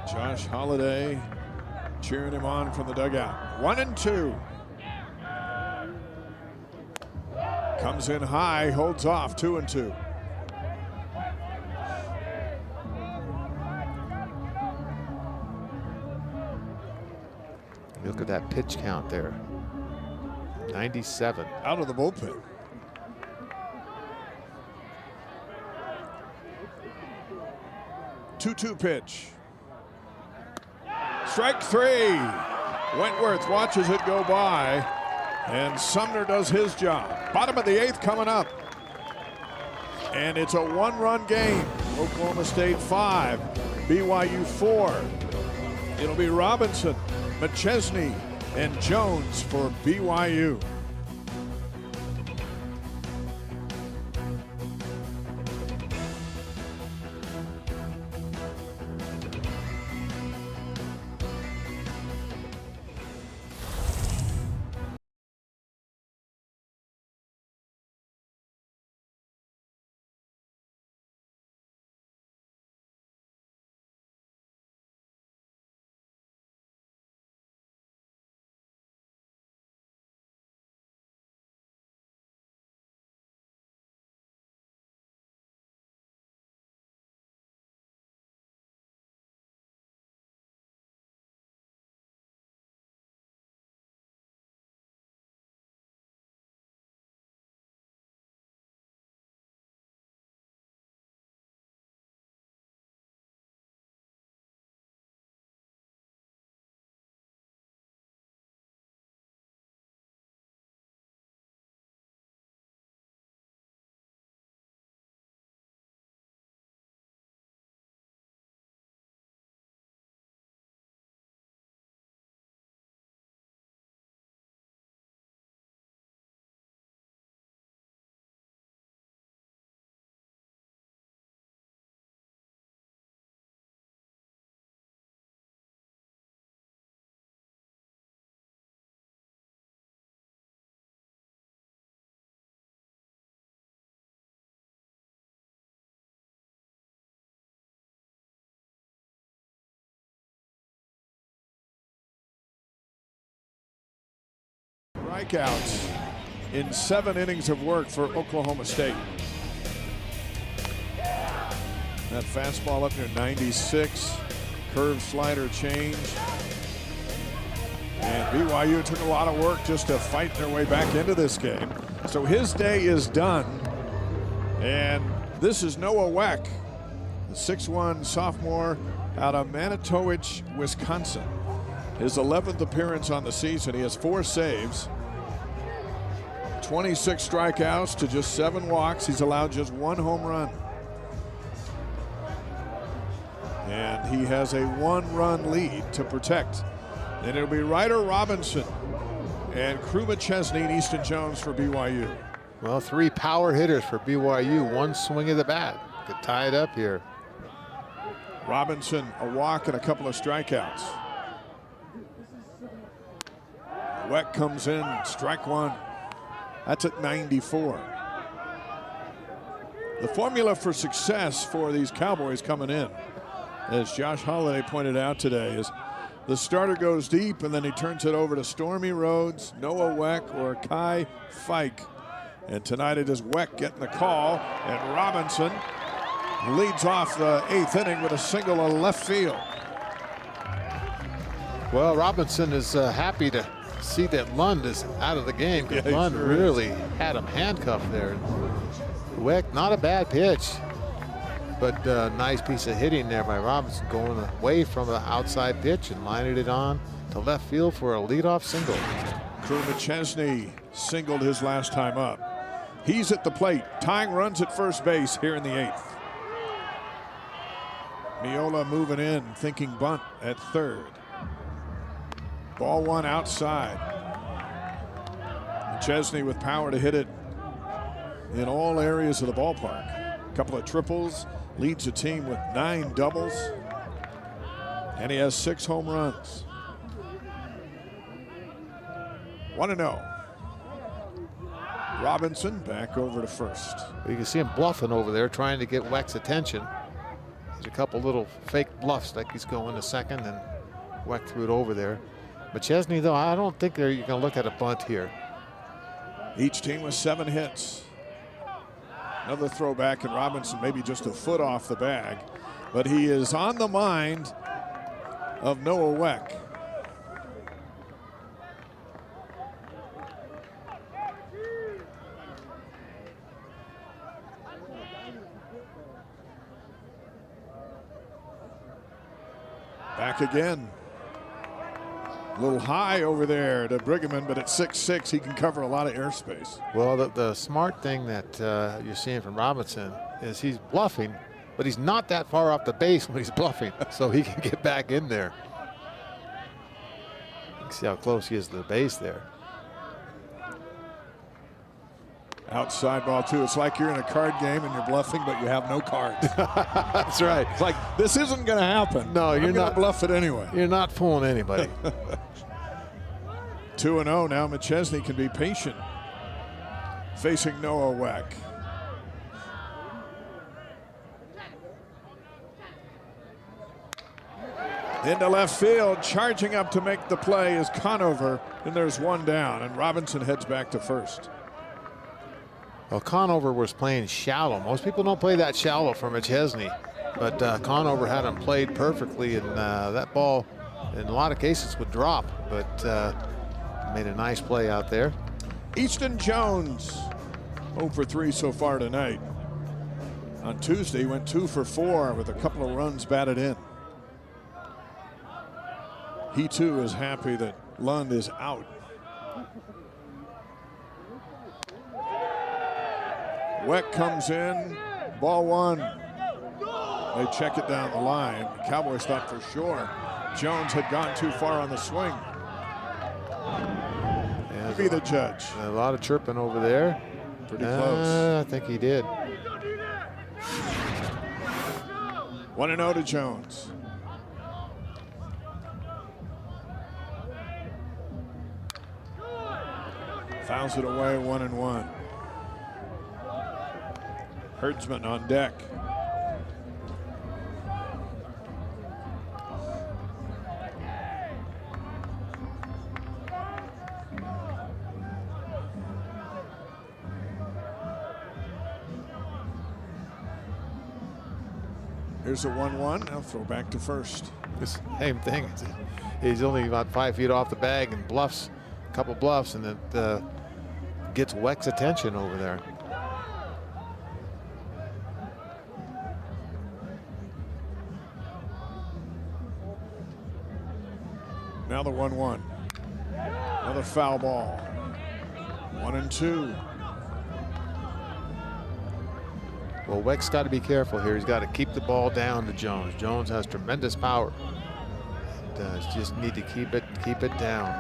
Josh Holliday cheering him on from the dugout. 1 and 2. Comes in high, holds off. 2 and 2. Look at that pitch count there. 97. Out of the bullpen. Two pitch. Strike 3. Wentworth watches it go by, and Sumner does his job. Bottom of the 8th coming up. And it's a 1-run game. Oklahoma State 5, BYU 4. It'll be Robinson, McChesney, and Jones for BYU. strikeouts in 7 innings of work for Oklahoma State. That fastball up near 96, curve slider change. And BYU took a lot of work just to fight their way back into this game. So his day is done. And this is Noah Weck, the 6'1" sophomore out of Manitowich, Wisconsin. His 11th appearance on the season. He has 4 saves, 26 strikeouts to just 7 walks. He's allowed just 1 home run. And he has a 1-run lead to protect. And it'll be Ryder Robinson and Crew McChesney and Easton Jones for BYU. Well, 3 power hitters for BYU, 1 swing of the bat. Could tie it up here. Robinson, a walk and a couple of strikeouts. Weck comes in, strike 1. That's at 94. The formula for success for these Cowboys coming in, as Josh Holliday pointed out today, is the starter goes deep and then he turns it over to Stormy Rhodes, Noah Weck, or Kai Fike. And tonight it is Weck getting the call, and Robinson leads off the 8th inning with a single to left field. Well, Robinson is happy to see that Lund is out of the game, because Lund sure really had him handcuffed there. Weck, not a bad pitch, but nice piece of hitting there by Robinson, going away from the outside pitch and lining it on to left field for a leadoff single. Crew McChesney singled his last time up. He's at the plate, tying runs at first base here in the 8th. Miola moving in, thinking bunt at 3rd. Ball 1 outside. McChesney with power to hit it in all areas of the ballpark. A couple of triples, leads the team with 9 doubles, and he has 6 home runs. 1-0. Robinson back over to first. You can see him bluffing over there, trying to get Weck's attention. There's a couple little fake bluffs, like he's going to second, and Weck threw it over there. McChesney, though, I don't think you're going to look at a bunt here. Each team with 7 hits. Another throwback, and Robinson maybe just a foot off the bag, but he is on the mind of Noah Weck. Back again. A little high over there to Brigham, but at 6'6", he can cover a lot of airspace. Well, the smart thing that you're seeing from Robinson is he's bluffing, but he's not that far off the base when he's bluffing, so he can get back in there. You can see how close he is to the base there. Outside ball, too. It's like you're in a card game and you're bluffing, but you have no cards. That's right. It's like, this isn't going to happen. No, you're not. Bluff it anyway. You're not fooling anybody. 2-0 now. McChesney can be patient, facing Noah Weck. Into left field, charging up to make the play is Conover, and there's 1 down, and Robinson heads back to first. Well, Conover was playing shallow. Most people don't play that shallow for McChesney, but Conover had him played perfectly, and that ball, in a lot of cases, would drop, but made a nice play out there. Easton Jones, 0 for 3 so far tonight. On Tuesday, he went 2 for 4 with a couple of runs batted in. He, too, is happy that Lund is out. Weck comes in, ball 1. They check it down the line. The Cowboys thought for sure Jones had gone too far on the swing. Be the judge. A lot of chirping over there. Pretty close. I think he did. 1-0 to Jones. Fouls it away, 1-1. Herdsman on deck. Here's a 1-1. Now throw back to first. The same thing. He's only about 5 feet off the bag and bluffs, a couple bluffs, and it gets Weck's attention over there. Now the 1-1. Another foul ball. 1-2. Well, Weck's got to be careful here. He's got to keep the ball down to Jones. Jones has tremendous power. Just need to keep it down.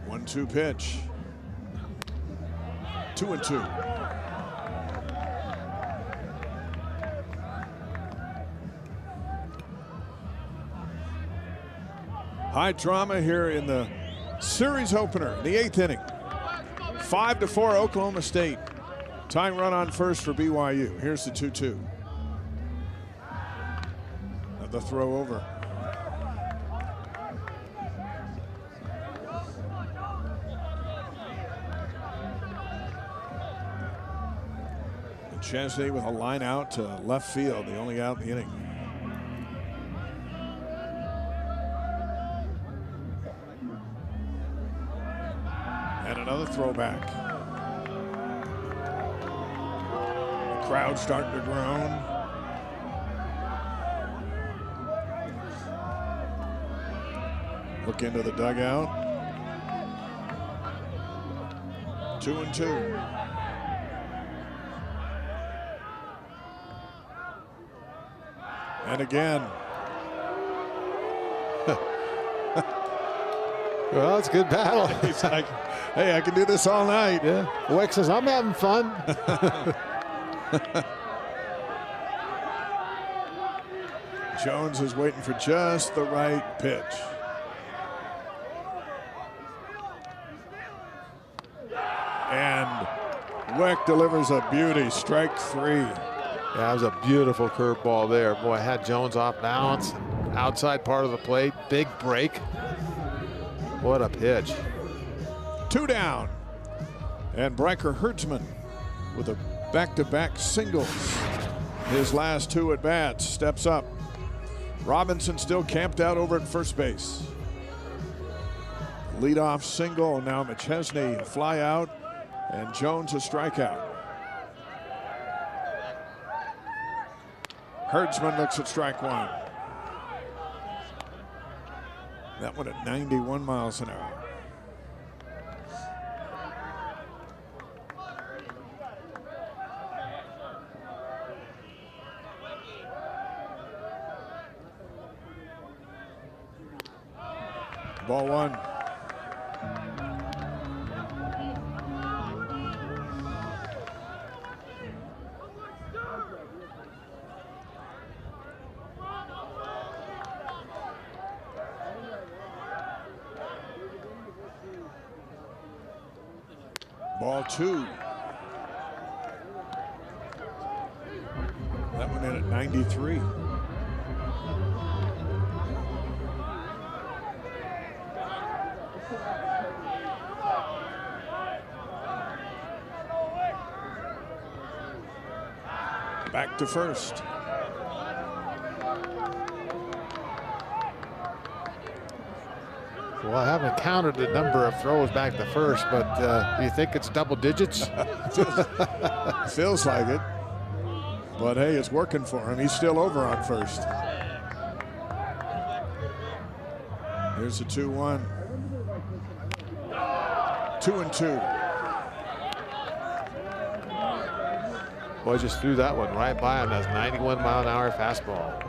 One-two pitch. 2-2. High drama here in the series opener, the 8th inning. 5-4 Oklahoma State. Tying run on first for BYU. Here's the 2-2. The throw over. Chesney with a line out to left field, the only out in the inning. And another throwback. The crowd starting to groan. Look into the dugout. 2-2. And again. Well, it's a good battle. He's like, hey, I can do this all night. Yeah. Weck says, I'm having fun. Jones is waiting for just the right pitch. And Weck delivers a beauty, strike 3. Yeah, that was a beautiful curveball there. Boy, had Jones off balance, outside part of the plate, big break. What a pitch. 2 down. And Bryker Hertzman with a back-to-back singles. His last 2 at-bats, steps up. Robinson still camped out over at first base. Leadoff single, now McChesney fly out, and Jones a strikeout. Hertzman looks at strike 1. That one at 91 miles an hour. Ball 1. Ball 2. That one in at 93. Back to first. Well, I haven't counted the number of throws back to first, but do you think it's double digits? Feels like it. But hey, it's working for him. He's still over on first. Here's the 2-1. 2-2. Boy, just threw that one right by him. That's 91 mile an hour fastball.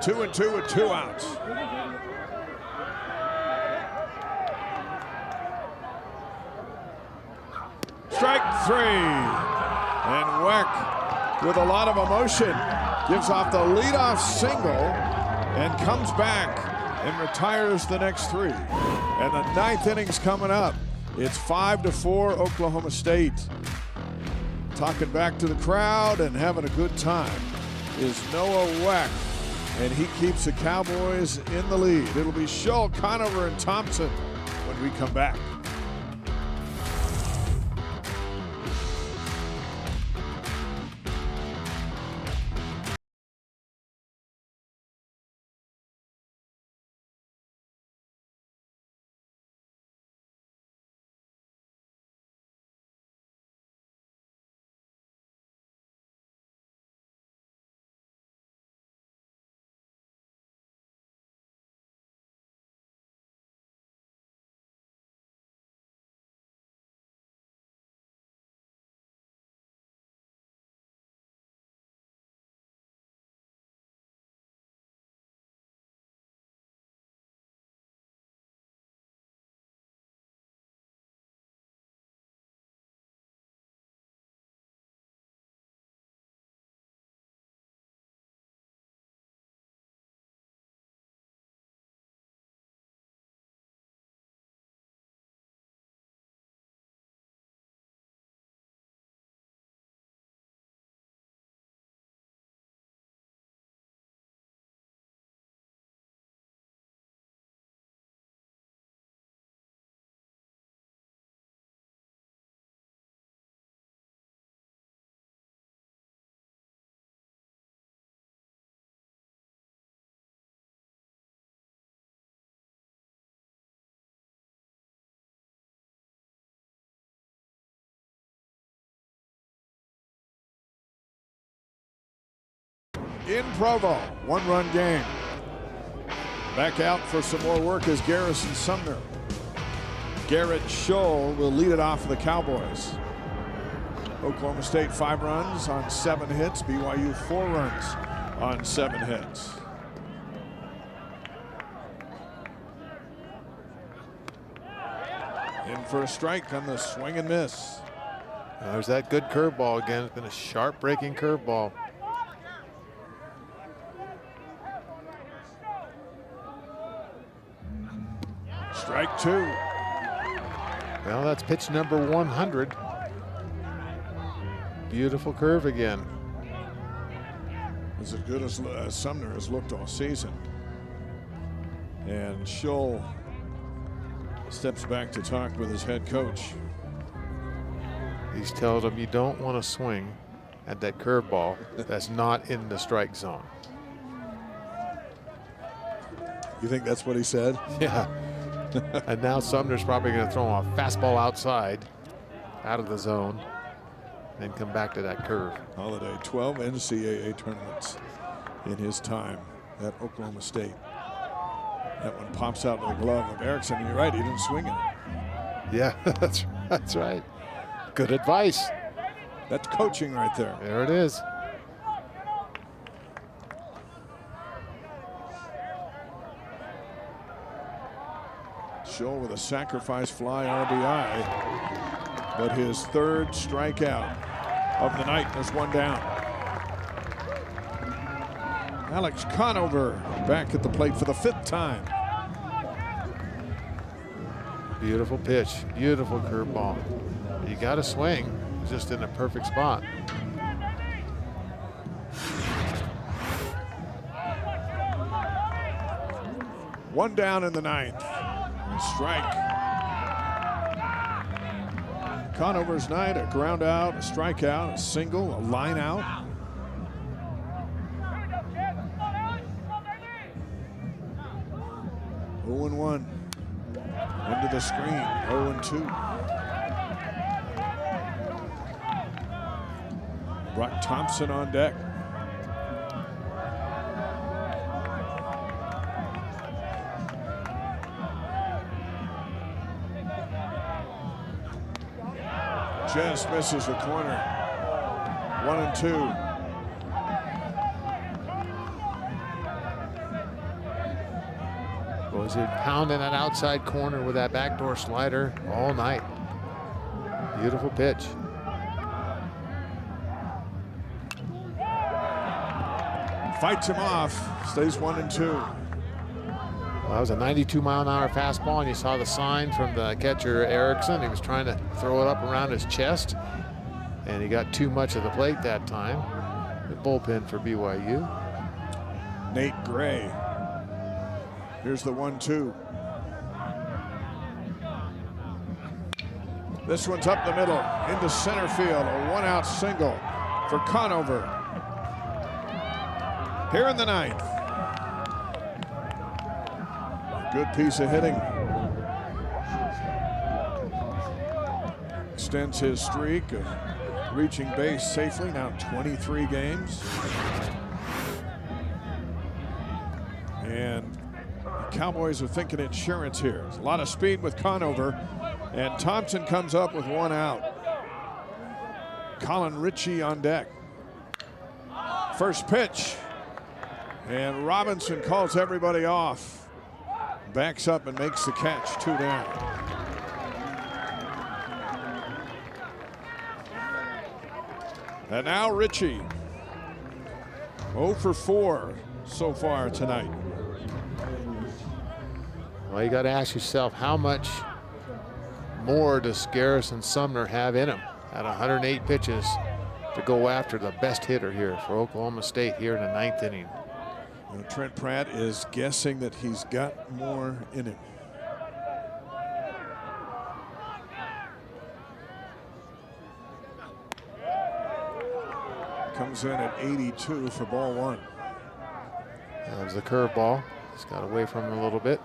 Two and two with 2 outs. Strike 3. And Weck, with a lot of emotion, gives off the leadoff single and comes back and retires the next 3. And the 9th inning's coming up. It's 5-4 Oklahoma State. Talking back to the crowd and having a good time. is Noah Weck, and he keeps the Cowboys in the lead. It'll be Shull, Conover, and Thompson when we come back. In Provo, one-run game. Back out for some more work is Garrison Sumner. Garrett Shull will lead it off for the Cowboys. Oklahoma State 5 runs on 7 hits. BYU 4 runs on 7 hits. In for a strike on the swing and miss. There's that good curveball again. It's been a sharp breaking curveball. Strike 2. Well, that's pitch number 100. Beautiful curve again. As good as Sumner has looked all season. And Shull steps back to talk with his head coach. He's telling him you don't want to swing at that curveball that's not in the strike zone. You think that's what he said? Yeah. And now Sumner's probably going to throw a fastball outside, out of the zone, and come back to that curve. Holiday, 12 NCAA tournaments in his time at Oklahoma State. That one pops out of the glove of Erickson. You're right, he didn't swing it. Yeah, that's right. Good advice. That's coaching right there. There it is. Shull with a sacrifice fly RBI, but his 3rd strikeout of the night. There's one down. Alex Conover back at the plate for the 5th time. Beautiful pitch, beautiful curveball. You got to swing, just in a perfect spot. One down in the 9th. Strike. Conover's night, a ground out, a strikeout, a single, a line out. Oh and 1. Into the screen. 0 and 2. Brock Thompson on deck. Just misses the corner. 1 and 2. Was he pounding that outside corner with that backdoor slider all night? Beautiful pitch. Fights him off. Stays 1 and 2. Well, that was a 92-mile-an-hour fastball, and you saw the sign from the catcher, Erickson. He was trying to throw it up around his chest, and he got too much of the plate that time. the bullpen for BYU. Nate Gray. Here's the 1-2. This one's up the middle into center field. A one-out single for Conover. Here in the ninth. Good piece of hitting. Extends his streak of reaching base safely, now 23 games. And the Cowboys are thinking insurance here. There's a lot of speed with Conover, and Thompson comes up with one out. Colin Ritchie on deck. First pitch, and Robinson calls everybody off. Backs up and makes the catch, 2 down. And now Ritchie, 0 for 4 so far tonight. Well, you got to ask yourself, how much more does Garrison Sumner have in him at 108 pitches to go after the best hitter here for Oklahoma State here in the 9th inning? Trent Pratt is guessing that he's got more in him. Comes in at 82 for ball 1. That was the curveball. He's got away from him a little bit.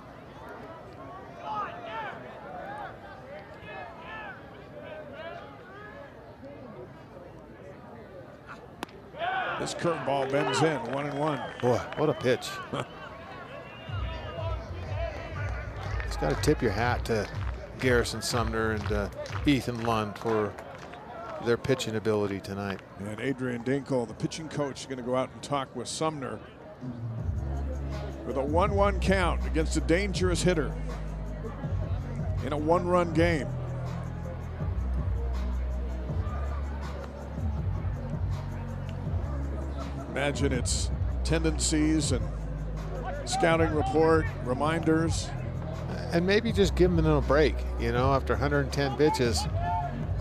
This curveball bends in, 1-1. Boy, what a pitch. Just got to tip your hat to Garrison Sumner and Ethan Lund for their pitching ability tonight. And Adrian Dinkle, the pitching coach, is going to go out and talk with Sumner with a 1-1 count against a dangerous hitter in a 1-run game. Imagine its tendencies and scouting report, reminders. And maybe just give him a break, you know, after 110 pitches,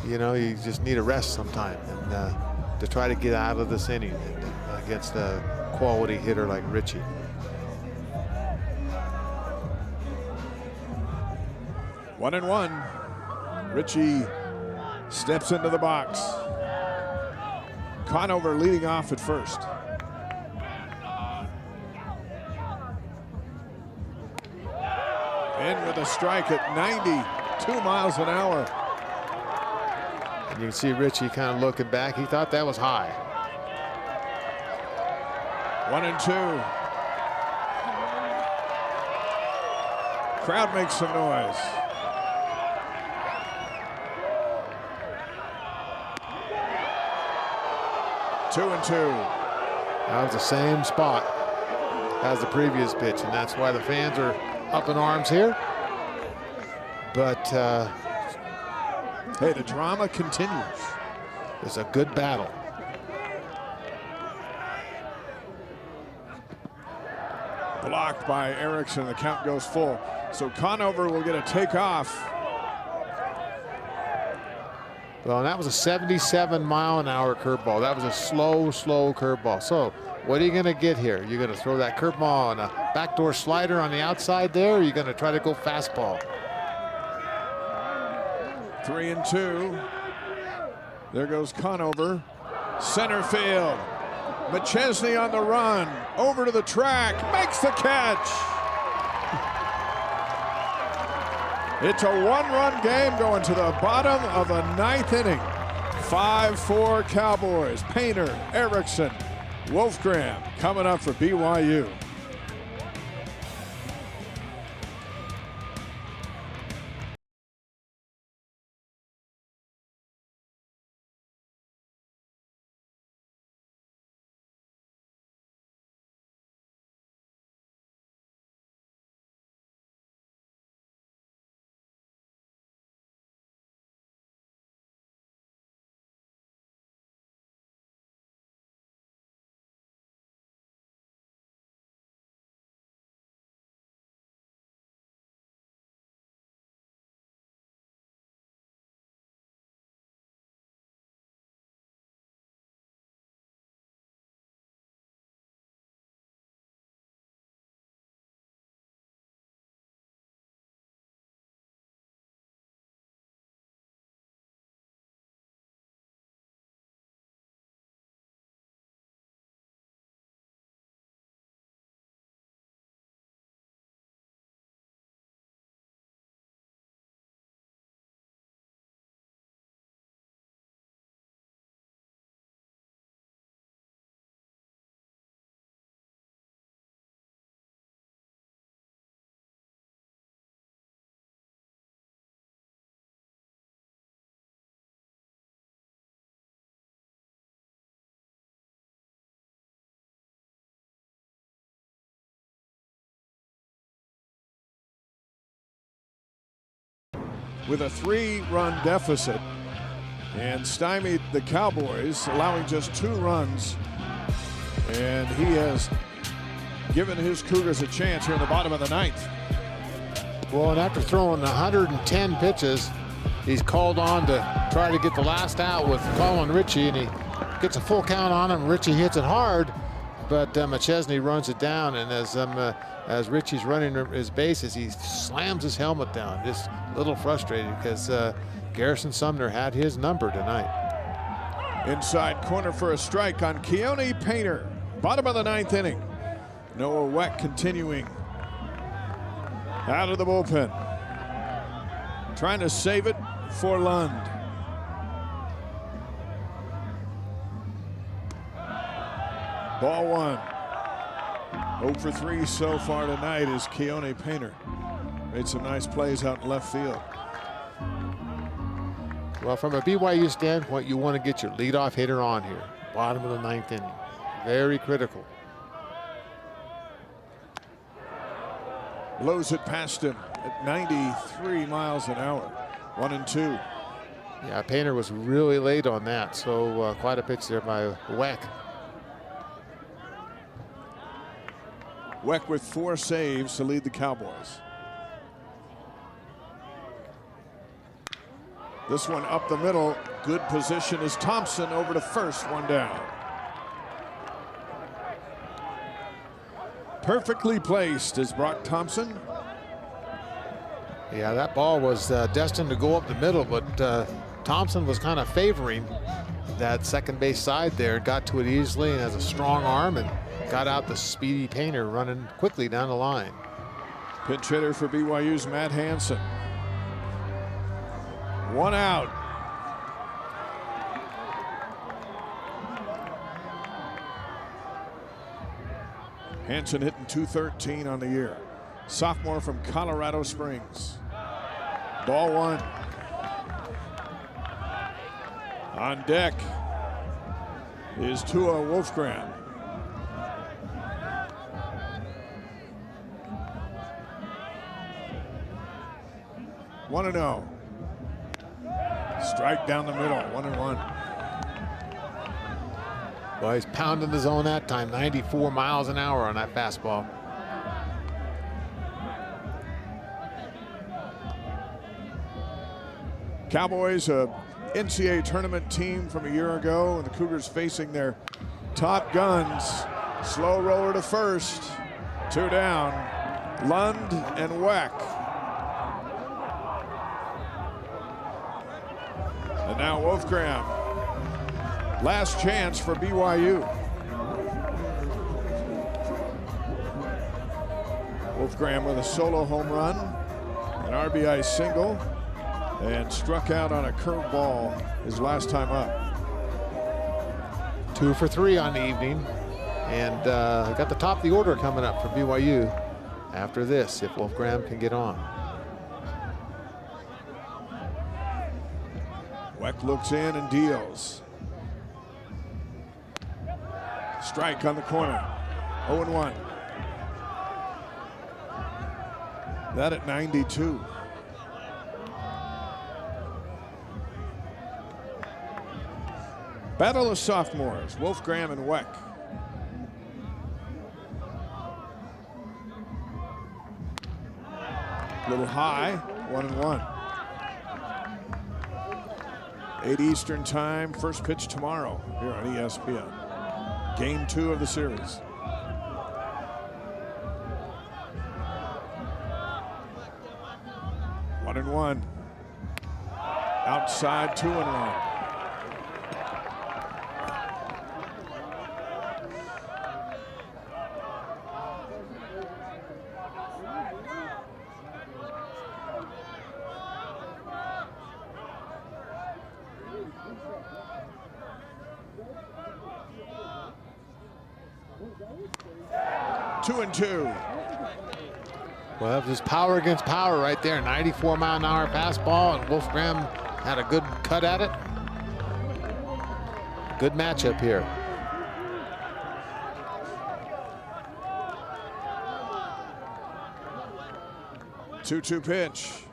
you know, you just need a rest sometime and to try to get out of this inning against a quality hitter like Ritchie. One and one. Ritchie steps into the box. Conover leading off at first. In with a strike at 92 miles an hour. And you can see Ritchie kind of looking back. He thought that was high. 1-2. Crowd makes some noise. Two and two. That was the same spot as the previous pitch, and that's why the fans are up in arms here. But hey, the drama continues. It's a good battle. Blocked by Erickson. The count goes full. So Conover will get a takeoff. Well, and that was a 77-mile-an-hour curveball. That was a slow curveball. So what are you going to get here? You're going to throw that curveball and a backdoor slider on the outside there, or are you going to try to go fastball? 3-2. There goes Conover. Center field. McChesney on the run. Over to the track. Makes the catch. It's a one-run game going to the bottom of the ninth inning. 5-4 Cowboys. Painter, Erickson, Wolfgram coming up for BYU. with a 3-run deficit and stymied the Cowboys, allowing just 2 runs. And he has given his Cougars a chance here in the bottom of the 9th. Well, and after throwing 110 pitches, he's called on to try to get the last out with Colin Ritchie, and he gets a full count on him. Ritchie hits it hard, but McChesney runs it down, and as Ritchie's running his bases, he slams his helmet down, just a little frustrated because Garrison Sumner had his number tonight. Inside corner for a strike on Keone Painter. Bottom of the 9th inning. Noah Weck continuing out of the bullpen, trying to save it for Lund. Ball 1. 0 for 3 so far tonight is Keone Painter. Made some nice plays out in left field. Well, from a BYU standpoint, you want to get your leadoff hitter on here. Bottom of the 9th inning. Very critical. Blows it past him at 93 miles an hour. 1-2. Yeah, Painter was really late on that, so quite a pitch there by Weck. Weck with 4 saves to lead the Cowboys. This one up the middle. Good position is Thompson over to first, 1 down. Perfectly placed is Brock Thompson. Yeah, that ball was destined to go up the middle, but Thompson was kind of favoring that second base side there. Got to it easily and has a strong arm and got out the speedy Painter running quickly down the line. Pinch hitter for BYU's Matt Hansen. 1 out. Hansen hitting .213 on the year. Sophomore from Colorado Springs. Ball 1. On deck is Tua Wolfgram. One and 0. Strike down the middle. 1-1. Well, he's pounding the zone that time. 94 miles an hour on that fastball. Cowboys, a NCAA tournament team from a year ago, and the Cougars facing their top guns. Slow roller to first. 2 down. Lund and Weck. And now Wolfgram. Last chance for BYU. Wolfgram with a solo home run, an RBI single, and struck out on a curveball his last time up. 2 for 3 on the evening, and got the top of the order coming up for BYU after this, if Wolfgram can get on. Weck looks in and deals. Strike on the corner. 0-1. That at 92. Battle of sophomores, Wolfgram and Weck. Little high, 1-1. 8 Eastern time, first pitch tomorrow here on ESPN. Game 2 of the series. One and 1. Outside, 2-1. Two and 2. Well, that was power against power right there. 94 mile an hour fastball, and Wolfgram had a good cut at it. Good matchup here. Two pitch.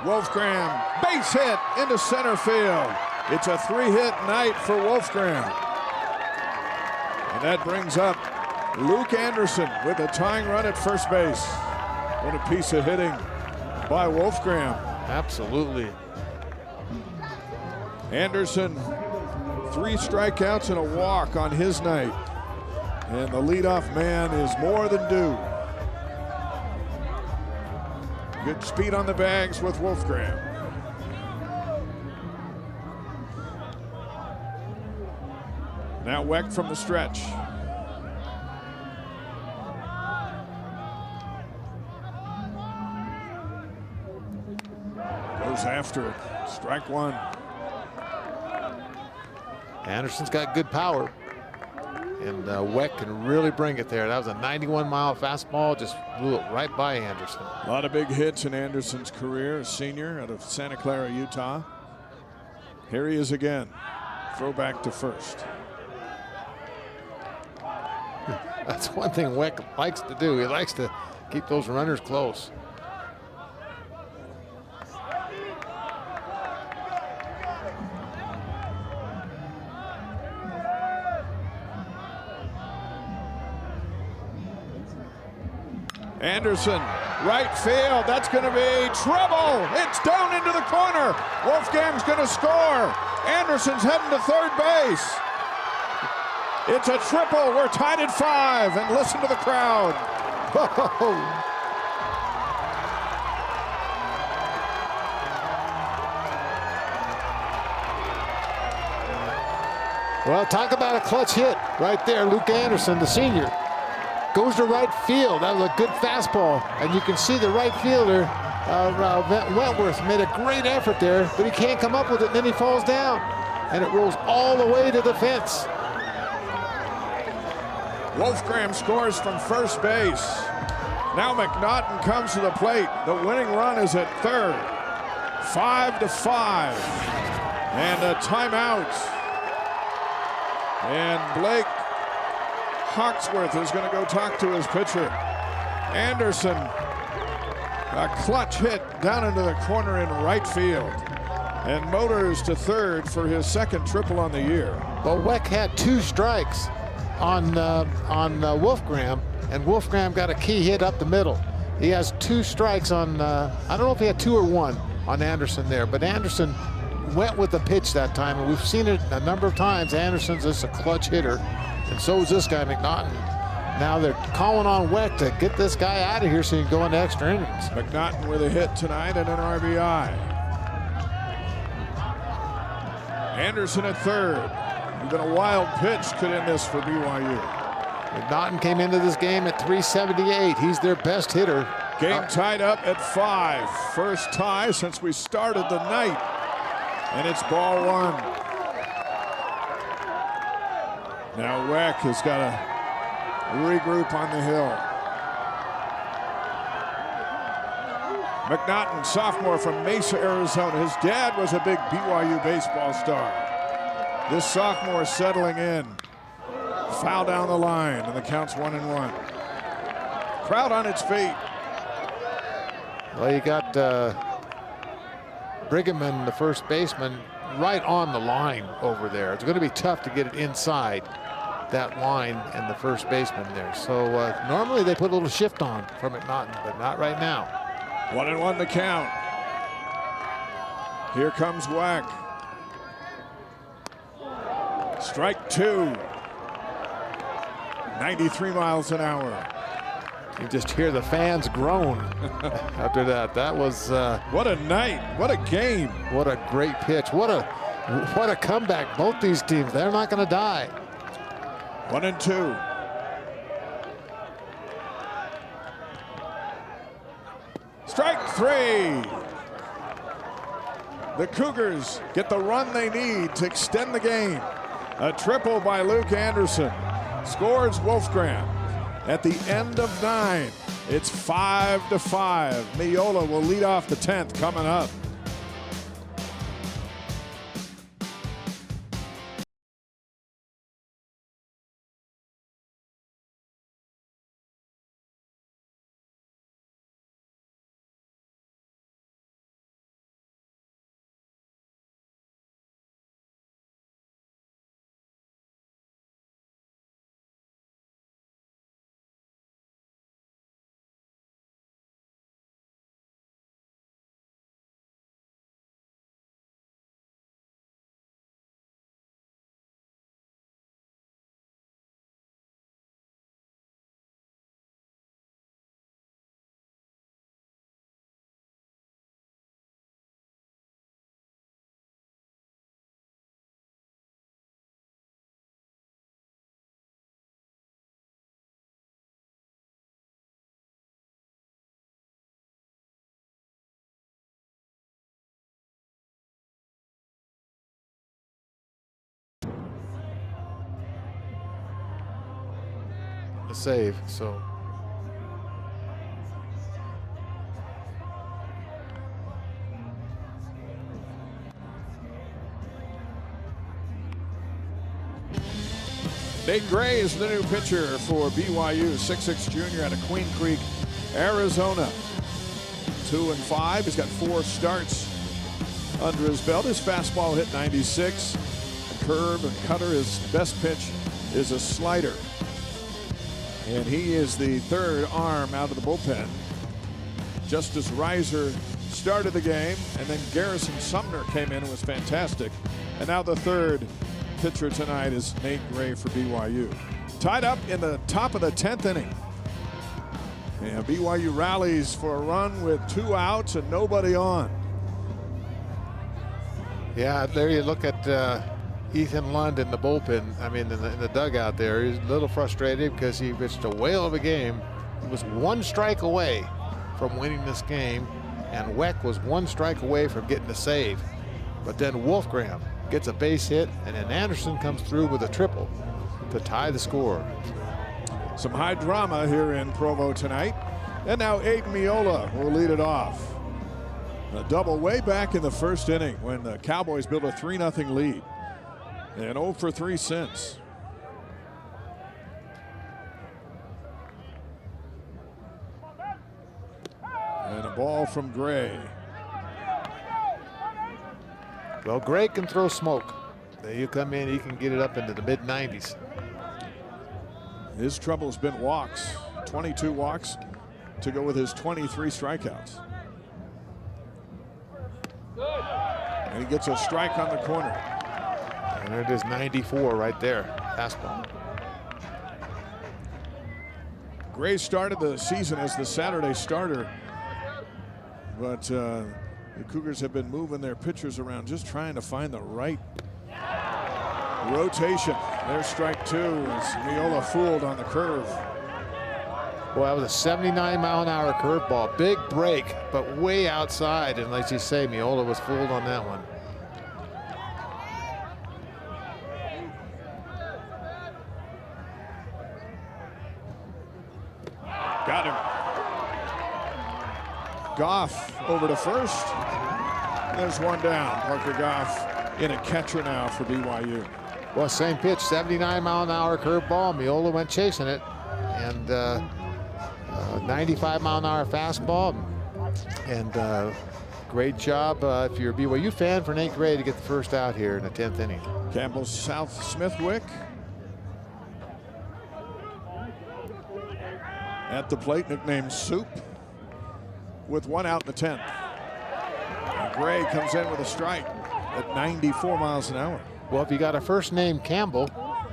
Wolfgram, base hit into center field. It's a 3-hit night for Wolfgram. And that brings up Luke Anderson with a tying run at first base. What a piece of hitting by Wolfgram. Absolutely. Anderson, 3 strikeouts and a walk on his night. And the leadoff man is more than due. Good speed on the bags with Wolfgram. Now Weck from the stretch. Goes after it. Strike 1. Anderson's got good power. And Weck can really bring it there. That was a 91-mile fastball, just blew it right by Anderson. A lot of big hits in Anderson's career, a senior out of Santa Clara, Utah. Here he is again. Throw back to first. That's one thing Weck likes to do. He likes to keep those runners close. Anderson, right field. That's going to be trouble. It's down into the corner. Wolfgang's going to score. Anderson's heading to third base. It's a triple. We're tied at 5. And listen to the crowd. Well, talk about a clutch hit right there. Luke Anderson, the senior, goes to right field. That was a good fastball. And you can see the right fielder, Wentworth, made a great effort there, but he can't come up with it, and then he falls down. And it rolls all the way to the fence. Wolfgram scores from first base. Now McNaughton comes to the plate. The winning run is at third. 5-5. And a timeout. And Blake Hawksworth is going to go talk to his pitcher. Anderson, a clutch hit down into the corner in right field. And motors to third for his second triple on the year. Well, Weck had 2 strikes on Wolfgram, and Wolfgram got a key hit up the middle. He has 2 strikes on, I don't know if he had 2 or 1 on Anderson there, but Anderson went with the pitch that time, and we've seen it a number of times. Anderson's just a clutch hitter, and so is this guy, McNaughton. Now they're calling on Weck to get this guy out of here so he can go into extra innings. McNaughton with a hit tonight and an RBI. Anderson at third. Even a wild pitch could end this for BYU. McNaughton came into this game at 378. He's their best hitter. Game tied up at 5. First tie since we started the night. And it's ball 1. Now Weck has got to regroup on the hill. McNaughton, sophomore from Mesa, Arizona. His dad was a big BYU baseball star. This sophomore settling in. Foul down the line, and the count's 1-1. Crowd on its feet. Well, you got Brighamman, the first baseman, right on the line over there. It's going to be tough to get it inside that line and the first baseman there. So normally they put a little shift on for McNaughton, but not right now. 1-1 to count. Here comes Weck. Strike 2. 93 miles an hour. You just hear the fans groan after that. That was what a night. What a game. What a great pitch. What a comeback. Both these teams, they're not going to die. 1-2. Strike 3. The Cougars get the run they need to extend the game. A triple by Luke Anderson. Scores Wolfgram. At the end of 9, it's 5-5. Miola will lead off the 10th coming up. the save. So Nate Gray is the new pitcher for BYU, 6'6" junior out of Queen Creek, Arizona. 2-5. He's got 4 starts under his belt. His fastball hit 96. Curve and cutter. His best pitch is a slider. And he is the 3rd arm out of the bullpen. Justice Reiser started the game, and then Garrison Sumner came in and was fantastic. And now the 3rd pitcher tonight is Nate Gray for BYU. Tied up in the top of the 10th inning. And BYU rallies for a run with 2 outs and nobody on. yeah, there you look at Ethan Lund in the bullpen. I mean, in the dugout there, he's a little frustrated because he pitched a whale of a game. He was 1 strike away from winning this game, and Weck was 1 strike away from getting the save. But then Wolfgram gets a base hit, and then Anderson comes through with a triple to tie the score. Some high drama here in Provo tonight. And now Aiden Miola will lead it off. A double way back in the 1st inning when the Cowboys built a 3-0 lead. And 0 for 3 since. And a ball from Gray. Well, Gray can throw smoke. There you come in, he can get it up into the mid-90s. His trouble has been walks. 22 walks to go with his 23 strikeouts. And he gets a strike on the corner. And there it is, 94 right there, fastball. Gray started the season as the Saturday starter, but the Cougars have been moving their pitchers around, just trying to find the right rotation. There's strike 2 as Miola fooled on the curve. Well, that was a 79-mile-an-hour curveball. Big break, but way outside. And like you say, Miola was fooled on that one. Got him. Goff over to first. There's one down. Parker Goff in a catcher now for BYU. Well, same pitch, 79-mile-an-hour curveball. Miola went chasing it. And 95-mile-an-hour fastball. And great job, if you're a BYU fan, for Nate Gray to get the first out here in the 10th inning. Campbell South Smithwick at the plate, nicknamed Soup, with 1 out in the 10th. And Gray comes in with a strike at 94 miles an hour. Well, if you got a first name Campbell,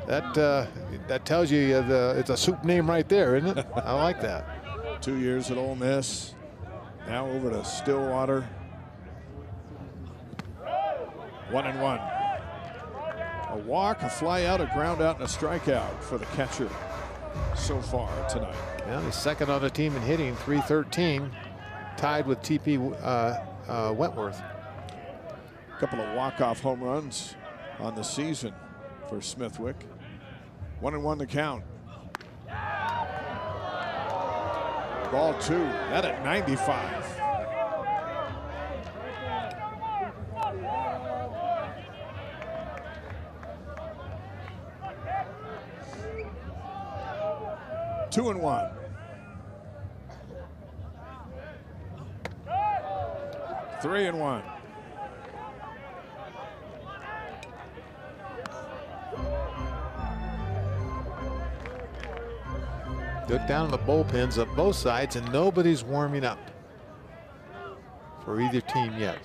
that tells you it's a Soup name right there, isn't it? I like that. 2 years at Ole Miss, now over to Stillwater. 1-1. A walk, a fly out, a ground out, and a strikeout for the catcher so far tonight. Yeah, he's 2nd on the team in hitting, 313, tied with TP Wentworth. A couple of walk-off home runs on the season for Smithwick. 1-1 to count. Ball 2, that at 95. Two and 1. Three and 1. Look down in the bullpens of both sides, and nobody's warming up for either team yet.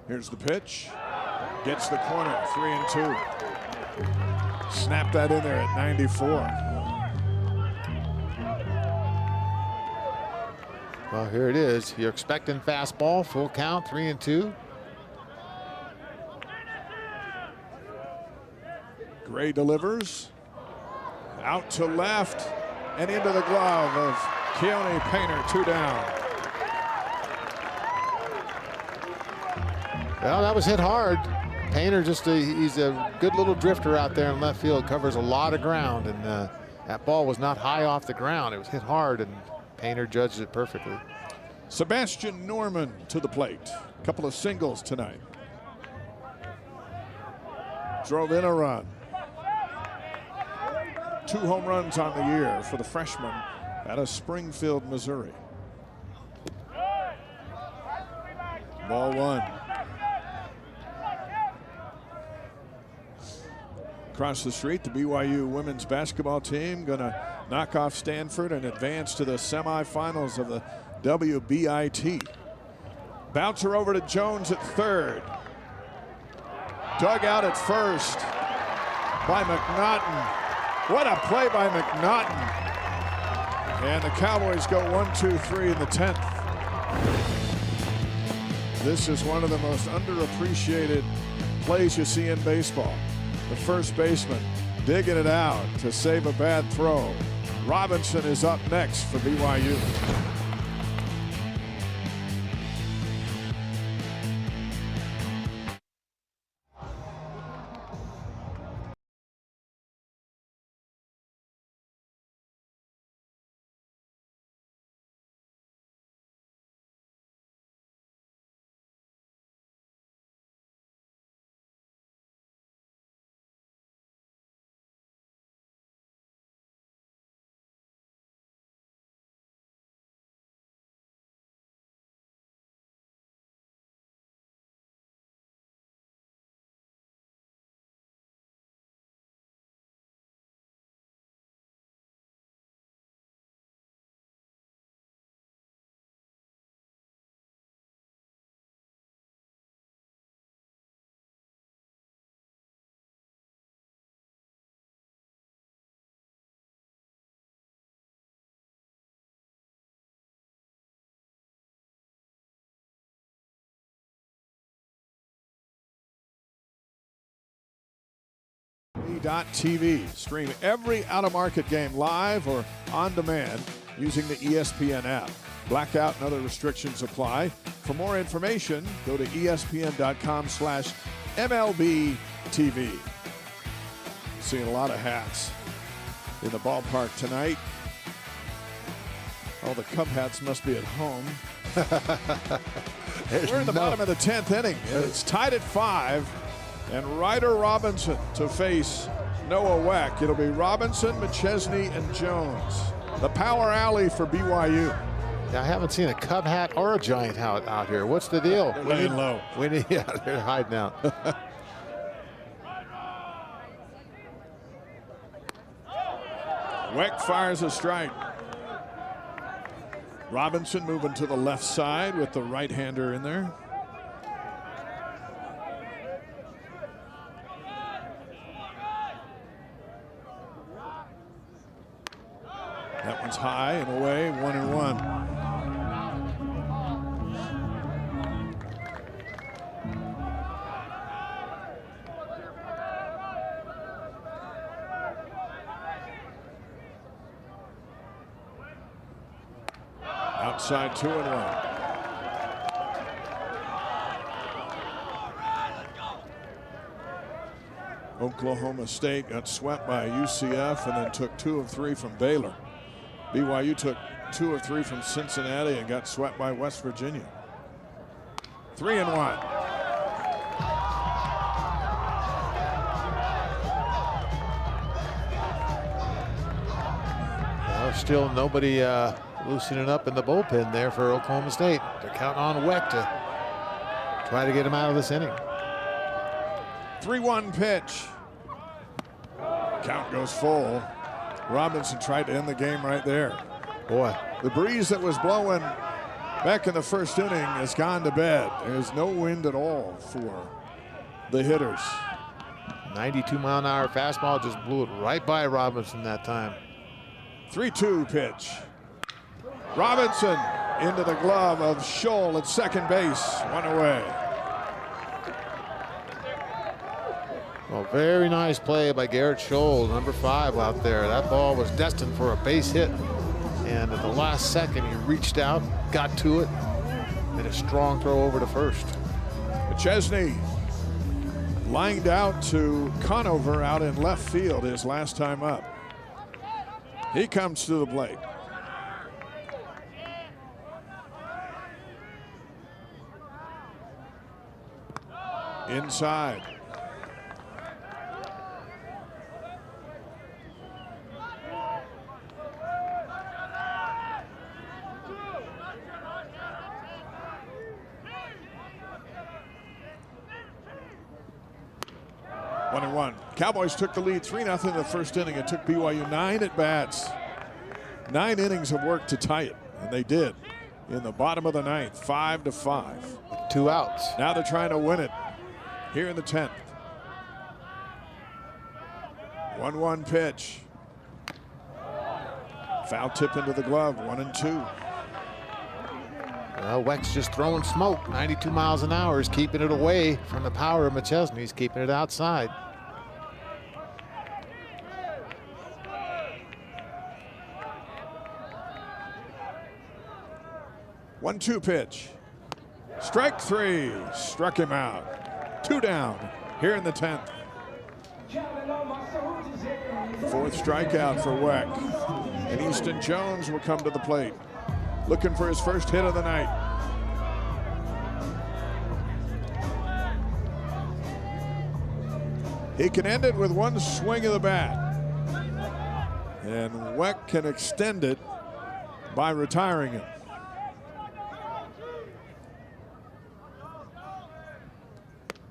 Here's the pitch. Gets the corner, 3-2. Snap that in there at 94. Well, here it is. You're expecting fastball, full count, 3-2. Gray delivers out to left and into the glove of Keone Painter, 2 down. Well, that was hit hard. Painter he's a good little drifter out there in left field, covers a lot of ground, and that ball was not high off the ground. It was hit hard, and Painter judged it perfectly. Sebastian Norman to the plate. A couple of singles tonight. Drove in a run. 2 home runs on the year for the freshman out of Springfield, Missouri. Ball 1. Across the street, the BYU women's basketball team going to knock off Stanford and advance to the semifinals of the WBIT. Bouncer over to Jones at third. Dug out at first by McNaughton. What a play by McNaughton. And the Cowboys go 1-2-3 in the 10th. This is one of the most underappreciated plays you see in baseball. The first baseman digging it out to save a bad throw. Robinson is up next for BYU. TV. Stream every out-of-market game live or on demand using the ESPN app. Blackout and other restrictions apply. For more information, go to espn.com/MLB-TV. Seeing a lot of hats in the ballpark tonight. All the Cub hats must be at home. We're in the bottom of the 10th inning. It's tied at 5. And Ryder Robinson to face Noah Weck. It'll be Robinson, McChesney, and Jones. The power alley for BYU. Yeah, I haven't seen a Cub hat or a Giant hat out here. What's the deal? They're laying low. Yeah, they're hiding out. Weck fires a strike. Robinson moving to the left side with the right-hander in there. That one's high and away, 1-1. Outside 2-1. Oklahoma State got swept by UCF and then took 2 of 3 from Baylor. BYU took 2 of 3 from Cincinnati and got swept by West Virginia. 3-1. Well, still nobody loosening up in the bullpen there for Oklahoma State. They're counting on Weck to try to get him out of this inning. 3-1 pitch. Count goes full. Robinson tried to end the game right there. Boy, the breeze that was blowing back in the first inning has gone to bed. There's no wind at all for the hitters. 92-mile-an-hour fastball just blew it right by Robinson that time. 3-2 pitch. Robinson into the glove of Scholl at second base. 1 away. Well, very nice play by Garrett Scholl, number 5 out there. That ball was destined for a base hit. And at the last second, he reached out, got to it, and a strong throw over to first. McChesney lined out to Conover out in left field his last time up. He comes to the plate. Inside. One and one. Cowboys took the lead 3-0 in the first inning. It took BYU 9 at bats. 9 innings of work to tie it, and they did. In the bottom of the ninth, 5-5. 2 outs. Now they're trying to win it here in the 10th. 1-1 pitch. Foul tip into the glove, 1-2. Well, Weck's just throwing smoke. 92 miles an hour is keeping it away from the power of McChesney. He's keeping it outside. One-two pitch. Strike 3. Struck him out. 2 down here in the 10th. 4th strikeout for Weck. And Easton Jones will come to the plate, looking for his first hit of the night. He can end it with one swing of the bat. And Weck can extend it by retiring him.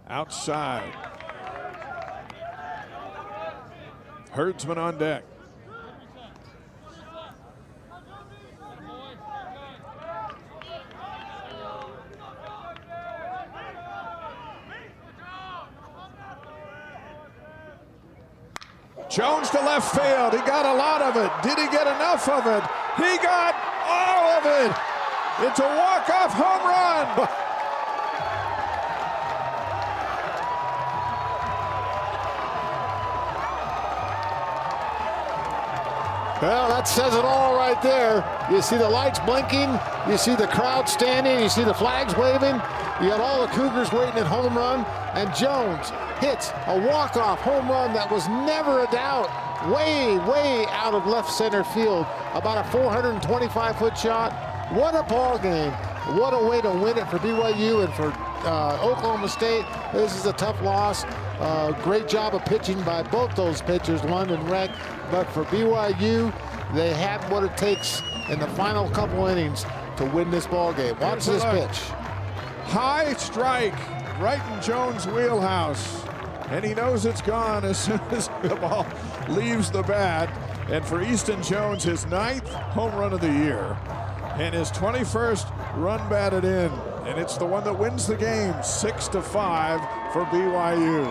Outside. Herdsman on deck. Jones to left field. He got a lot of it. Did he get enough of it? He got all of it. It's a walk-off home run. Well, that says it all right there. You see the lights blinking. You see the crowd standing. You see the flags waving. You got all the Cougars waiting at home run. And Jones hits a walk-off home run that was never a doubt. Way, way out of left center field. About a 425-foot shot. What a ball game. What a way to win it for BYU and for Oklahoma State. This is a tough loss. Great job of pitching by both those pitchers, Lund and Reck. But for BYU, they had what it takes in the final couple innings to win this ball game. Watch this pitch. High strike right in Jones' wheelhouse. And he knows it's gone as soon as the ball leaves the bat. And for Easton Jones, his 9th home run of the year and his 21st run batted in. And it's the one that wins the game, 6-5 for BYU.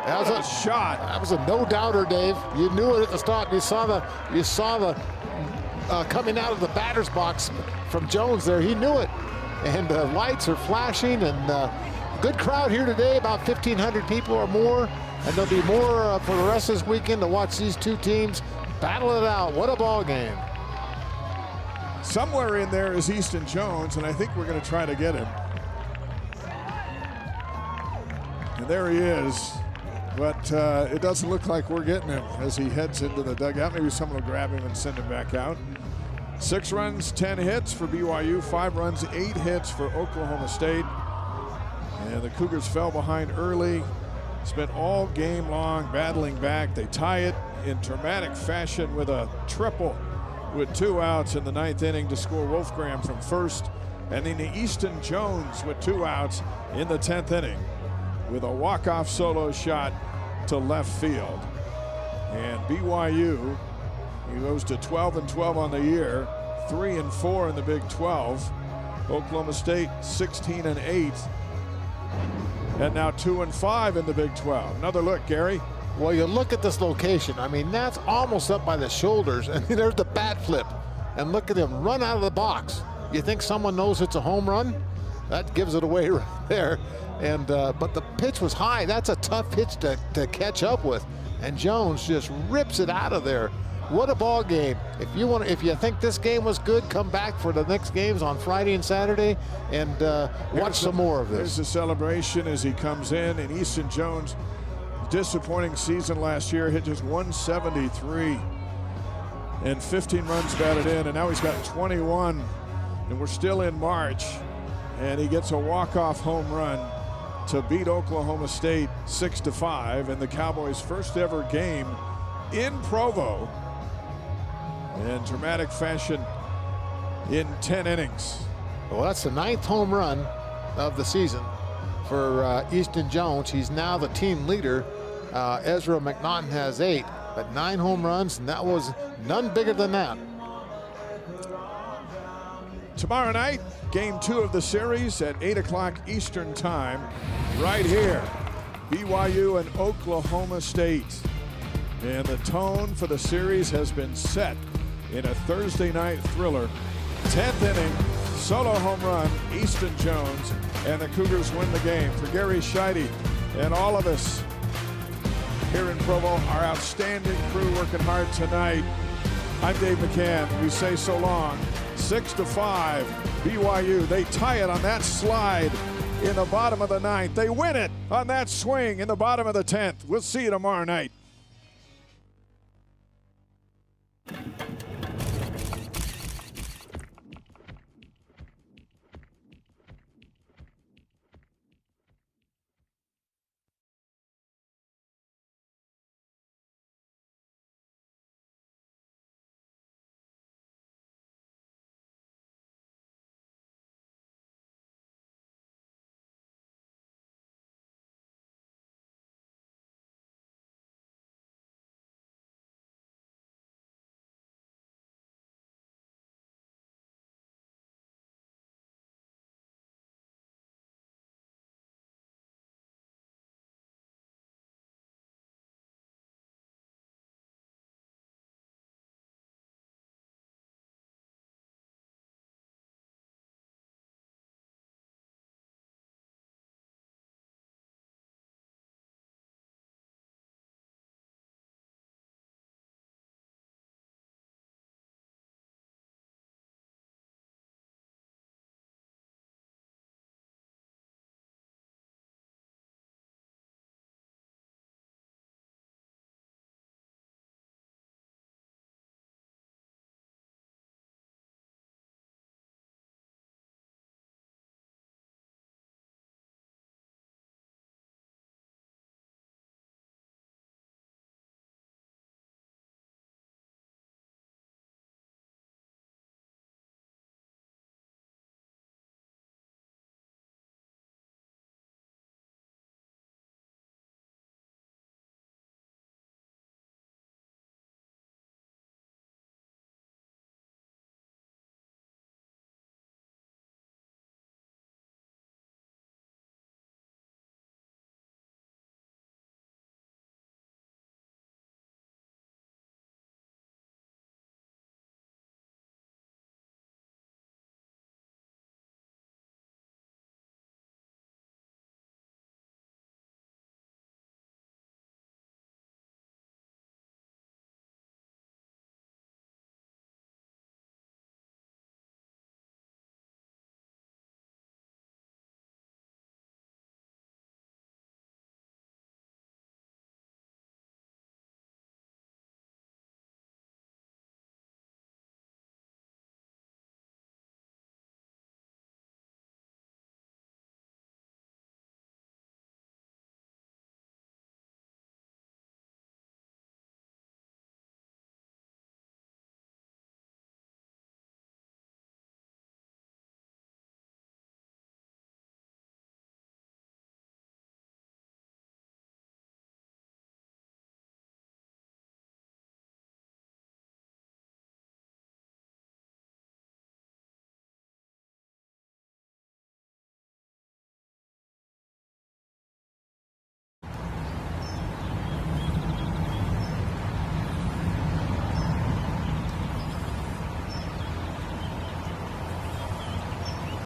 That was a shot. That was a no-doubter, Dave. You knew it at the start. You saw the coming out of the batter's box from Jones there. He knew it. And the lights are flashing, and good crowd here today, about 1,500 people or more. And there'll be more for the rest of this weekend to watch these two teams battle it out. What a ball game. Somewhere in there is Easton Jones, and I think we're going to try to get him. And there he is. But it doesn't look like we're getting him as he heads into the dugout. Maybe someone will grab him and send him back out. 6 runs, 10 hits for BYU. 5 runs, 8 hits for Oklahoma State. And the Cougars fell behind early. Spent all game long battling back. They tie it in dramatic fashion with a triple with 2 outs in the 9th inning to score Wolfgram from first. And then Easton Jones with 2 outs in the 10th inning with a walk-off solo shot to left field. And BYU, he goes to 12-12 on the year, 3-4 in the Big 12. Oklahoma State 16-8, and now 2-5 in the Big 12. Another look, Gary. Well, you look at this location. I mean, that's almost up by the shoulders, and there's the bat flip. And look at him run out of the box. You think someone knows it's a home run? That gives it away right there. And but the pitch was high. That's a tough pitch to catch up with. And Jones just rips it out of there What a ball game. If you think this game was good, come back for the next games on Friday and Saturday and watch some more of this. Here's the celebration as he comes in. And Easton Jones, disappointing season last year, hit just 173 and 15 runs batted in, and now he's got 21, and we're still in March, and he gets a walk-off home run to beat Oklahoma State 6-5 in the Cowboys' first ever game in Provo in dramatic fashion in 10 innings. Well, that's the 9th home run of the season for Easton Jones. He's now the team leader. Ezra McNaughton has 8, but 9 home runs, and that was none bigger than that. Tomorrow night, game 2 of the series at 8 o'clock Eastern time, right here, BYU and Oklahoma State. And the tone for the series has been set in a Thursday night thriller. 10th inning, solo home run, Easton Jones, and the Cougars win the game. For Gary Scheide and all of us here in Provo, our outstanding crew working hard tonight, I'm Dave McCann. We say so long. 6-5, BYU. They tie it on that slide in the bottom of the 9th. They win it on that swing in the bottom of the 10th. We'll see you tomorrow night.